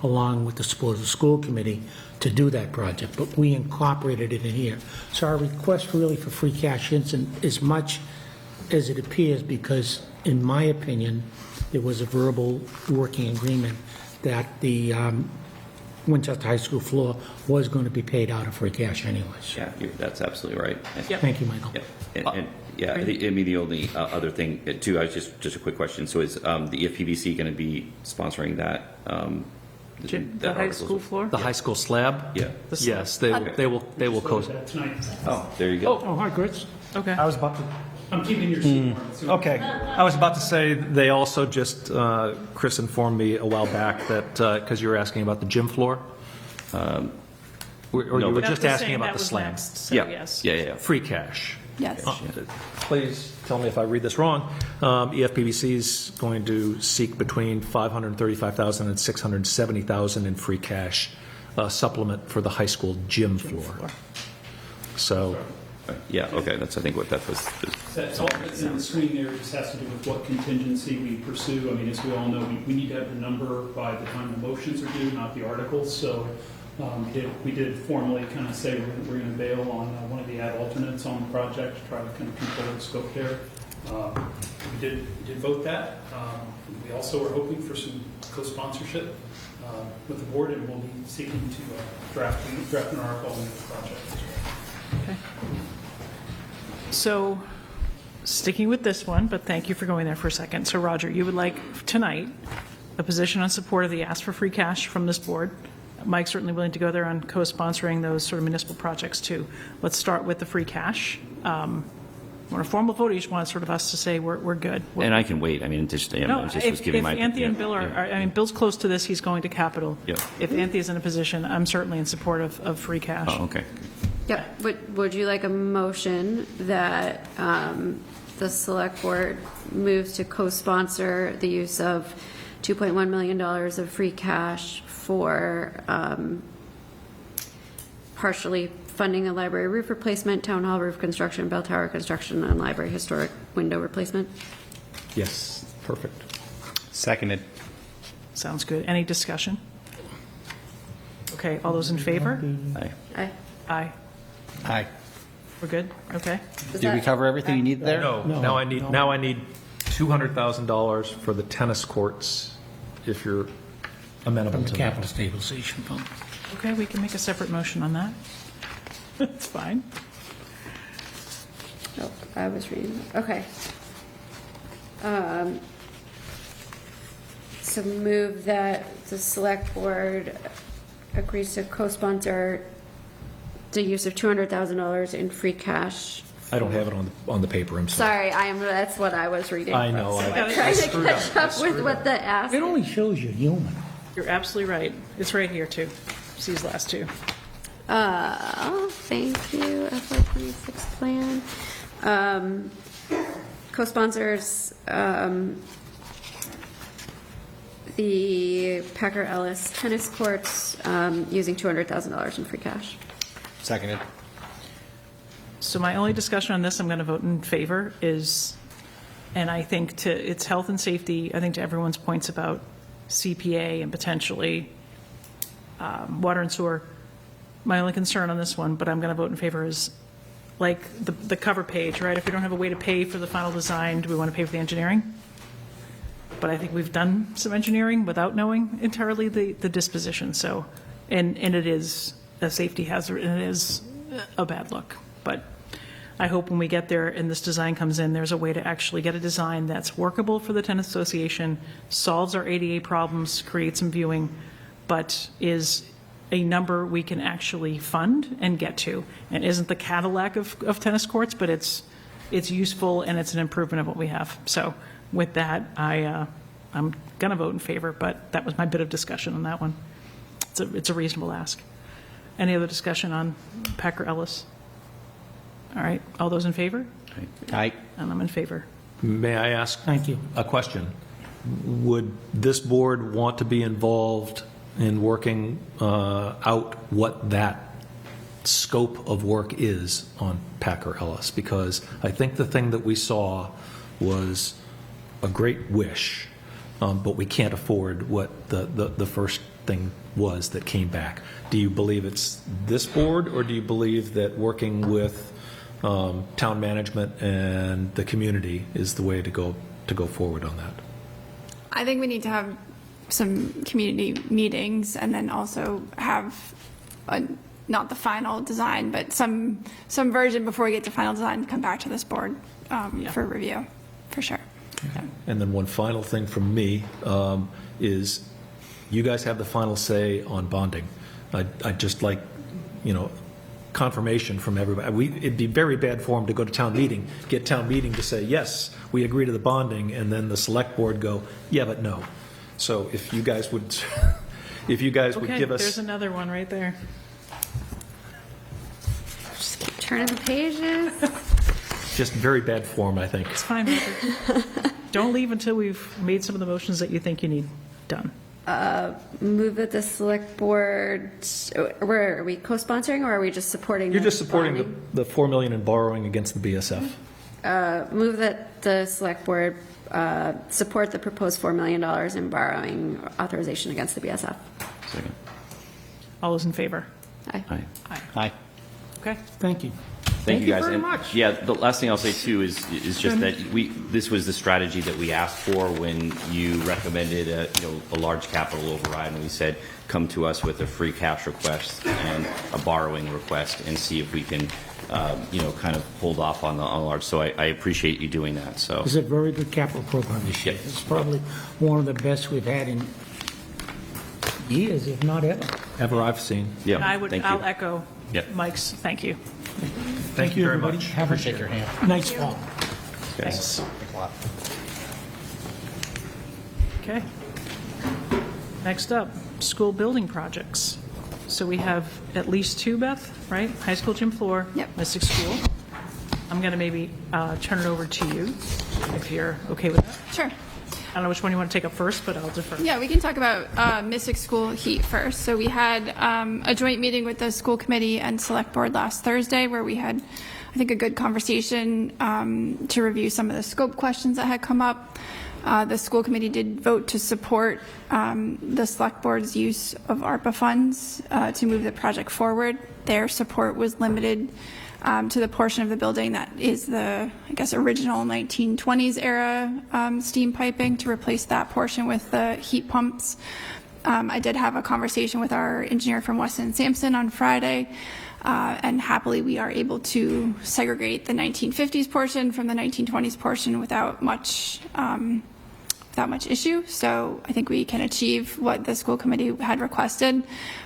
[SPEAKER 5] along with the school committee to do that project, but we incorporated it in here. So our request really for free cash isn't as much as it appears, because in my opinion, there was a verbal working agreement that the Winchester High School floor was going to be paid out of free cash anyways.
[SPEAKER 9] Yeah, that's absolutely right.
[SPEAKER 5] Thank you, Michael.
[SPEAKER 9] Yeah, and yeah, I mean, the only other thing too, I was just a quick question. So is the EFPBC going to be sponsoring that?
[SPEAKER 4] The high school floor?
[SPEAKER 12] The high school slab?
[SPEAKER 9] Yeah.
[SPEAKER 12] Yes, they will co.
[SPEAKER 10] Tonight.
[SPEAKER 9] Oh, there you go.
[SPEAKER 5] Oh, hi, Chris.
[SPEAKER 4] Okay.
[SPEAKER 10] I was about to, I'm keeping your seat. Warren, so-
[SPEAKER 12] Okay. I was about to say, they also just, Chris informed me a while back that, because you were asking about the gym floor, or
[SPEAKER 9] No,
[SPEAKER 12] you were
[SPEAKER 9] but-
[SPEAKER 12] just
[SPEAKER 4] That was
[SPEAKER 12] asking
[SPEAKER 4] saying
[SPEAKER 12] about
[SPEAKER 4] that
[SPEAKER 12] the
[SPEAKER 4] was
[SPEAKER 12] slam.
[SPEAKER 4] next, so
[SPEAKER 9] Yeah,
[SPEAKER 4] yes.
[SPEAKER 9] yeah.
[SPEAKER 12] Free cash.
[SPEAKER 1] yes.
[SPEAKER 12] Please tell me if I read this wrong. EFPBC is going to seek between $535,000 and $670,000 in free cash supplement for the high school gym floor. So,
[SPEAKER 9] Yeah, okay, that's, I think, what that was.
[SPEAKER 10] That's all that's in the screen there. Just has to do with what contingency we pursue. I mean, as we all know, we need to have the number by the time the motions are due, not the articles. So we did formally kind of say we're going to bail on one of the ad alternates on the project to try to kind of control the scope there. We did vote that. We also are hoping for some co-sponsorship with the board, and we'll be seeking to draft an article on the project as well.
[SPEAKER 4] Okay. So, sticking with this one, but thank you for going there for a second. So Roger, you would like tonight a position on support of the ask for free cash from this board. Mike's certainly willing to go there on co-sponsoring those sort of municipal projects too. Let's start with the free cash. Want a formal vote, or you just want sort of us to say we're good?
[SPEAKER 9] And I can wait. I mean, just, I
[SPEAKER 4] No,
[SPEAKER 9] was
[SPEAKER 4] if
[SPEAKER 9] giving my.
[SPEAKER 4] Anthony and
[SPEAKER 9] yeah,
[SPEAKER 4] Bill are,
[SPEAKER 9] yeah.
[SPEAKER 4] I mean, Bill's close to this, he's going to capital.
[SPEAKER 9] Yeah.
[SPEAKER 4] If Anthony's in a position, I'm certainly in support of free cash.
[SPEAKER 9] Oh, okay.
[SPEAKER 3] Yep. Would you like a motion that the select board moves to co-sponsor the use of $2.1 million of free cash for partially funding a library roof replacement, town hall roof construction, bell tower construction, and library historic window replacement?
[SPEAKER 12] yes, perfect.
[SPEAKER 2] Seconded.
[SPEAKER 4] Sounds good. Any discussion? Okay, all those in favor?
[SPEAKER 9] Aye.
[SPEAKER 3] Aye.
[SPEAKER 4] Aye.
[SPEAKER 2] Aye.
[SPEAKER 4] We're good? Okay.
[SPEAKER 3] Is
[SPEAKER 2] Did we
[SPEAKER 3] that-
[SPEAKER 2] cover everything you need there?
[SPEAKER 12] No, now I need $200,000 for the tennis courts, if you're amenable
[SPEAKER 5] From the
[SPEAKER 12] to that.
[SPEAKER 5] capital stabilization fund.
[SPEAKER 4] Okay, we can make a separate motion on that. That's fine.
[SPEAKER 3] Oh, I was reading. Okay. So move that the select board agrees to co-sponsor the use of $200,000 in free cash.
[SPEAKER 12] I don't have it on the paper, I'm sorry.
[SPEAKER 3] Sorry, that's what I was reading.
[SPEAKER 12] I
[SPEAKER 3] from,
[SPEAKER 12] know,
[SPEAKER 3] so
[SPEAKER 12] I-
[SPEAKER 3] I'm
[SPEAKER 12] I
[SPEAKER 3] trying to
[SPEAKER 12] screwed
[SPEAKER 3] catch
[SPEAKER 12] up. I
[SPEAKER 3] up with
[SPEAKER 12] screwed
[SPEAKER 3] what
[SPEAKER 12] up.
[SPEAKER 3] the ask.
[SPEAKER 5] It only shows you're human.
[SPEAKER 4] You're absolutely right. It's right here, too. See these last two.
[SPEAKER 3] Thank you, FY26 plan. Co-sponsors, the Packer Ellis tennis courts, using $200,000 in free cash.
[SPEAKER 2] Seconded.
[SPEAKER 4] So my only discussion on this, I'm going to vote in favor, is, and I think it's health and safety, I think to everyone's points about CPA and potentially water and sewer. My only concern on this one, but I'm going to vote in favor, is like the cover page, right? If we don't have a way to pay for the final design, do we want to pay for the engineering? but I think we've done some engineering without knowing entirely the disposition, so, and it is a safety hazard, and it is a bad look. But I hope when we get there and this design comes in, there's a way to actually get a design that's workable for the tennis association, solves our ADA problems, creates some viewing, but is a number we can actually fund and get to, and isn't the Cadillac of tennis courts, but it's useful and it's an improvement of what we have. So with that, I'm going to vote in favor, but that was my bit of discussion on that one. It's a reasonable ask. Any other discussion on Packer Ellis? All right, all those in favor?
[SPEAKER 2] Aye.
[SPEAKER 4] And I'm in favor.
[SPEAKER 12] May I ask?
[SPEAKER 5] Thank you.
[SPEAKER 12] A question. Would this board want to be involved in working out what that scope of work is on Packer Ellis? Because I think the thing that we saw was a great wish, but we can't afford what the first thing was that came back. Do you believe it's this board, or do you believe that working with town management and the community is the way to go forward on that?
[SPEAKER 1] I think we need to have some community meetings and then also have not the final design, but some version before we get to final design to come back to this board for review, for sure. Yeah.
[SPEAKER 12] And then one final thing from me is you guys have the final say on bonding. I'd just like, confirmation from everybody. It'd be very bad form to go to town meeting, get town meeting to say, yes, we agree to the bonding, and then the select board go, yeah, but no. So if you guys would, would give us.
[SPEAKER 4] There's another one right there.
[SPEAKER 3] Just keep turning the pages.
[SPEAKER 12] Just very bad form, I think.
[SPEAKER 4] It's fine. Don't leave until we've made some of the motions that you think you need done.
[SPEAKER 3] Move that the select board, where are we co-sponsoring, or are we just supporting?
[SPEAKER 12] You're
[SPEAKER 3] the
[SPEAKER 12] just supporting
[SPEAKER 3] bonding?
[SPEAKER 12] the $4 million in borrowing against the BSF.
[SPEAKER 3] Move that the select board support the proposed $4 million in borrowing authorization against the BSF.
[SPEAKER 9] Second.
[SPEAKER 4] All those in favor?
[SPEAKER 3] Aye.
[SPEAKER 9] Aye.
[SPEAKER 2] Aye.
[SPEAKER 4] Okay.
[SPEAKER 5] Thank you.
[SPEAKER 9] Thank you, guys.
[SPEAKER 5] very
[SPEAKER 9] And,
[SPEAKER 5] much.
[SPEAKER 9] Yeah, the last thing I'll say too is just that this was the strategy that we asked for when you recommended a large capital override, and we said come to us with a free cash request and a borrowing request and see if we can kind of hold off on the large. So I appreciate you doing that. So
[SPEAKER 5] It's a very good capital program this year.
[SPEAKER 9] Yep.
[SPEAKER 5] It's probably one of the best we've had in years, if not ever.
[SPEAKER 12] Ever I've seen.
[SPEAKER 9] yeah,
[SPEAKER 4] And
[SPEAKER 9] thank you.
[SPEAKER 4] I'll echo
[SPEAKER 9] Yep.
[SPEAKER 4] Mike's thank you.
[SPEAKER 12] Thank you very
[SPEAKER 5] everybody.
[SPEAKER 12] much.
[SPEAKER 5] Have a
[SPEAKER 2] Shake your hand.
[SPEAKER 5] nice fall.
[SPEAKER 4] Thanks.
[SPEAKER 2] Thanks a lot.
[SPEAKER 4] Okay. Next up, school building projects. So we have at least two, Beth, right? High school gym floor.
[SPEAKER 1] Yep.
[SPEAKER 4] Mystic School. I'm going to maybe turn it over to you if you're okay with that.
[SPEAKER 1] Sure.
[SPEAKER 4] I don't know which one you want to take up first, but I'll defer.
[SPEAKER 1] Yeah, we can talk about Mystic School heat first. So we had a joint meeting with the school committee and select board last Thursday where we had, I think, a good conversation to review some of the scope questions that had come up. The school committee did vote to support the select board's use of ARPA funds to move the project forward. Their support was limited to the portion of the building that is the, I guess, original 1920s era steam piping, to replace that portion with the heat pumps. I did have a conversation with our engineer from Weston Sampson on Friday, and happily we are able to segregate the 1950s portion from the 1920s portion without much issue. So I think we can achieve what the school committee had requested.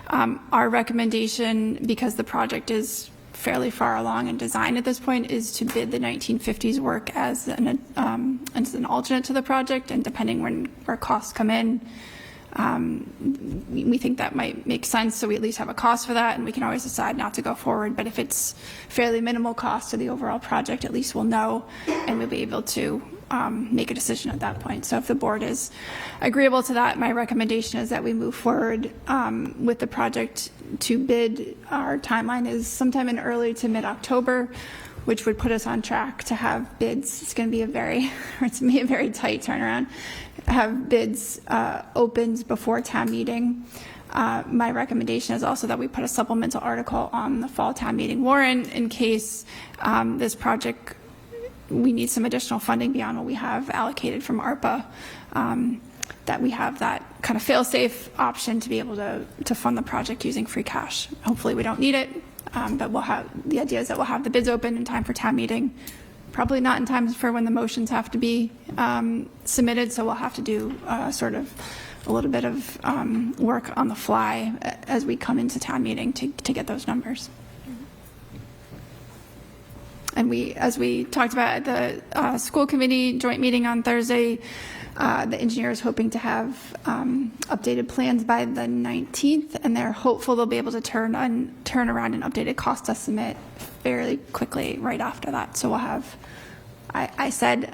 [SPEAKER 1] Our recommendation, because the project is fairly far along in design at this point, is to bid the 1950s work as an alternate to the project, and depending where costs come in, we think that might make sense, so we at least have a cost for that, and we can always decide not to go forward. But if it's fairly minimal cost to the overall project, at least we'll know, and we'll be able to make a decision at that point. So if the board is agreeable to that, my recommendation is that we move forward with the project to bid. Our timeline is sometime in early to mid-October, which would put us on track to have bids. It's going to be a very tight turnaround. Have bids opened before town meeting. My recommendation is also that we put a supplemental article on the fall town meeting warrant in case this project we need some additional funding beyond what we have allocated from ARPA, that we have that kind of fail-safe option to be able to fund the project using free cash. Hopefully we don't need it, but the idea is that we'll have the bids open in time for town meeting. Probably not in time for when the motions have to be submitted, so we'll have to do sort of a little bit of work on the fly as we come into town meeting to get those numbers. And as we talked about at the school committee joint meeting on Thursday, the engineer is hoping to have updated plans by the 19th, and they're hopeful they'll be able to turn around an updated cost estimate fairly quickly right after that. So we'll have, I said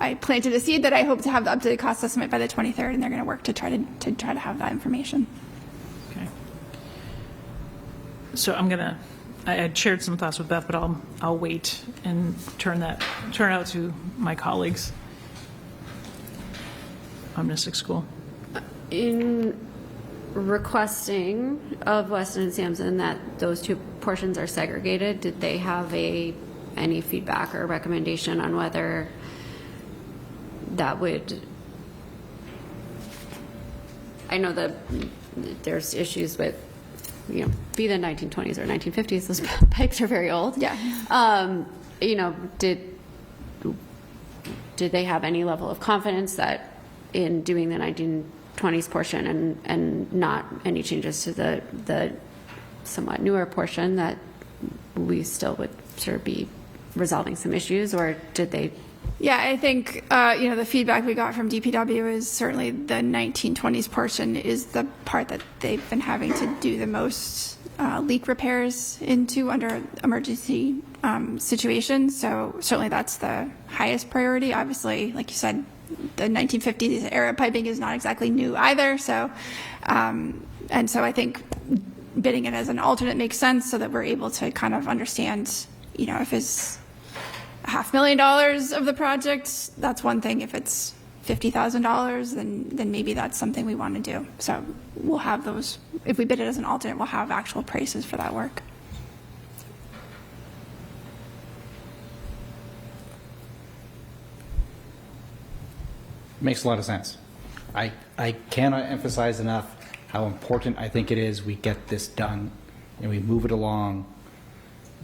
[SPEAKER 1] I planted a seed that I hope to have the updated cost estimate by the 23rd, and they're going to work to try to have that information.
[SPEAKER 4] Okay. So I had shared some thoughts with Beth, but I'll wait and turn out to my colleagues on Mystic School.
[SPEAKER 3] In requesting of Weston and Sampson that those two portions are segregated, did they have any feedback or recommendation on whether that would, I know that there's issues with, be the 1920s or 1950s, those pipes are very old.
[SPEAKER 1] Yeah.
[SPEAKER 3] Did they have any level of confidence that in doing the 1920s portion and not any changes to the somewhat newer portion, that we still would sort of be resolving some issues, or did they?
[SPEAKER 1] Yeah, I think, the feedback we got from DPW is certainly the 1920s portion is the part that they've been having to do the most leak repairs into under emergency situations. So certainly that's the highest priority. Obviously, like you said, the 1950s era piping is not exactly new either. So, and so I think bidding it as an alternate makes sense so that we're able to kind of understand, if it's $500,000 of the project, that's one thing. If it's $50,000, then maybe that's something we want to do. So we'll have those. If we bid it as an alternate, we'll have actual prices for that work.
[SPEAKER 2] Makes a lot of sense. I cannot emphasize enough how important I think it is we get this done and we move it along.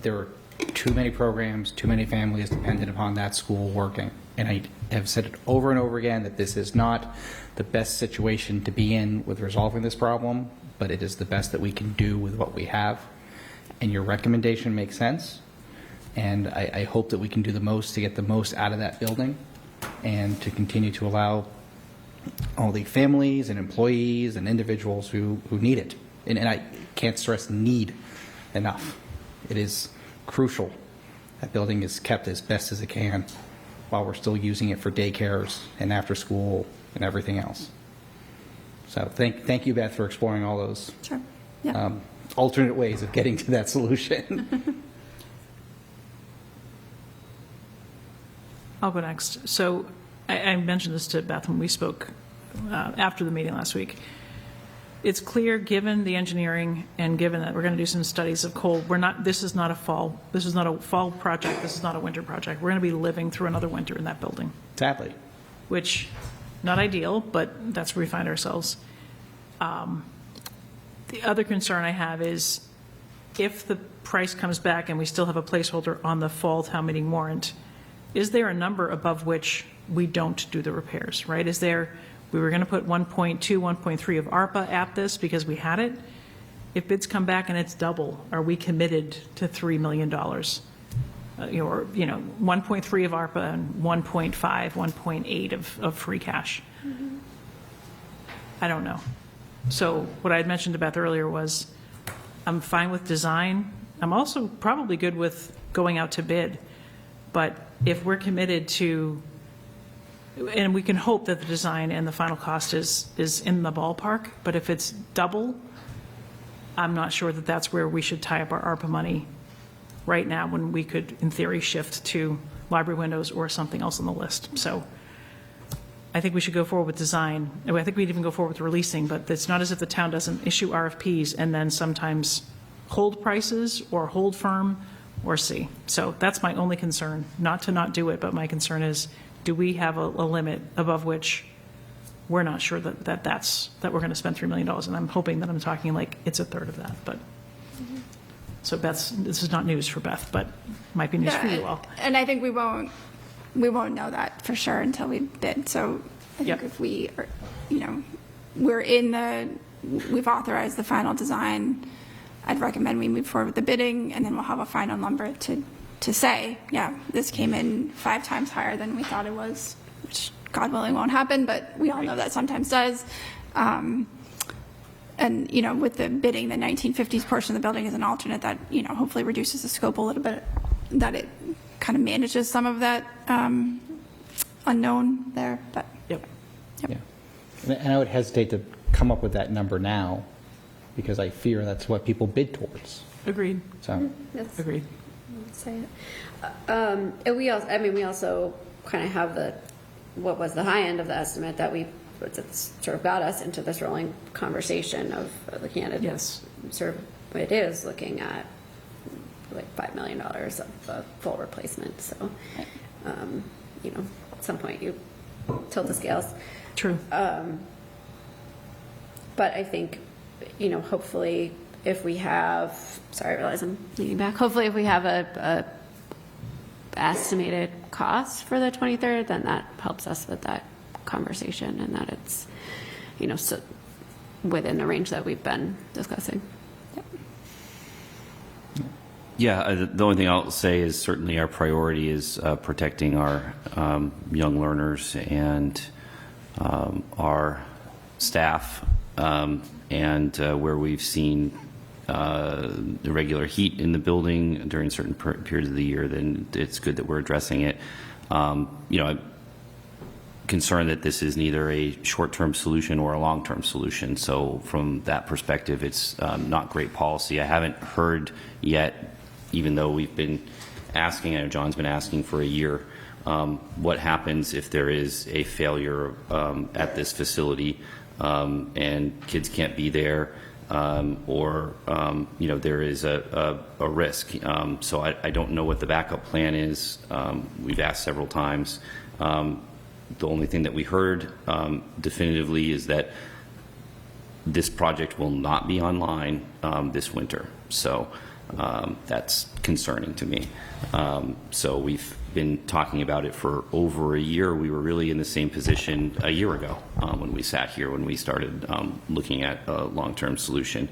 [SPEAKER 2] There are too many programs, too many families dependent upon that school working. And I have said it over and over again that this is not the best situation to be in with resolving this problem, but it is the best that we can do with what we have. And your recommendation makes sense. And I hope that we can do the most to get the most out of that building and to continue to allow all the families and employees and individuals who need it. And I can't stress need enough. It is crucial that building is kept as best as it can while we're still using it for daycares and after school and everything else. So thank you, Beth, for exploring all those
[SPEAKER 1] Sure. Yeah.
[SPEAKER 2] alternate ways of getting to that solution.
[SPEAKER 4] I'll go next. So I mentioned this to Beth when we spoke after the meeting last week. It's clear, given the engineering and given that we're going to do some studies of coal, this is not a fall project, this is not a winter project. We're going to be living through another winter in that building.
[SPEAKER 2] Sadly.
[SPEAKER 4] Which, not ideal, but that's where we find ourselves. The other concern I have is if the price comes back and we still have a placeholder on the fall town meeting warrant, is there a number above which we don't do the repairs, right? We were going to put 1.2, 1.3 of ARPA at this because we had it. If bids come back and it's double, are we committed to $3 million? 1.3 of ARPA and 1.5, 1.8 of free cash. Mm-hmm. I don't know. So what I had mentioned to Beth earlier was I'm fine with design. I'm also probably good with going out to bid. But if we're committed to, and we can hope that the design and the final cost is in the ballpark, but if it's double, I'm not sure that that's where we should tie up our ARPA money right now when we could, in theory, shift to library windows or something else on the list. So I think we should go forward with design. I think we'd even go forward with releasing, but it's not as if the town doesn't issue RFPs and then sometimes hold prices or hold firm or C. So that's my only concern, not to not do it, but my concern is, do we have a limit above which we're not sure that we're going to spend $3 million? And I'm hoping that I'm talking like it's a third of that, but. So this is not news for Beth, but might be news for you all.
[SPEAKER 1] And I think we won't know that for sure until we bid. So I think
[SPEAKER 4] Yep.
[SPEAKER 1] if we are, we've authorized the final design, I'd recommend we move forward with the bidding, and then we'll have a final number to say, yeah, this came in 5 times higher than we thought it was, which God willing won't happen, but we all know that sometimes does. And, with the bidding, the 1950s portion of the building is an alternate that, hopefully reduces the scope a little bit, that it kind of manages some of that unknown there, but.
[SPEAKER 4] Yep.
[SPEAKER 2] Yeah. And I would hesitate to come up with that number now, because I fear that's what people bid towards.
[SPEAKER 4] Agreed.
[SPEAKER 2] So,
[SPEAKER 3] That's-
[SPEAKER 4] Agreed.
[SPEAKER 3] Say it. And we also kind of have what was the high end of the estimate that it's sort of got us into this rolling conversation of looking at it.
[SPEAKER 4] Yes.
[SPEAKER 3] Sort of, it is looking at like $5 million of a full replacement. So, at some point you tilt the scales.
[SPEAKER 4] True.
[SPEAKER 3] But I think, hopefully if we have, sorry, I realize I'm leaning back. Hopefully if we have a estimated cost for the 23rd, then that helps us with that conversation, and that it's, so within the range that we've been discussing.
[SPEAKER 9] Yeah, the only thing I'll say is certainly our priority is protecting our young learners and our staff, and where we've seen irregular heat in the building during certain periods of the year, then it's good that we're addressing it. I'm concerned that this is neither a short-term solution or a long-term solution. So from that perspective, it's not great policy. I haven't heard yet, even though we've been asking, I know John's been asking for a year, what happens if there is a failure at this facility and kids can't be there, or there is a risk. So I don't know what the backup plan is. We've asked several times. The only thing that we heard definitively is that this project will not be online this winter. So that's concerning to me. So we've been talking about it for over a year. We were really in the same position a year ago when we sat here, when we started looking at a long-term solution.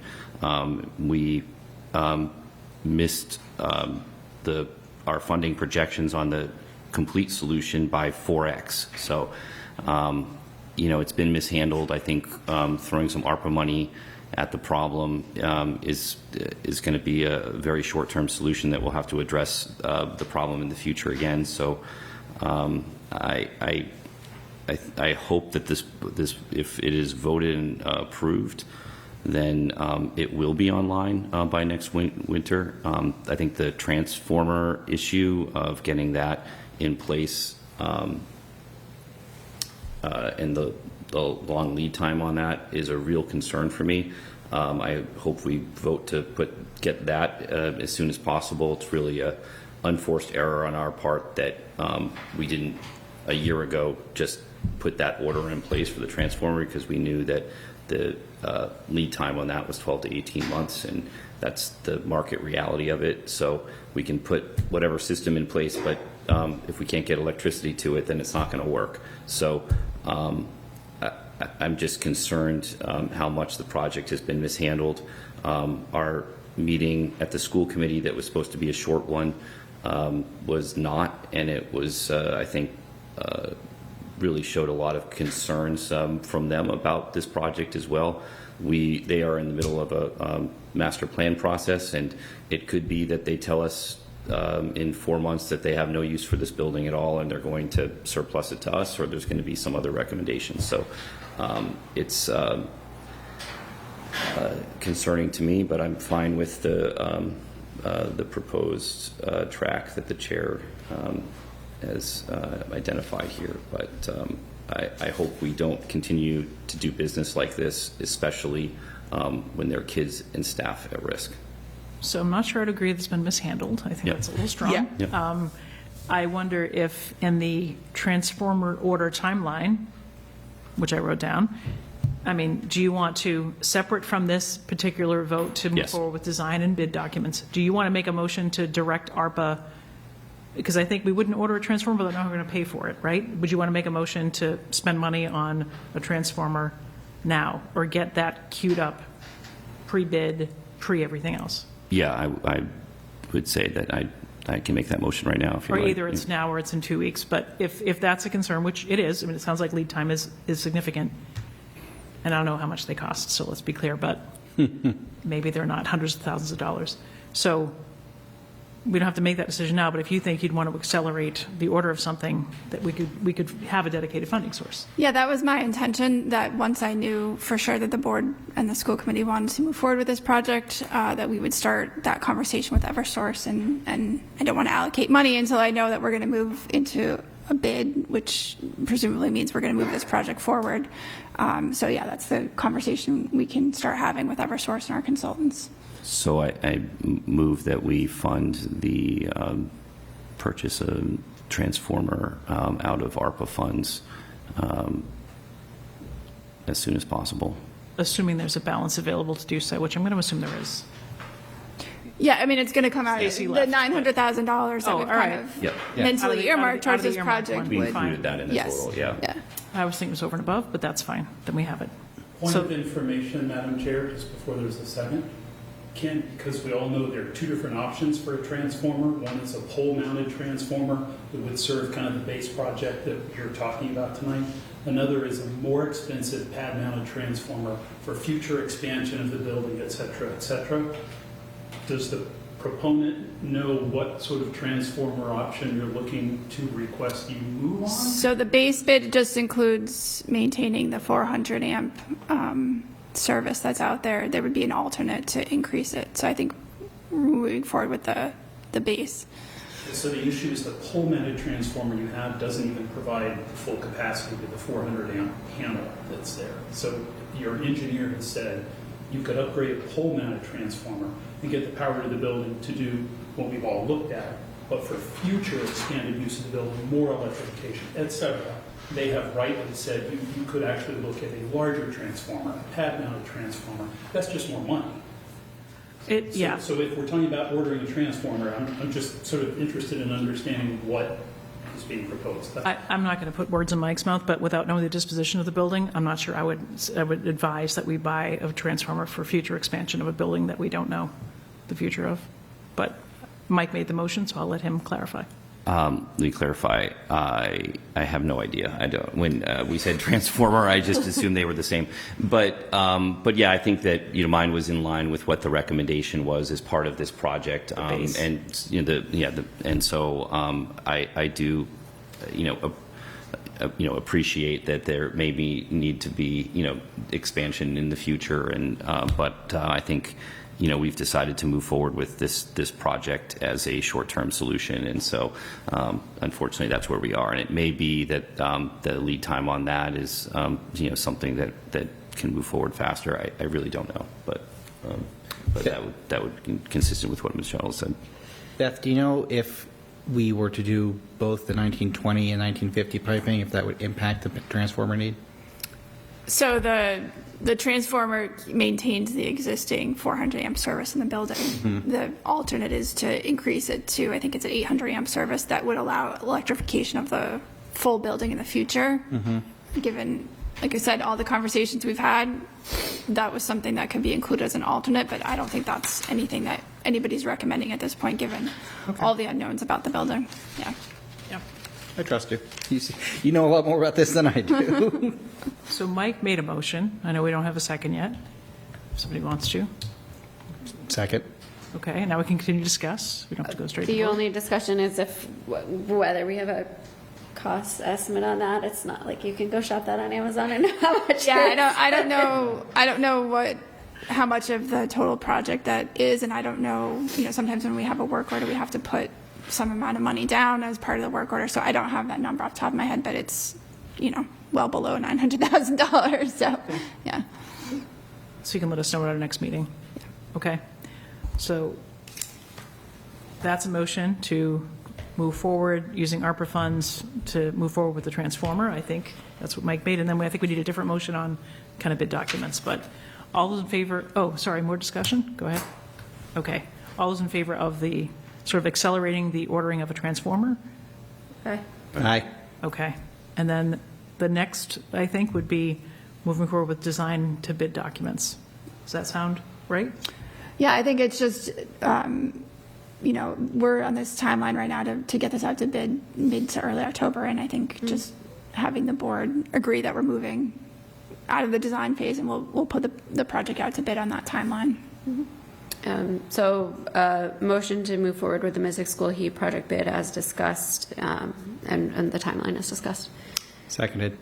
[SPEAKER 9] We missed our funding projections on the complete solution by 4x. So, it's been mishandled. I think throwing some ARPA money at the problem is going to be a very short-term solution that will have to address the problem in the future again. So, I hope that this if it is voted and approved, then it will be online by next winter. I think the transformer issue of getting that in place and the long lead time on that is a real concern for me. I hope we vote to get that as soon as possible. It's really a unforced error on our part that we didn't a year ago just put that order in place for the transformer, because we knew that the lead time on that was 12 to 18 months, and that's the market reality of it. So we can put whatever system in place, but if we can't get electricity to it, then it's not going to work. So I'm just concerned how much the project has been mishandled. Our meeting at the school committee that was supposed to be a short one was not, and it was, I think, really showed a lot of concerns from them about this project as well. They are in the middle of a master plan process, and it could be that they tell us in 4 months that they have no use for this building at all, and they're going to surplus it to us, or there's going to be some other recommendations. So it's concerning to me, but I'm fine with the proposed track that the chair has identified here. But I hope we don't continue to do business like this, especially when there are kids and staff at risk.
[SPEAKER 4] So I'm not sure I'd agree it's been mishandled. I think
[SPEAKER 9] Yeah.
[SPEAKER 4] that's a little strong.
[SPEAKER 2] Yeah.
[SPEAKER 9] Yeah.
[SPEAKER 4] I wonder if in the transformer order timeline, which I wrote down, I mean, do you want to, separate from this particular vote to move
[SPEAKER 9] Yes.
[SPEAKER 4] forward with design and bid documents, do you want to make a motion to direct ARPA? Because I think we wouldn't order a transformer, but they're not going to pay for it, right? Would you want to make a motion to spend money on a transformer now, or get that queued up, pre-bid, pre-everything else?
[SPEAKER 9] Yeah, I would say that I can make that motion right now if you
[SPEAKER 4] Or
[SPEAKER 9] like.
[SPEAKER 4] either it's now or it's in 2 weeks. But if that's a concern, which it is, I mean, it sounds like lead time is significant. And I don't know how much they cost, so let's be clear, but maybe they're not hundreds of thousands of dollars. So we don't have to make that decision now, but if you think you'd want to accelerate the order of something, that we could have a dedicated funding source.
[SPEAKER 1] Yeah, that was my intention, that once I knew for sure that the board and the school committee wanted to move forward with this project, that we would start that conversation with Eversource. And I don't want to allocate money until I know that we're going to move into a bid, which presumably means we're going to move this project forward. So yeah, that's the conversation we can start having with Eversource and our consultants.
[SPEAKER 9] So I move that we fund the purchase of transformer out of ARPA funds as soon as possible.
[SPEAKER 4] Assuming there's a balance available to do so, which I'm going to assume there is.
[SPEAKER 1] Yeah, I mean, it's going to come out of
[SPEAKER 4] Stacy
[SPEAKER 1] the
[SPEAKER 4] left,
[SPEAKER 1] $900,000 that
[SPEAKER 4] Oh,
[SPEAKER 1] we've
[SPEAKER 4] all
[SPEAKER 1] kind
[SPEAKER 4] right.
[SPEAKER 1] of
[SPEAKER 9] Yep.
[SPEAKER 4] Out of
[SPEAKER 1] mentally
[SPEAKER 4] the-
[SPEAKER 1] earmarked
[SPEAKER 4] out of
[SPEAKER 1] towards
[SPEAKER 4] the
[SPEAKER 1] this
[SPEAKER 4] earmarked
[SPEAKER 1] project.
[SPEAKER 4] one.
[SPEAKER 9] We
[SPEAKER 4] Fine.
[SPEAKER 9] included that in the
[SPEAKER 1] Yes.
[SPEAKER 9] total, yeah.
[SPEAKER 1] Yeah.
[SPEAKER 4] I was thinking it was over and above, but that's fine. Then we have it.
[SPEAKER 10] Point
[SPEAKER 4] So-
[SPEAKER 10] of information, Madam Chair, just before there's a second. Because we all know there are two different options for a transformer. One is a pole-mounted transformer that would serve kind of the base project that you're talking about tonight. Another is a more expensive pad-mounted transformer for future expansion of the building, et cetera, et cetera. Does the proponent know what sort of transformer option you're looking to request you move on?
[SPEAKER 1] So the base bid just includes maintaining the 400 amp service that's out there. There would be an alternate to increase it. So I think moving forward with the base.
[SPEAKER 10] So the issue is the pole-mounted transformer you have doesn't even provide the full capacity with the 400 amp panel that's there. So your engineer has said you could upgrade a pole-mounted transformer and get the power to the building to do what we've all looked at, but for future expanded use of the building, more electrification, et cetera. They have rightly said you could actually look at a larger transformer, a pad-mounted transformer. That's just more money.
[SPEAKER 4] Yeah.
[SPEAKER 10] So if we're talking about ordering a transformer, I'm just sort of interested in understanding what is being proposed.
[SPEAKER 4] I'm not going to put words in Mike's mouth, but without knowing the disposition of the building, I'm not sure I would advise that we buy a transformer for future expansion of a building that we don't know the future of. But Mike made the motion, so I'll let him clarify.
[SPEAKER 9] Let me clarify. I have no idea. I don't. When we said transformer, I just assumed they were the same. But yeah, I think that mine was in line with what the recommendation was as part of this project.
[SPEAKER 4] base.
[SPEAKER 9] And and so I do appreciate that there maybe need to be expansion in the future. And but I think. We've decided to move forward with this project as a short-term solution, and so unfortunately that's where we are. And it may be that the lead time on that is something that can move forward faster. I really don't know, but that would be consistent with what Ms. Charles said.
[SPEAKER 2] Beth, do you know if we were to do both the 1920 and 1950 piping, if that would impact the transformer need?
[SPEAKER 1] So the transformer maintains the existing 400 amp service in the building.
[SPEAKER 2] Mm-hmm.
[SPEAKER 1] The alternate is to increase it to, I think it's an 800 amp service that would allow electrification of the full building in the future.
[SPEAKER 2] Mm-hmm.
[SPEAKER 1] Given, like I said, all the conversations we've had, that was something that could be included as an alternate, but I don't think that's anything that anybody's recommending at this point, given all the unknowns about the building. Yeah.
[SPEAKER 4] Yeah.
[SPEAKER 2] I trust you. You know a lot more about this than I do.
[SPEAKER 4] So Mike made a motion. I know we don't have a second yet. If somebody wants to.
[SPEAKER 2] Second.
[SPEAKER 4] Okay, now we can continue to discuss. We don't have to go straight to
[SPEAKER 3] The
[SPEAKER 4] vote.
[SPEAKER 3] only discussion is whether we have a cost estimate on that. It's not like you can go shop that on Amazon and know how much.
[SPEAKER 1] Yeah, I don't know how much of the total project that is, and I don't know, sometimes when we have a work order, we have to put some amount of money down as part of the work order, so I don't have that number off the top of my head, but it's, well below $900,000, so, yeah.
[SPEAKER 4] So you can let us know at our next meeting. Okay. So that's a motion to move forward using ARPA funds to move forward with the transformer. I think that's what Mike made. And then I think we need a different motion on kind of bid documents. But all those in favor, oh, sorry, more discussion? Go ahead. Okay. All those in favor of the sort of accelerating the ordering of a transformer?
[SPEAKER 3] Okay.
[SPEAKER 2] Aye.
[SPEAKER 4] Okay. And then the next, I think, would be moving forward with design to bid documents. Does that sound right?
[SPEAKER 1] Yeah, I think it's just, we're on this timeline right now to get this out to bid mid to early October, and I think just having the board agree that we're moving out of the design phase, and we'll put the project out to bid on that timeline.
[SPEAKER 3] Motion to move forward with the Mystic School Heat project bid as discussed, and the timeline as discussed.
[SPEAKER 2] Seconded.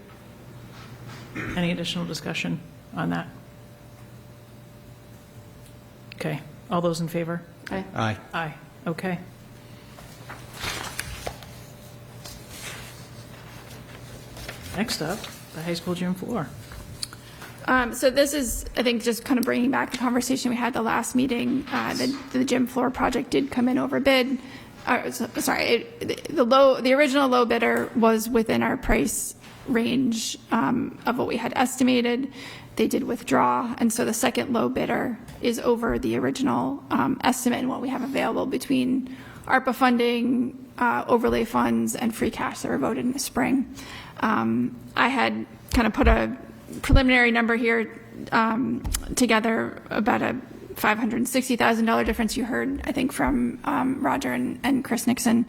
[SPEAKER 4] Any additional discussion on that? Okay. All those in favor?
[SPEAKER 3] Aye.
[SPEAKER 2] Aye.
[SPEAKER 4] Aye. Okay. Next up, the high school gym floor.
[SPEAKER 1] So this is, I think, just kind of bringing back the conversation we had the last meeting. The gym floor project did come in over bid. The original low bidder was within our price range of what we had estimated. They did withdraw, and so the second low bidder is over the original estimate and what we have available between ARPA funding, overlay funds, and free cash that were voted in the spring. I had kind of put a preliminary number here together about a $560,000 difference. You heard, I think, from Roger and Chris Nixon,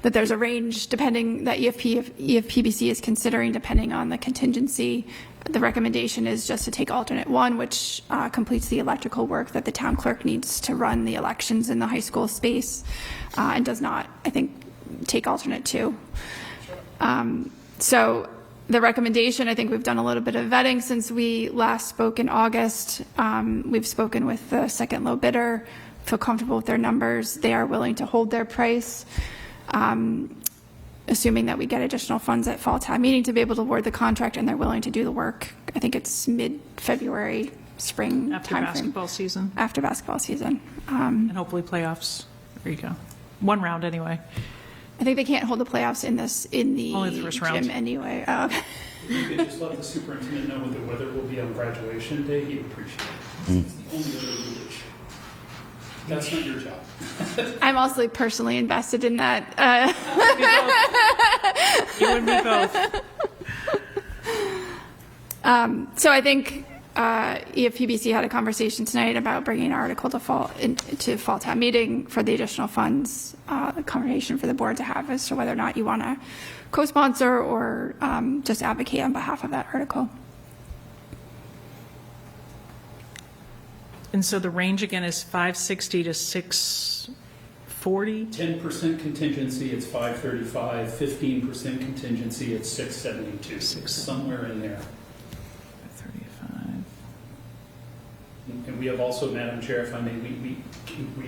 [SPEAKER 1] that there's a range depending that EFPBC is considering depending on the contingency. The recommendation is just to take alternate one, which completes the electrical work that the town clerk needs to run the elections in the high school space, and does not, I think, take alternate two. So the recommendation, I think we've done a little bit of vetting since we last spoke in August. We've spoken with the second low bidder, feel comfortable with their numbers. They are willing to hold their price, assuming that we get additional funds at fall town meeting to be able to award the contract, and they're willing to do the work. I think it's mid-February, spring
[SPEAKER 4] After
[SPEAKER 1] timeframe.
[SPEAKER 4] basketball season.
[SPEAKER 1] After basketball season.
[SPEAKER 4] And hopefully playoffs. There you go. One round anyway.
[SPEAKER 1] I think they can't hold the playoffs in the
[SPEAKER 4] Only the first round.
[SPEAKER 1] gym anyway. Oh, okay.
[SPEAKER 10] You could just let the superintendent know what the weather will be on graduation day, he'd appreciate it. It's the only other rule issue. That's not your job.
[SPEAKER 1] I'm also personally invested in that.
[SPEAKER 4] You and me both.
[SPEAKER 1] So I think EFPBC had a conversation tonight about bringing an article to fall town meeting for the additional funds. A conversation for the board to have as to whether or not you want to co-sponsor or just advocate on behalf of that article.
[SPEAKER 4] And so the range again is 560 to 640?
[SPEAKER 10] 10% contingency, it's 535, 15% contingency, it's 672, somewhere in there.
[SPEAKER 4] 35.
[SPEAKER 10] And we have also, Madam Chair, if I may, we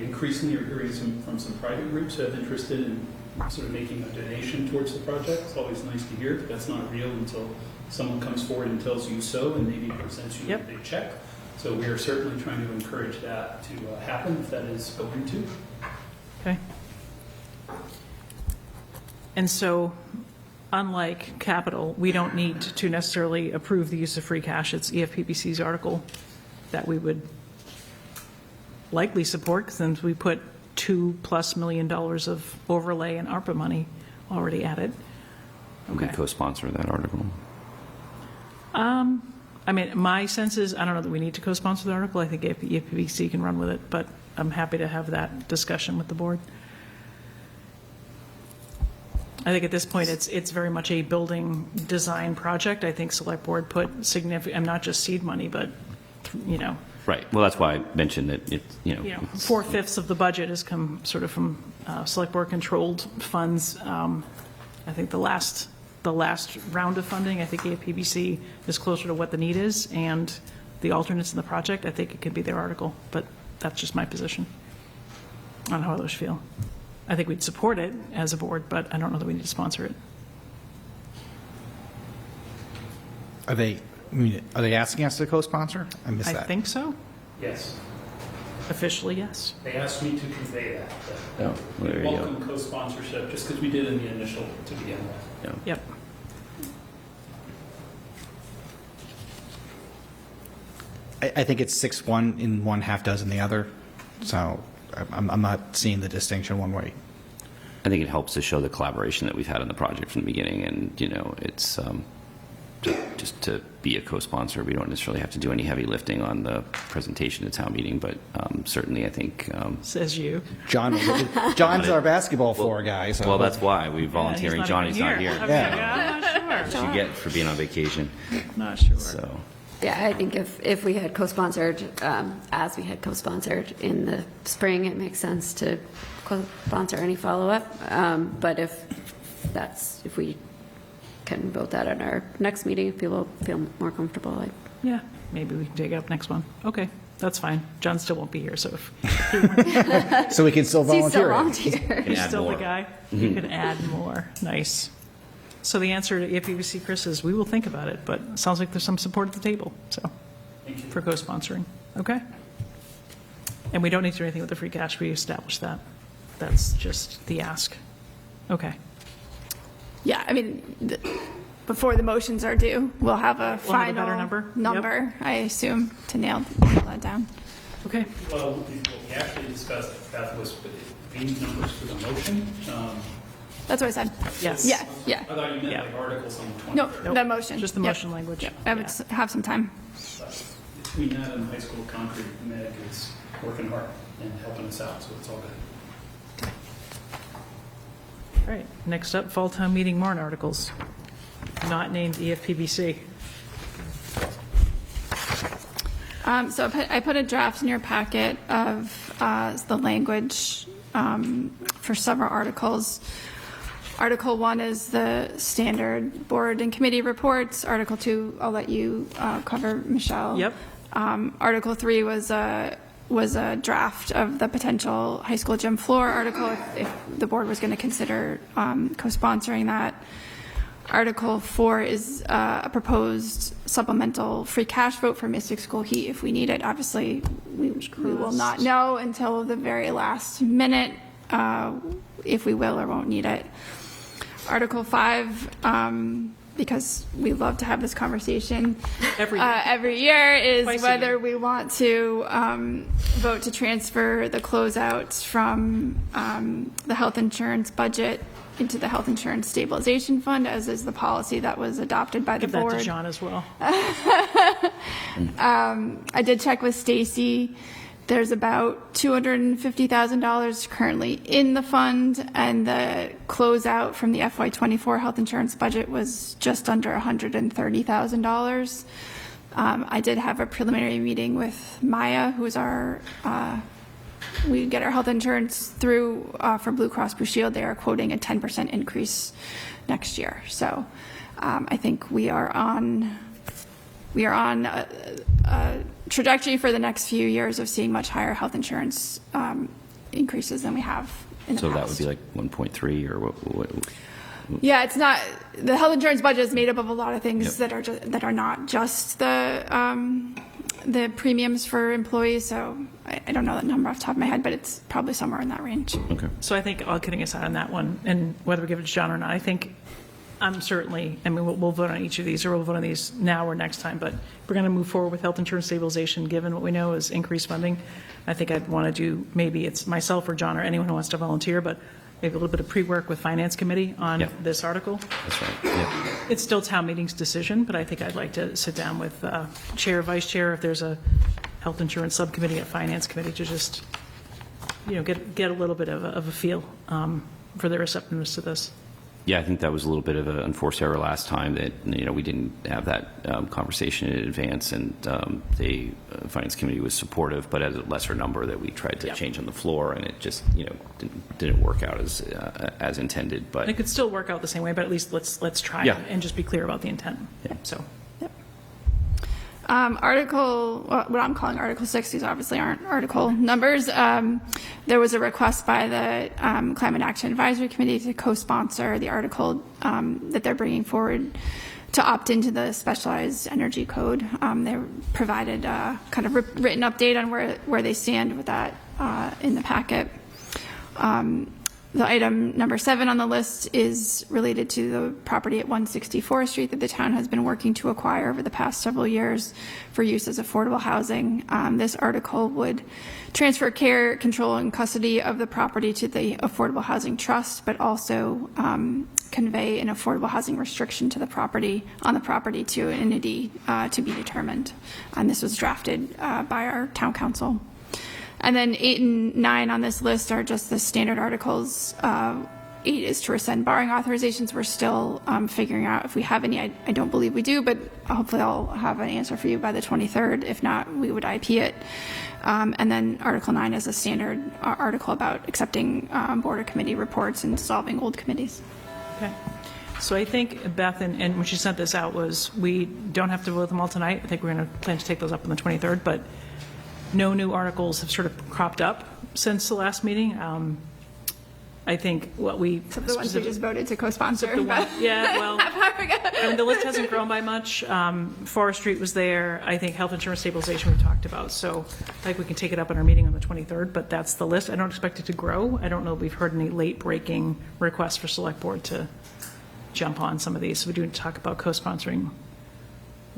[SPEAKER 10] increasingly are hearing from some private groups who have interested in sort of making a donation towards the project. It's always nice to hear, but that's not real until someone comes forward and tells you so and maybe presents you with a big check. So we are certainly trying to encourage that to happen if that is going to.
[SPEAKER 4] Okay. And so, unlike capital, we don't need to necessarily approve the use of free cash. It's EFPBC's article that we would likely support, since we put $2+ million of overlay and ARPA money already added.
[SPEAKER 9] We co-sponsor that article.
[SPEAKER 4] I mean, my sense is, I don't know that we need to co-sponsor the article. I think EFPBC can run with it, but I'm happy to have that discussion with the board. I think at this point, it's very much a building design project. I think Select Board put significant, not just seed money, but,
[SPEAKER 9] Right. Well, that's why I mentioned that it's,
[SPEAKER 4] 4/5 of the budget has come sort of from Select Board controlled funds. I think the last round of funding, I think APBC is closer to what the need is, and the alternates in the project, I think it could be their article, but that's just my position on how others feel. I think we'd support it as a board, but I don't know that we need to sponsor it.
[SPEAKER 2] Are they asking us to co-sponsor? I missed that.
[SPEAKER 4] I think so.
[SPEAKER 10] Yes.
[SPEAKER 4] Officially, yes.
[SPEAKER 10] They asked me to convey that.
[SPEAKER 9] Oh, well, there you go.
[SPEAKER 10] Welcome co-sponsorship, just because we did in the initial to begin with.
[SPEAKER 4] Yep.
[SPEAKER 2] I think it's 6-1 in one, half dozen the other, so I'm not seeing the distinction one way.
[SPEAKER 9] I think it helps to show the collaboration that we've had on the project from the beginning, and it's just to be a co-sponsor. We don't necessarily have to do any heavy lifting on the presentation at town meeting, but certainly I think.
[SPEAKER 4] Says you.
[SPEAKER 2] John's our basketball floor guy. So.
[SPEAKER 9] Well, that's why we're volunteering. Johnny's not here.
[SPEAKER 4] I'm not sure.
[SPEAKER 9] What you get for being on vacation.
[SPEAKER 4] Not sure.
[SPEAKER 9] So.
[SPEAKER 3] Yeah, I think if we had co-sponsored, as we had co-sponsored in the spring, it makes sense to co-sponsor any follow-up. But if we can vote that at our next meeting, if people feel more comfortable.
[SPEAKER 4] Yeah, maybe we can take it up next one. Okay, that's fine. John still won't be here, so if
[SPEAKER 2] so we can still
[SPEAKER 3] He's still
[SPEAKER 2] volunteer.
[SPEAKER 3] volunteer.
[SPEAKER 4] he's
[SPEAKER 9] add
[SPEAKER 4] still
[SPEAKER 9] more.
[SPEAKER 4] the guy, you can add more. Nice. So the answer to EFPBC, Chris, is we will think about it, but it sounds like there's some support at the table, so, for co-sponsoring. Okay? And we don't need to do anything with the free cash. We established that. That's just the ask. Okay.
[SPEAKER 1] Yeah, I mean, before the motions are due, we'll have a
[SPEAKER 4] We'll have a
[SPEAKER 1] final
[SPEAKER 4] better number?
[SPEAKER 1] I assume, to nail that down.
[SPEAKER 4] Okay.
[SPEAKER 10] Well, what we actually discussed, Beth, was these numbers for the motion.
[SPEAKER 1] That's what I said.
[SPEAKER 4] Yes.
[SPEAKER 1] Yeah.
[SPEAKER 10] I thought you meant
[SPEAKER 4] Yeah.
[SPEAKER 10] like articles on the 23rd.
[SPEAKER 1] No,
[SPEAKER 4] Nope.
[SPEAKER 1] the motion.
[SPEAKER 4] Just the
[SPEAKER 1] Yep.
[SPEAKER 4] motion language.
[SPEAKER 1] Yep. I would have some time.
[SPEAKER 10] Between that and high school concrete, Meg is working hard and helping us out, so it's all good.
[SPEAKER 4] All right, next up, fall town meeting warrant articles, not named E EFPBC.
[SPEAKER 1] So I put a draft in your packet of the language for several articles. Article 1 is the standard board and committee reports. Article 2, I'll let you cover, Michelle.
[SPEAKER 4] Yep.
[SPEAKER 1] Article 3 was a draft of the potential high school gym floor article if the board was going to consider co-sponsoring that. Article 4 is a proposed supplemental free cash vote for Mystic School Heat if we need it. Obviously, we will not know until the very last minute if we will or won't need it. Article 5, because we love to have this conversation every year, is
[SPEAKER 4] Twice a
[SPEAKER 1] whether
[SPEAKER 4] year.
[SPEAKER 1] we want to vote to transfer the closeouts from the health insurance budget into the health insurance stabilization fund, as is the policy that was adopted by the
[SPEAKER 4] Give that
[SPEAKER 1] board.
[SPEAKER 4] to John as well.
[SPEAKER 1] I did check with Stacy. There's about $250,000 currently in the fund, and the closeout from the FY24 health insurance budget was just under $130,000. I did have a preliminary meeting with Maya, who's our, we get our health insurance through for Blue Cross Blue Shield. They are quoting a 10% increase next year. So I think we are on a trajectory for the next few years of seeing much higher health insurance increases than we have in the
[SPEAKER 9] So
[SPEAKER 1] past.
[SPEAKER 9] that would be like 1.3 or what?
[SPEAKER 1] Yeah, it's not, the health insurance budget is made up of a lot of things that are not just the premiums for employees. So I don't know that number off the top of my head, but it's probably somewhere in that range.
[SPEAKER 9] Okay.
[SPEAKER 4] So I think, all kidding aside on that one, and whether we give it to John or not, I think I'm certainly, I mean, we'll vote on each of these, or we'll vote on these now or next time, but we're going to move forward with health insurance stabilization, given what we know is increased funding. I think I'd want to do, maybe it's myself or John or anyone who wants to volunteer, but maybe a little bit of pre-work with Finance Committee on
[SPEAKER 9] Yeah.
[SPEAKER 4] this article.
[SPEAKER 9] That's right. Yeah.
[SPEAKER 4] It's still town meeting's decision, but I think I'd like to sit down with chair, vice chair, if there's a health insurance subcommittee at Finance Committee, to just, get a little bit of a feel for their receptiveness to this.
[SPEAKER 9] Yeah, I think that was a little bit of an unforced error last time that, we didn't have that conversation in advance, and the Finance Committee was supportive, but at a lesser number that we tried to change on the floor, and it just, didn't work out as intended. But
[SPEAKER 4] It could still work out the same way, but at least let's try
[SPEAKER 9] Yeah.
[SPEAKER 4] and just be clear about the intent.
[SPEAKER 9] Yeah.
[SPEAKER 4] So,
[SPEAKER 1] What I'm calling Article 6, these obviously aren't article numbers. There was a request by the Climate Action Advisory Committee to co-sponsor the article that they're bringing forward opt into the specialized energy code. They provided a kind of written update on where they stand with that in the packet. The item number 7 on the list is related to the property at 164th Street that the town has been working to acquire over the past several years for use as affordable housing. This article would transfer care, control, and custody of the property to the Affordable Housing Trust, but also convey an affordable housing restriction to the property to an entity to be determined. And this was drafted by our town council. And then 8 and 9 on this list are just the standard articles. 8 is to rescind borrowing authorizations. We're still figuring out if we have any. I don't believe we do, but hopefully I'll have an answer for you by the 23rd. If not, we would IP it. And then Article 9 is a standard article about accepting board or committee reports and dissolving old committees.
[SPEAKER 4] Okay. So I think, Beth, and when she sent this out, was we don't have to vote them all tonight. I think we're going to plan to take those up on the 23rd, but no new articles have sort of cropped up since the last meeting. I think what we...
[SPEAKER 1] Except the ones we just voted to co-sponsor.
[SPEAKER 4] Yeah, well, I mean, the list hasn't grown by much. Forest Street was there. I think health insurance stabilization we talked about. So I think we can take it up in our meeting on the 23rd, but that's the list. I don't expect it to grow. I don't know if we've heard any late-breaking requests for select board to jump on some of these. So we do talk about co-sponsoring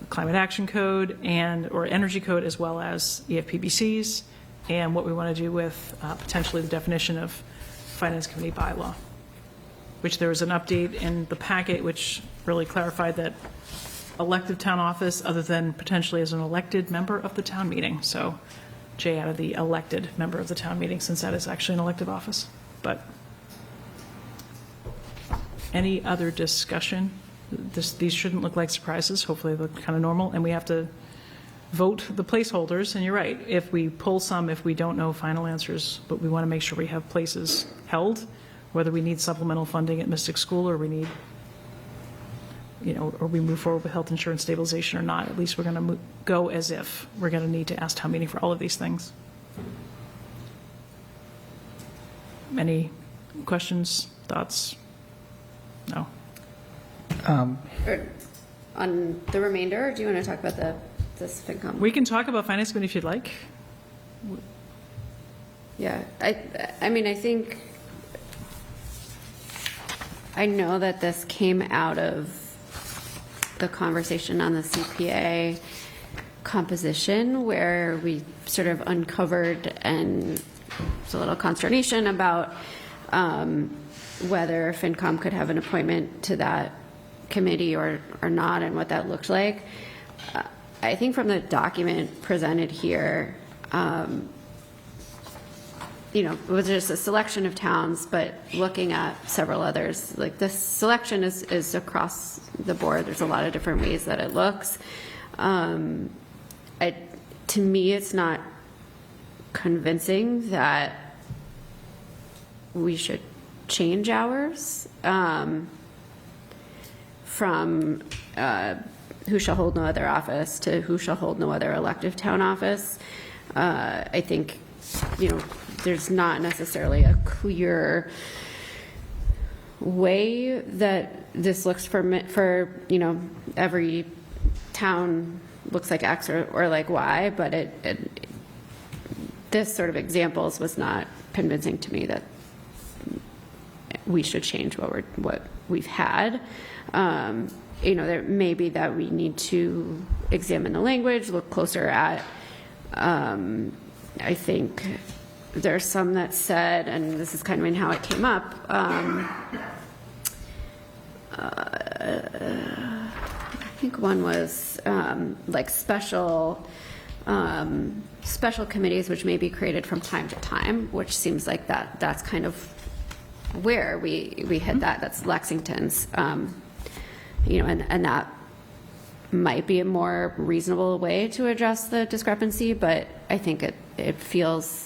[SPEAKER 4] Climate Action Code or Energy Code, as well as EFPBCs, and what we want to do with potentially the definition of Finance Committee bylaw, which there was an update in the packet which really clarified that elective town office, other than potentially as an elected member of the town meeting. So Jay added the elected member of the town meeting, since that is actually an elective office. But any other discussion? These shouldn't look like surprises. Hopefully they look kind of normal, and we have to vote the placeholders. And you're right, if we pull some, if we don't know final answers, but we want to make sure we have places held, whether we need supplemental funding at Mystic School, or we need, or we move forward with health insurance stabilization or not. At least we're going to go as if we're going to need to ask town meeting for all of these things. Any questions, thoughts? No.
[SPEAKER 3] On the remainder, or do you want to talk about this FinCom?
[SPEAKER 4] We can talk about Finance Committee if you'd like.
[SPEAKER 3] Yeah, I mean, I think, I know that this came out of the conversation on the CPA composition, where we sort of uncovered, and there's a little consternation about whether FinCom could have an appointment to that committee or not, and what that looked like. I think from the document presented here, it was just a selection of towns, but looking at several others, like this selection is across the board. There's a lot of different ways that it looks. To me, it's not convincing that we should change ours from who shall hold no other office to who shall hold no other elective town office. I think, there's not necessarily a clear way that this looks for every town looks like X or like Y, but this sort of examples was not convincing to me that we should change what we've had. There may be that we need to examine the language, look closer at, I think there's some that said, and this is kind of in how it came up, I think one was like special committees which may be created from time to time, which seems like that's kind of where we hit that. That's Lexington's, and that might be a more reasonable way to address the discrepancy, but I think it feels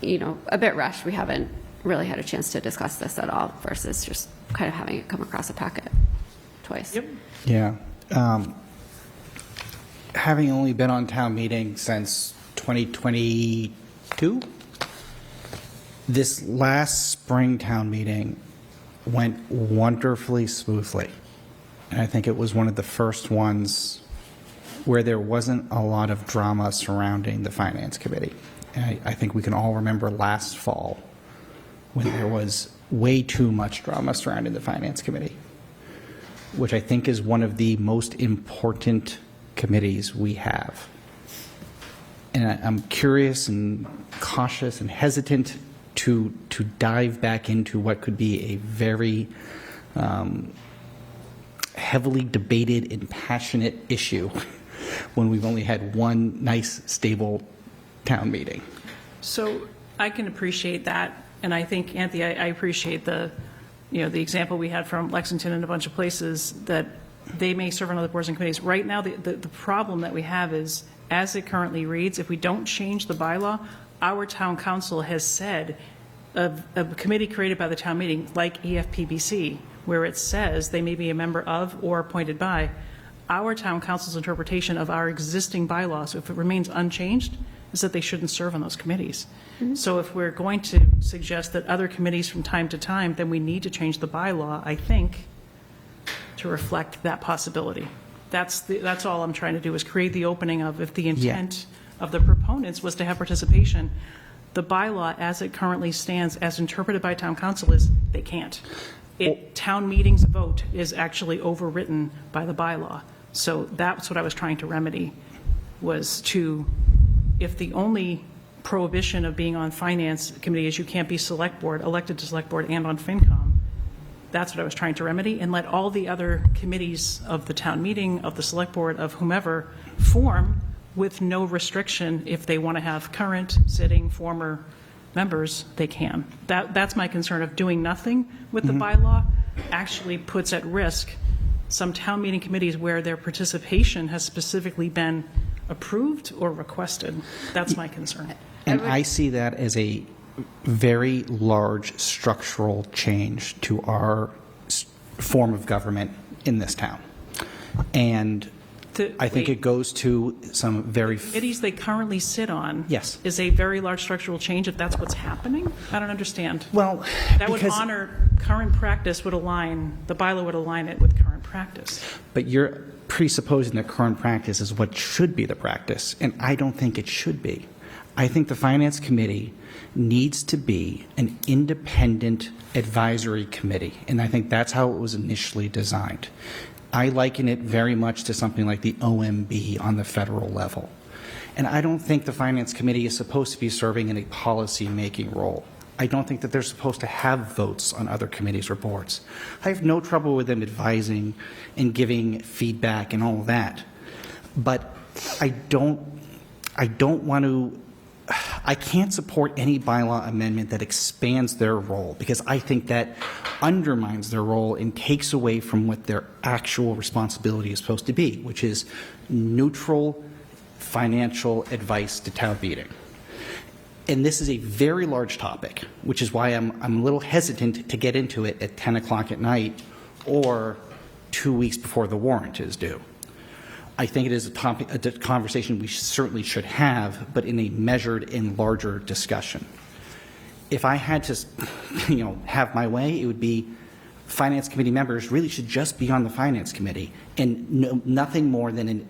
[SPEAKER 3] a bit rushed. We haven't really had a chance to discuss this at all, versus just kind of having it come across a packet twice.
[SPEAKER 4] Yep.
[SPEAKER 2] Yeah. Having only been on town meeting since 2022, this last spring town meeting went wonderfully smoothly. And I think it was one of the first ones where there wasn't a lot of drama surrounding the Finance Committee. And I think we can all remember last fall when there was way too much drama surrounding the Finance Committee, which I think is one of the most important committees we have. And I'm curious and cautious and hesitant to dive back into what could be a very heavily debated and passionate issue when we've only had one nice, stable town meeting.
[SPEAKER 4] So I can appreciate that, and I think, Anthony, I appreciate the example we had from Lexington and a bunch of places that they may serve on other boards and committees. Right now, the problem that we have is, as it currently reads, if we don't change the bylaw, our town council has said a committee created by the town meeting, like EFPBC, where it says they may be a member of or appointed by, our town council's interpretation of our existing bylaws, if it remains unchanged, is that they shouldn't serve on those committees. So if we're going to suggest that other committees from time to time, then we need to change the bylaw, I think, to reflect that possibility. That's all I'm trying to do, is create the opening of, if the intent of the proponents was to have participation, the bylaw as it currently stands, as interpreted by town council, is they can't. Town meeting's vote is actually overwritten by the bylaw. So that's what I was trying to remedy, was to, if the only prohibition of being on finance committee is you can't be select board, elected to select board, and on FinCom, that's what I was trying to remedy, and let all the other committees of the town meeting, of the select board, of whomever, form with no restriction. If they want to have current, sitting, former members, they can. That's my concern, of doing nothing with the bylaw actually puts at risk some town meeting committees where their participation has specifically been approved or requested. That's my concern.
[SPEAKER 2] And I see that as a very large structural change to our form of government in this town. And I think it goes to some very...
[SPEAKER 4] Committees they currently sit on,
[SPEAKER 2] yes,
[SPEAKER 4] is a very large structural change if that's what's happening? I don't understand.
[SPEAKER 2] Well,
[SPEAKER 4] that would honor current practice, would align, the bylaw would align it with current practice.
[SPEAKER 2] But you're presupposing that current practice is what should be the practice, and I don't think it should be. I think the Finance Committee needs to be an independent advisory committee, and I think that's how it was initially designed. I liken it very much to something like the OMB on the federal level. And I don't think the Finance Committee is supposed to be serving in a policy-making role. I don't think that they're supposed to have votes on other committees or boards. I have no trouble with them advising and giving feedback and all of that. But I can't support any bylaw amendment that expands their role, because I think that undermines their role and takes away from what their actual responsibility is supposed to be, which is neutral financial advice to town meeting. And this is a very large topic, which is why I'm a little hesitant to get into it at 10 o'clock at night or 2 weeks before the warrant is due. I think it is a conversation we certainly should have, but in a measured and larger discussion. If I had to, have my way, it would be Finance Committee members really should just be on the Finance Committee and nothing more than an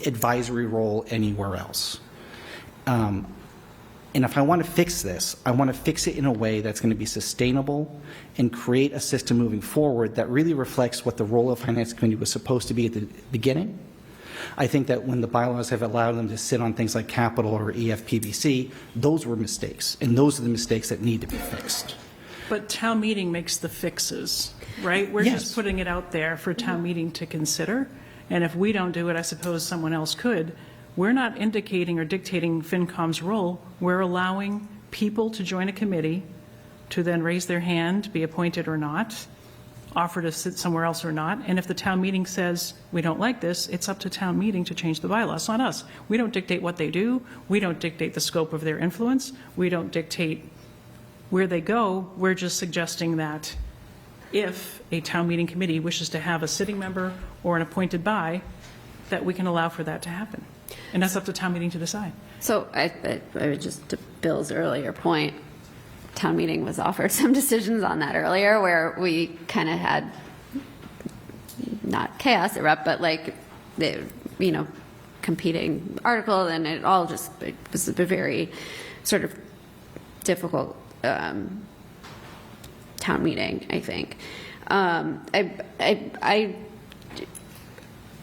[SPEAKER 2] advisory role anywhere else. And if I want to fix this, I want to fix it in a way that's going to be sustainable and create a system moving forward that really reflects what the role of Finance Committee was supposed to be at the beginning. I think that when the bylaws have allowed them to sit on things like capital or EFPBC, those were mistakes, and those are the mistakes that need to be fixed.
[SPEAKER 4] But town meeting makes the fixes, right? We're just putting it out there for town meeting to consider, and if we don't do it, I suppose someone else could. We're not indicating or dictating FinCom's role. We're allowing people to join a committee to then raise their hand, be appointed or not, offer to sit somewhere else or not. And if the town meeting says we don't like this, it's up to town meeting to change the bylaw. It's not us. We don't dictate what they do. We don't dictate the scope of their influence. We don't dictate where they go. We're just suggesting that if a town meeting committee wishes to have a sitting member or an appointed by, that we can allow for that to happen. And that's up to town meeting to decide.
[SPEAKER 3] So I just, to Bill's earlier point, town meeting was offered some decisions on that earlier where we kind of had not chaos erupt, but like, the, competing article, and it was a very sort of difficult town meeting, I think.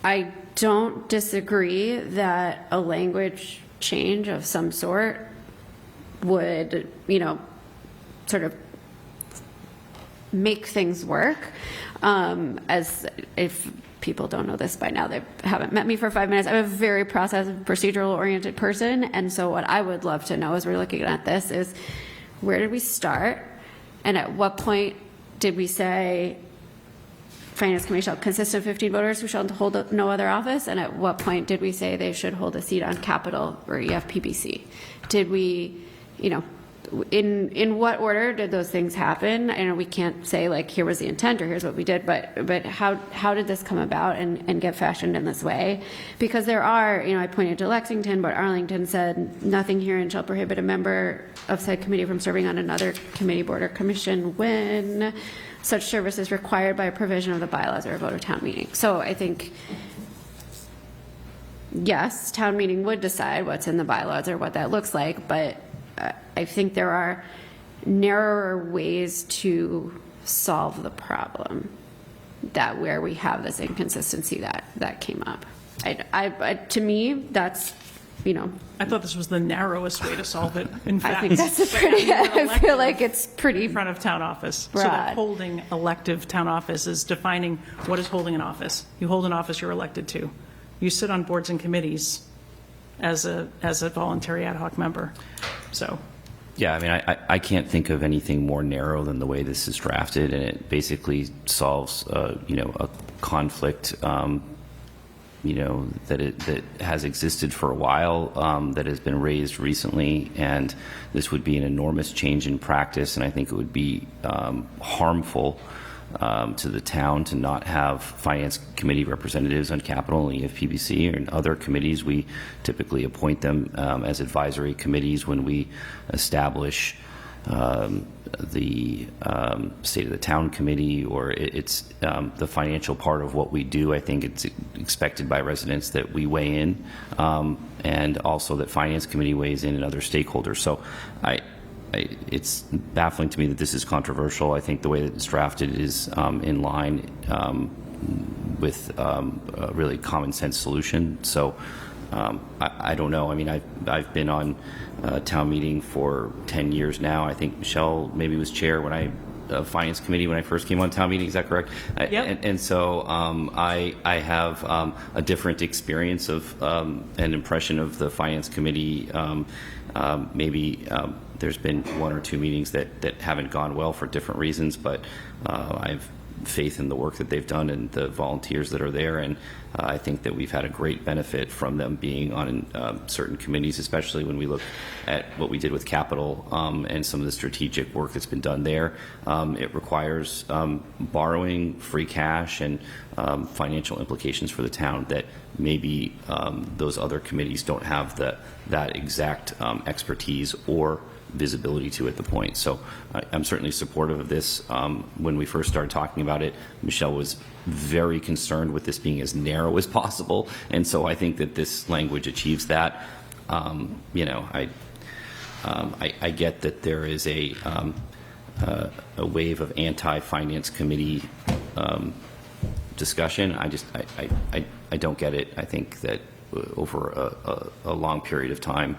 [SPEAKER 3] I don't disagree that a language change of some sort would, sort of make things work. As if people don't know this by now, they haven't met me for 5 minutes. I'm a very procedural oriented person. And so what I would love to know as we're looking at this is, where did we start? And at what point did we say Finance Committee shall consist of 15 voters who shall hold no other office? And at what point did we say they should hold a seat on Capitol or EFPBC? Did we, in what order did those things happen? I know we can't say like, here was the intent or here's what we did, but how did this come about and get fashioned in this way? Because there are, I pointed to Lexington, but Arlington said nothing herein shall prohibit a member of said committee from serving on another committee, board, or commission when such service is required by a provision of the bylaws or a vote of town meeting. So I think, yes, town meeting would decide what's in the bylaws or what that looks like, but I think there are narrower ways to solve the problem that where we have this inconsistency that came up. To me, that's,
[SPEAKER 4] I thought this was the narrowest way to solve it. In fact,
[SPEAKER 3] I think that's I feel like it's pretty
[SPEAKER 4] in front of town office.
[SPEAKER 3] broad.
[SPEAKER 4] So that holding elective town office is defining what is holding an office. You hold an office you're elected to. You sit on boards and committees as a voluntary ad hoc member. So.
[SPEAKER 9] Yeah, I mean, I can't think of anything more narrow than the way this is drafted, and it basically solves, a conflict, that has existed for a while, that has been raised recently, and this would be an enormous change in practice, and I think it would be harmful to the town to not have finance committee representatives on Capitol and EFPBC and other committees. We typically appoint them as advisory committees when we establish the State of the Town Committee, or it's the financial part of what we do. I think it's expected by residents that we weigh in, and also that Finance Committee weighs in and other stakeholders. So it's baffling to me that this is controversial. I think the way that it's drafted is in line with a really common sense solution. So I don't know. I mean, I've been on town meeting for 10 years now. I think Michelle maybe was chair when Finance Committee when I first came on town meeting. Is that correct?
[SPEAKER 4] Yep.
[SPEAKER 9] And so I have a different experience of an impression of the Finance Committee. Maybe there's been one or two meetings that haven't gone well for different reasons, but I have faith in the work that they've done and the volunteers that are there, and I think that we've had a great benefit from them being on certain committees, especially when we look at what we did with Capitol and some of the strategic work that's been done there. It requires borrowing, free cash, and financial implications for the town that maybe those other committees don't have that exact expertise or visibility to at the point. So I'm certainly supportive of this. When we first started talking about it, Michelle was very concerned with this being as narrow as possible, and so I think that this language achieves that. I get that there is a wave of anti-finance committee discussion. I don't get it. I think that over a long period of time,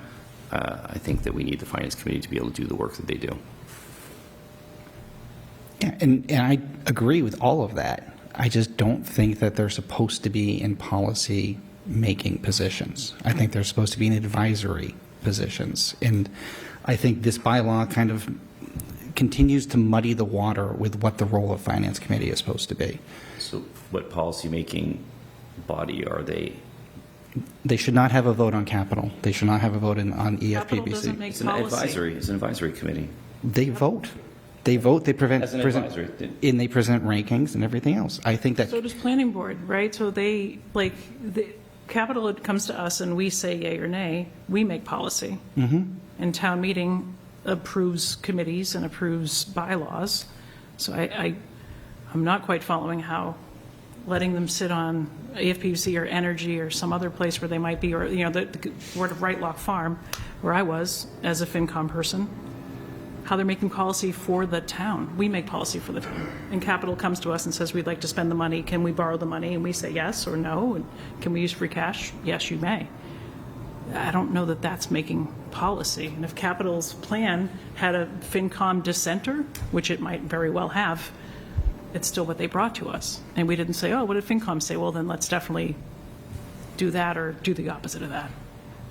[SPEAKER 9] I think that we need the Finance Committee to be able to do the work that they do.
[SPEAKER 2] Yeah, and I agree with all of that. I just don't think that they're supposed to be in policy-making positions. I think they're supposed to be in advisory positions. And I think this bylaw kind of continues to muddy the water with what the role of Finance Committee is supposed to be.
[SPEAKER 9] So what policy-making body are they?
[SPEAKER 2] They should not have a vote on Capitol. They should not have a vote on
[SPEAKER 4] Capitol doesn't
[SPEAKER 2] EFPBC.
[SPEAKER 4] make
[SPEAKER 9] It's an
[SPEAKER 4] policy.
[SPEAKER 9] advisory committee.
[SPEAKER 2] They vote. They vote. They
[SPEAKER 9] As an advisory.
[SPEAKER 2] and they present rankings and everything else. I think that
[SPEAKER 4] So does planning board, right? So the Capitol, it comes to us and we say yay or nay. We make policy. And town meeting approves committees and approves bylaws. So I'm not quite following how letting them sit on AFPC or Energy or some other place where they might be, or, you know, the Board of Wrightlock Farm, where I was as a FinCom person, how they're making policy for the town. We make policy for the town. And Capital comes to us and says, we'd like to spend the money. Can we borrow the money? And we say yes or no. And can we use free cash? Yes, you may. I don't know that that's making policy. And if Capital's plan had a FinCom dissenter, which it might very well have, it's still what they brought to us. And we didn't say, oh, what did FinCom say? Well, then let's definitely do that or do the opposite of that.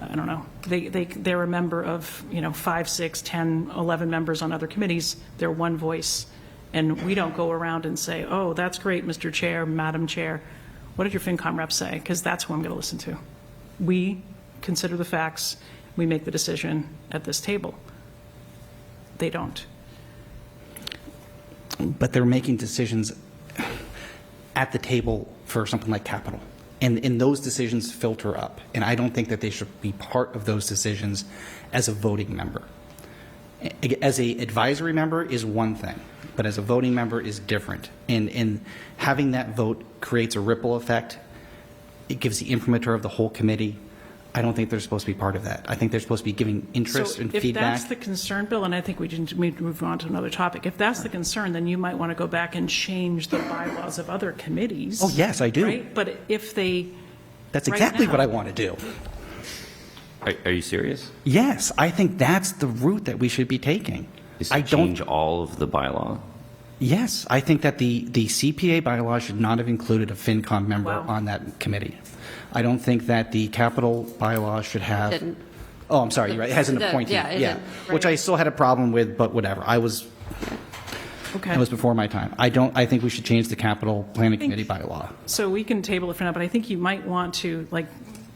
[SPEAKER 4] I don't know. They're a member of, 5, 6, 10, 11 members on other committees. They're one voice. And we don't go around and say, oh, that's great, Mr. Chair, Madam Chair. What did your FinCom rep say? Because that's who I'm going to listen to. We consider the facts. We make the decision at this table. They don't.
[SPEAKER 2] But they're making decisions at the table for something like Capital. And those decisions filter up. And I don't think that they should be part of those decisions as a voting member. As a advisory member is one thing, but as a voting member is different. And having that vote creates a ripple effect. It gives the imprimatur of the whole committee. I don't think they're supposed to be part of that. I think they're supposed to be giving interest and
[SPEAKER 4] if
[SPEAKER 2] feedback.
[SPEAKER 4] That's the concern, Bill, and I think we need to move on to another topic. If that's the concern, then you might want to go back and change the bylaws of other committees.
[SPEAKER 2] Oh, yes, I do.
[SPEAKER 4] Right? But if they...
[SPEAKER 2] That's
[SPEAKER 4] right
[SPEAKER 2] exactly
[SPEAKER 4] now-
[SPEAKER 2] what I want to do.
[SPEAKER 9] Are you serious?
[SPEAKER 2] Yes, I think that's the route that we should be taking.
[SPEAKER 9] Is
[SPEAKER 2] I
[SPEAKER 9] to
[SPEAKER 2] don't.
[SPEAKER 9] change all of the bylaw?
[SPEAKER 2] Yes, I think that the CPA bylaw should not have included a FinCom member
[SPEAKER 4] Wow.
[SPEAKER 2] on that committee. I don't think that the capital bylaw should have.
[SPEAKER 3] Didn't.
[SPEAKER 2] Oh, I'm sorry, you're right. It has an appointee.
[SPEAKER 3] Yeah, it didn't.
[SPEAKER 2] Which I still had a problem with, but whatever.
[SPEAKER 4] Okay.
[SPEAKER 2] It was before my time. I think we should change the capital planning committee bylaw.
[SPEAKER 4] So we can table it for now, but I think you might want to,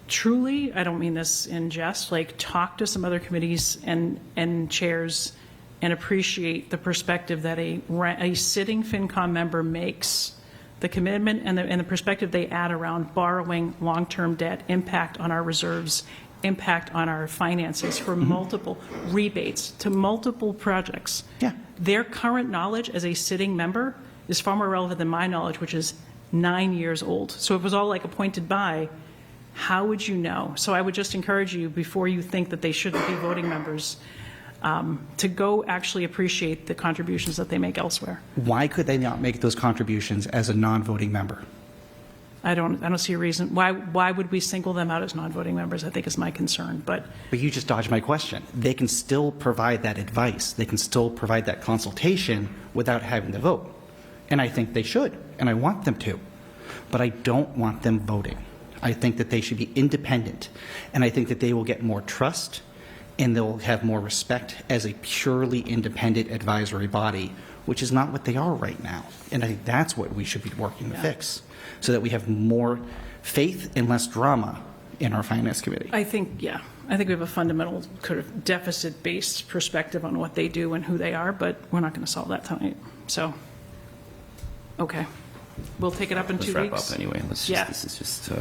[SPEAKER 4] truly, I don't mean this in jest, talk to some other committees and chairs and appreciate the perspective that a sitting FinCom member makes, the commitment and the perspective they add around borrowing long-term debt, impact on our reserves, impact on our finances for multiple rebates to multiple projects.
[SPEAKER 2] Yeah.
[SPEAKER 4] Their current knowledge as a sitting member is far more relevant than my knowledge, which is 9 years old. So if it was all appointed by, how would you know? So I would just encourage you, before you think that they shouldn't be voting members, to go actually appreciate the contributions that they make elsewhere.
[SPEAKER 2] Why could they not make those contributions as a non-voting member?
[SPEAKER 4] I don't see a reason. Why would we single them out as non-voting members, I think is my concern. But
[SPEAKER 2] you just dodged my question. They can still provide that advice. They can still provide that consultation without having to vote. And I think they should, and I want them to. But I don't want them voting. I think that they should be independent, and I think that they will get more trust and they'll have more respect as a purely independent advisory body, which is not what they are right now. And I think that's what we should be working to fix, so that we have more faith and less drama in our finance committee.
[SPEAKER 4] I think we have a fundamental kind of deficit-based perspective on what they do and who they are, but we're not going to solve that tonight. So, okay. We'll take it up in 2 weeks.
[SPEAKER 9] Let's wrap up anyway. This is just...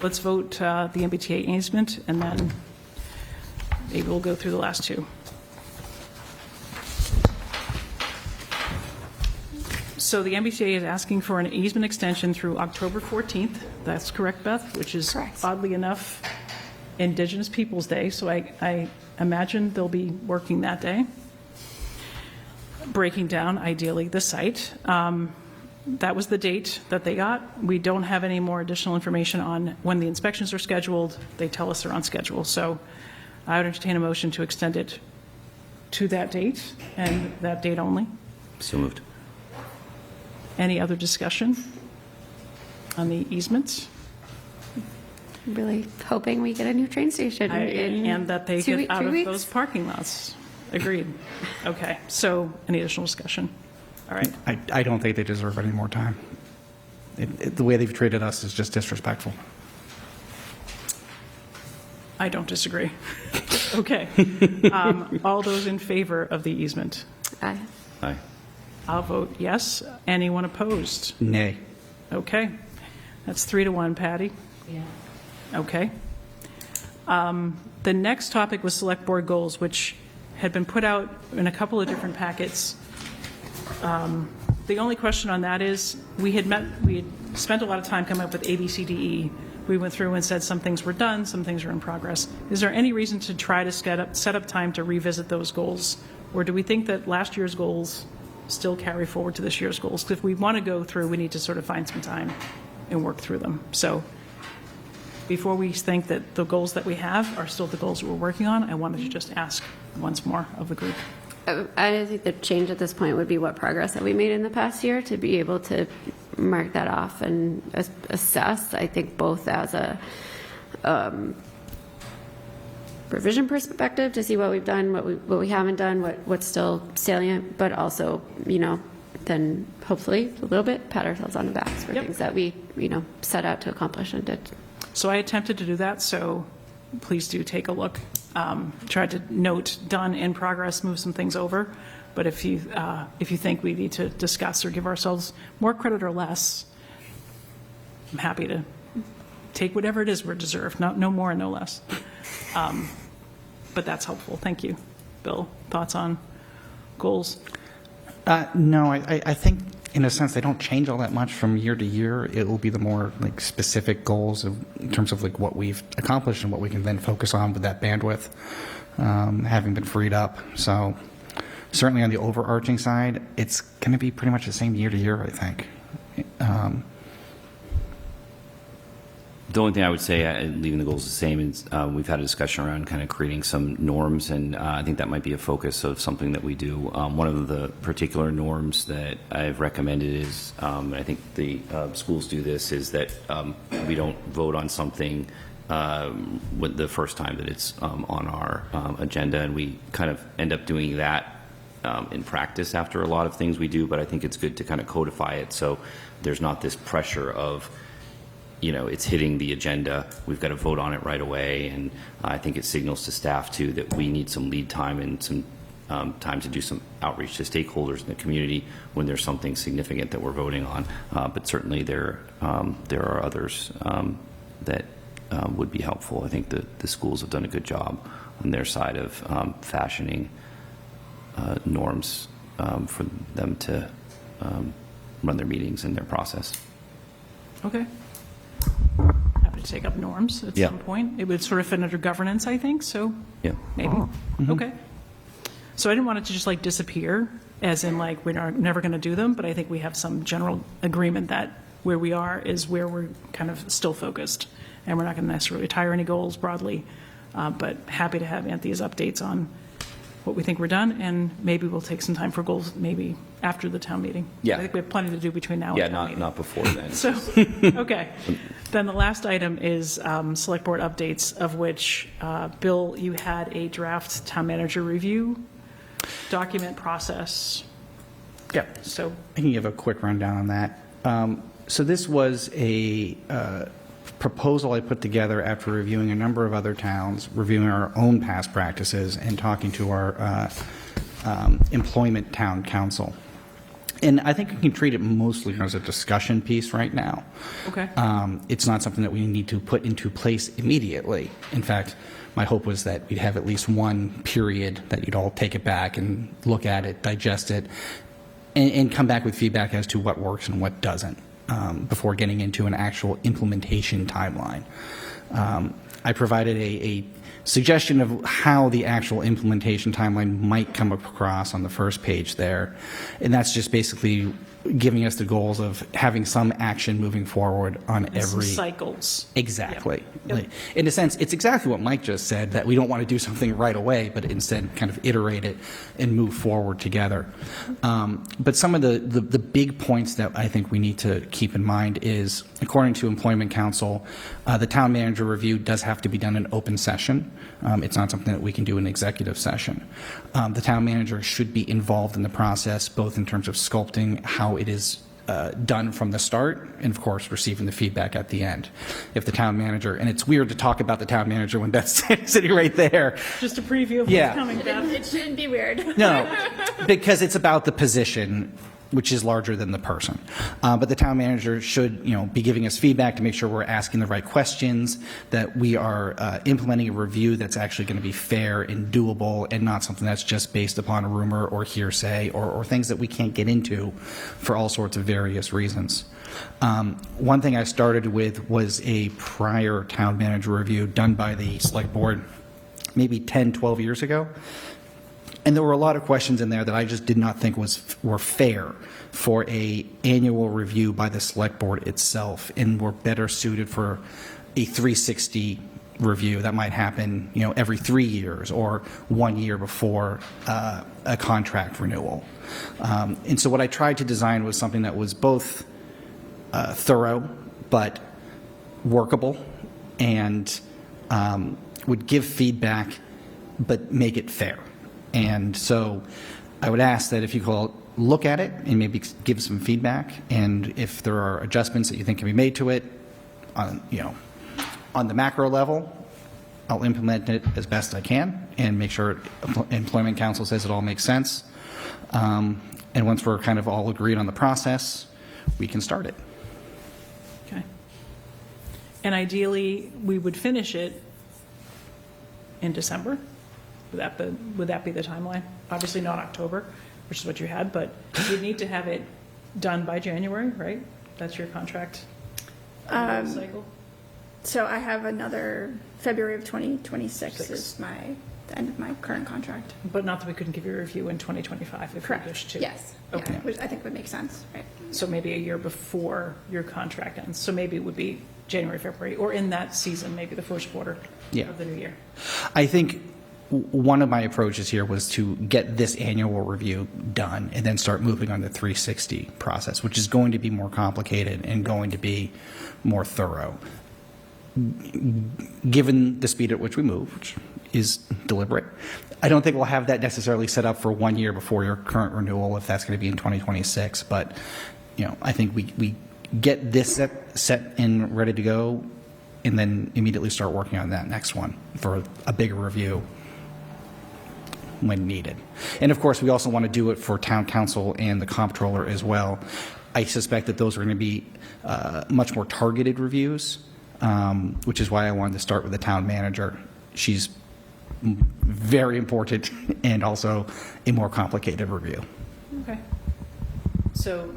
[SPEAKER 4] Let's vote the MBTA easement, and then maybe we'll go through the last two. So the MBTA is asking for an easement extension through October 14th. That's correct, Beth? Which is,
[SPEAKER 1] Correct.
[SPEAKER 4] oddly enough, Indigenous Peoples' Day, so I imagine they'll be working that day, breaking down, ideally, the site. That was the date that they got. We don't have any more additional information on when the inspections are scheduled. They tell us they're on schedule. So I would entertain a motion to extend it to that date and that date only.
[SPEAKER 9] So moved.
[SPEAKER 4] Any other discussion on the easements?
[SPEAKER 3] Really hoping we get a new train station in
[SPEAKER 4] And that they
[SPEAKER 3] 2
[SPEAKER 4] get out
[SPEAKER 3] 3
[SPEAKER 4] of
[SPEAKER 3] weeks.
[SPEAKER 4] those parking lots. Agreed. Okay, so any additional discussion? All right.
[SPEAKER 2] I don't think they deserve any more time. The way they've treated us is just disrespectful.
[SPEAKER 4] I don't disagree. Okay. All those in favor of the easement?
[SPEAKER 3] Aye.
[SPEAKER 9] Aye.
[SPEAKER 4] I'll vote yes. Anyone opposed?
[SPEAKER 2] Nay.
[SPEAKER 4] Okay. That's 3-1, Patty.
[SPEAKER 8] Yeah.
[SPEAKER 4] Okay. The next topic was select board goals, which had been put out in a couple of different packets. The only question on that is, we had spent a lot of time coming up with A, B, C, D, E. We went through and said some things were done, some things are in progress. Is there any reason to try to set up time to revisit those goals? Or do we think that last year's goals still carry forward to this year's goals? 'Cause if we want to go through, we need to sort of find some time and work through them. So before we think that the goals that we have are still the goals that we're working on, I wanted to just ask once more of the group.
[SPEAKER 3] I think the change at this point would be what progress have we made in the past year to be able to mark that off and assess, I think, both as a revision perspective to see what we've done, what we haven't done, what's still salient, but also, then hopefully a little bit pat ourselves on the backs for things that we, set out to accomplish and did.
[SPEAKER 4] So I attempted to do that, so please do take a look. Tried to note done, in progress, move some things over. But if you think we need to discuss or give ourselves more credit or less, I'm happy to take whatever it is we're deserved, no more and no less. But that's helpful. Thank you. Bill, thoughts on goals?
[SPEAKER 2] No, I think in a sense they don't change all that much from year to year. It will be the more like specific goals in terms of like what we've accomplished and what we can then focus on with that bandwidth having been freed up. So certainly on the overarching side, it's going to be pretty much the same year to year, I think.
[SPEAKER 9] The only thing I would say, leaving the goals the same, is we've had a discussion around kind of creating some norms, and I think that might be a focus of something that we do. One of the particular norms that I've recommended is, and I think the schools do this, is that we don't vote on something with the first time that it's on our agenda, and we kind of end up doing that in practice after a lot of things we do, but I think it's good to kind of codify it so there's not this pressure of, it's hitting the agenda, we've got to vote on it right away, and I think it signals to staff too that we need some lead time and some time to do some outreach to stakeholders in the community when there's something significant that we're voting on. But certainly there are others that would be helpful. I think the schools have done a good job on their side of fashioning norms for them to run their meetings and their process.
[SPEAKER 4] Okay. Happy to take up norms at some point. It would sort of fit under governance, I think, so
[SPEAKER 9] Yeah.
[SPEAKER 4] maybe.
[SPEAKER 2] Mm-hmm.
[SPEAKER 4] Okay. So I didn't want it to just like disappear, as in like we're never going to do them, but I think we have some general agreement that where we are is where we're kind of still focused, and we're not going to necessarily retire any goals broadly, but happy to have Anthea's updates on what we think we're done, and maybe we'll take some time for goals maybe after the town meeting.
[SPEAKER 9] Yeah.
[SPEAKER 4] I think we have plenty to do between now and town meeting.
[SPEAKER 9] Not before then.
[SPEAKER 4] So, okay. Then the last item is select board updates, of which, Bill, you had a draft town manager review document process.
[SPEAKER 2] Yeah.
[SPEAKER 4] So
[SPEAKER 2] I can give a quick rundown on that. So this was a proposal I put together after reviewing a number of other towns, reviewing our own past practices, and talking to our employment town council. And I think we can treat it mostly as a discussion piece right now.
[SPEAKER 4] Okay.
[SPEAKER 2] It's not something that we need to put into place immediately. In fact, my hope was that we'd have at least one period that you'd all take it back and look at it, digest it, and come back with feedback as to what works and what doesn't before getting into an actual implementation timeline. I provided a suggestion of how the actual implementation timeline might come across on the first page there. And that's just basically giving us the goals of having some action moving forward on
[SPEAKER 4] and some
[SPEAKER 2] every
[SPEAKER 4] cycles.
[SPEAKER 2] Exactly.
[SPEAKER 4] Yep.
[SPEAKER 2] Like, in a sense, it's exactly what Mike just said, that we don't want to do something right away, but instead kind of iterate it and move forward together. But some of the big points that I think we need to keep in mind is, according to Employment Council, the town manager review does have to be done in open session. It's not something that we can do in executive session. The town manager should be involved in the process, both in terms of sculpting how it is done from the start, and of course receiving the feedback at the end. If the town manager, and it's weird to talk about the town manager when Beth's sitting right there.
[SPEAKER 4] Just a preview of
[SPEAKER 2] Yeah.
[SPEAKER 4] what's coming, Beth.
[SPEAKER 1] It shouldn't be weird.
[SPEAKER 2] No, because it's about the position which is larger than the person. But the town manager should, be giving us feedback to make sure we're asking the right questions, that we are implementing a review that's actually going to be fair and doable, and not something that's just based upon a rumor or hearsay or things that we can't get into for all sorts of various reasons. One thing I started with was a prior town manager review done by the select board maybe 10, 12 years ago. And there were a lot of questions in there that I just did not think were fair for a annual review by the select board itself, and were better suited for a 360 review that might happen, every 3 years or 1 year before a contract renewal. And so what I tried to design was something that was both thorough but workable, and would give feedback but make it fair. And so I would ask that if you could look at it and maybe give some feedback, and if there are adjustments that you think can be made to it on the macro level, I'll implement it as best I can and make sure Employment Council says it all makes sense. And once we're kind of all agreed on the process, we can start it.
[SPEAKER 4] Okay. And ideally, we would finish it in December? Would that be the timeline? Obviously not October, which is what you had, but you need to have it done by January, right? That's your contract cycle?
[SPEAKER 1] So I have another February of 2026 is the end of my current contract.
[SPEAKER 4] But not that we couldn't give you a review in 2025 if
[SPEAKER 1] Correct.
[SPEAKER 4] you wish to.
[SPEAKER 1] Yes.
[SPEAKER 4] Okay.
[SPEAKER 1] Yeah, which I think would make sense, right?
[SPEAKER 4] So maybe a year before your contract ends. So maybe it would be January, February, or in that season, maybe the first quarter of the new year.
[SPEAKER 2] I think one of my approaches here was to get this annual review done and then start moving on the 360 process, which is going to be more complicated and going to be more thorough. Given the speed at which we move, which is deliberate, I don't think we'll have that necessarily set up for 1 year before your current renewal, if that's going to be in 2026. But, I think we get this set and ready to go, and then immediately start working on that next one for a bigger review when needed. And of course, we also want to do it for town council and the comptroller as well. I suspect that those are going to be much more targeted reviews, which is why I wanted to start with the town manager. She's very important and also a more complicated review.
[SPEAKER 4] Okay. So,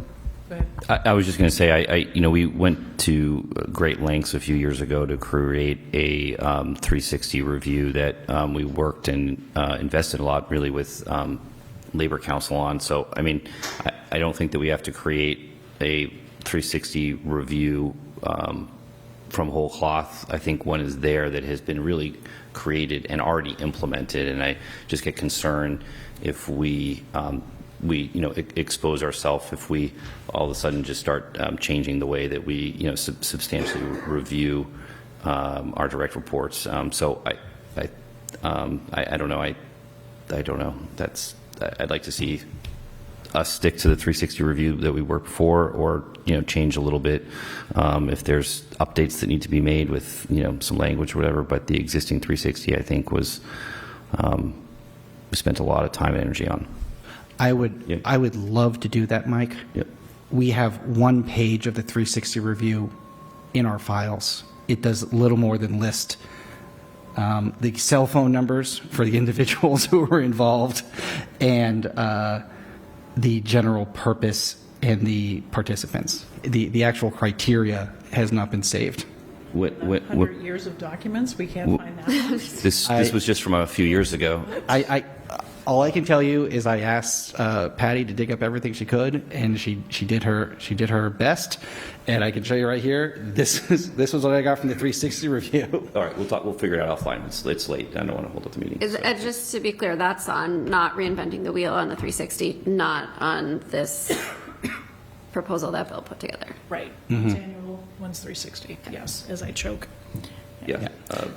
[SPEAKER 4] go ahead.
[SPEAKER 9] I was just going to say, we went to great lengths a few years ago to create a 360 review that we worked and invested a lot, really, with Labor Council on. So, I don't think that we have to create a 360 review from whole cloth. I think one is there that has been really created and already implemented, and I just get concerned if we expose ourselves if we all of a sudden just start changing the way that we substantially review our direct reports. So I don't know. I don't know. I'd like to see us stick to the 360 review that we worked before, or change a little bit if there's updates that need to be made with some language or whatever. But the existing 360, I think, was we spent a lot of time and energy on.
[SPEAKER 2] I would love to do that, Mike.
[SPEAKER 9] Yep.
[SPEAKER 2] We have 1 page of the 360 review in our files. It does little more than list the cell phone numbers for the individuals who were involved, and the general purpose and the participants. The actual criteria has not been saved.
[SPEAKER 4] 100 years of documents, we can't find that one.
[SPEAKER 9] This was just from a few years ago.
[SPEAKER 2] All I can tell you is I asked Patty to dig up everything she could, and she did her best. And I can show you right here. This was what I got from the 360 review.
[SPEAKER 9] All right, we'll figure it out offline. It's late. I don't want to hold up the meeting.
[SPEAKER 3] Just to be clear, that's on not reinventing the wheel on the 360, not on this proposal that Bill put together.
[SPEAKER 4] Right. One's annual, one's 360. Yes, as I choke.
[SPEAKER 9] Yeah.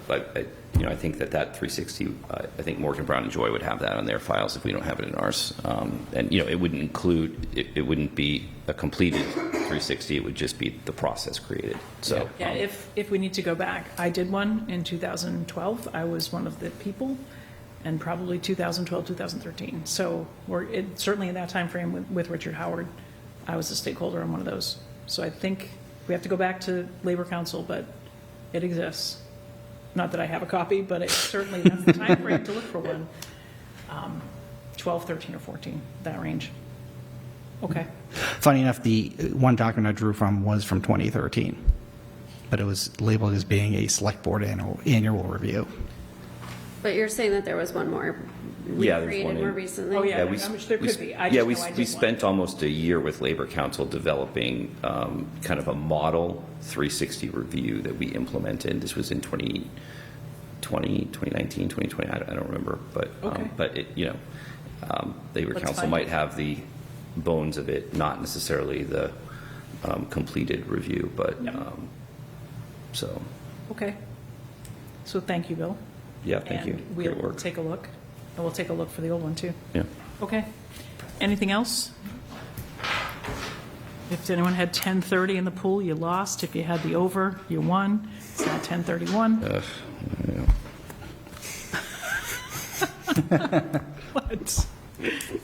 [SPEAKER 9] But I think that 360, I think Morgan Brown and Joy would have that on their files if we don't have it in ours. And it wouldn't include, it wouldn't be a completed 360. It would just be the process created. So
[SPEAKER 4] Yeah, if we need to go back, I did one in 2012. I was one of the people, and probably 2012, 2013. So we're certainly in that time frame with Richard Howard. I was a stakeholder on one of those. So I think we have to go back to Labor Council, but it exists. Not that I have a copy, but it certainly, that's the time frame to look for one. 12, 13, or 14, that range. Okay.
[SPEAKER 2] Funny enough, the one document I drew from was from 2013, but it was labeled as being a select board annual review.
[SPEAKER 3] But you're saying that there was one more
[SPEAKER 9] Yeah, there's
[SPEAKER 3] recreated
[SPEAKER 9] one
[SPEAKER 3] more
[SPEAKER 9] in-
[SPEAKER 3] recently?
[SPEAKER 4] Oh, yeah,
[SPEAKER 9] we-
[SPEAKER 4] I'm sure there could be. I
[SPEAKER 9] Yeah,
[SPEAKER 4] just
[SPEAKER 9] we
[SPEAKER 4] know I
[SPEAKER 9] we
[SPEAKER 4] did
[SPEAKER 9] spent
[SPEAKER 4] one.
[SPEAKER 9] almost a year with Labor Council developing kind of a model 360 review that we implemented. This was in 2020, 2019, 2020, I don't remember, but
[SPEAKER 4] Okay.
[SPEAKER 9] but it, Labor
[SPEAKER 4] Let's
[SPEAKER 9] Council
[SPEAKER 4] find
[SPEAKER 9] might
[SPEAKER 4] it.
[SPEAKER 9] have the bones of it, not necessarily the completed review, but
[SPEAKER 4] Yep.
[SPEAKER 9] so,
[SPEAKER 4] Okay. So thank you, Bill.
[SPEAKER 9] yeah, thank you.
[SPEAKER 4] And
[SPEAKER 9] Great
[SPEAKER 4] we'll
[SPEAKER 9] work.
[SPEAKER 4] take a look, and we'll take a look for the old one, too.
[SPEAKER 9] Yeah.
[SPEAKER 4] Okay. Anything else? If anyone had 10:30 in the pool, you lost. If you had the over, you won. It's now 10:31. What?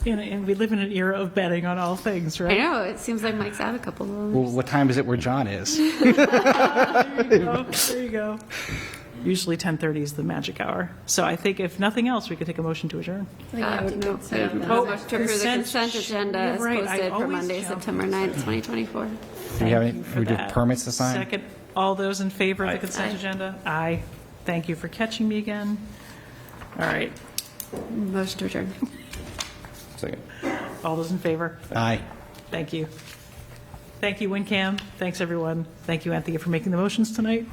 [SPEAKER 4] And we live in an era of betting on all things,
[SPEAKER 3] I
[SPEAKER 4] right?
[SPEAKER 3] know, it seems like Mike's had a couple of those.
[SPEAKER 2] Well, what time is it where John is?
[SPEAKER 4] Oh, there you go. Usually 10:30 is the magic hour. So I think if nothing else, we could take a motion to adjourn.
[SPEAKER 3] No, motion to approve the
[SPEAKER 4] consent.
[SPEAKER 3] consent agenda
[SPEAKER 4] You're
[SPEAKER 3] as
[SPEAKER 4] right, I
[SPEAKER 3] posted for
[SPEAKER 4] always
[SPEAKER 3] Monday,
[SPEAKER 4] jump.
[SPEAKER 3] September 9th, 2024.
[SPEAKER 2] Do we have any,
[SPEAKER 4] Thank you for
[SPEAKER 2] we do
[SPEAKER 4] that.
[SPEAKER 2] permits to sign?
[SPEAKER 4] Second, all those in favor of the
[SPEAKER 9] Aye.
[SPEAKER 4] consent
[SPEAKER 3] Aye.
[SPEAKER 4] agenda? Aye. Thank you for catching me again. All right,
[SPEAKER 3] Motion to adjourn.
[SPEAKER 9] Second.
[SPEAKER 4] all those in favor?
[SPEAKER 2] Aye.
[SPEAKER 4] Thank you. Thank you, WinCam. Thanks, everyone. Thank you, Anthea, for making the motions tonight.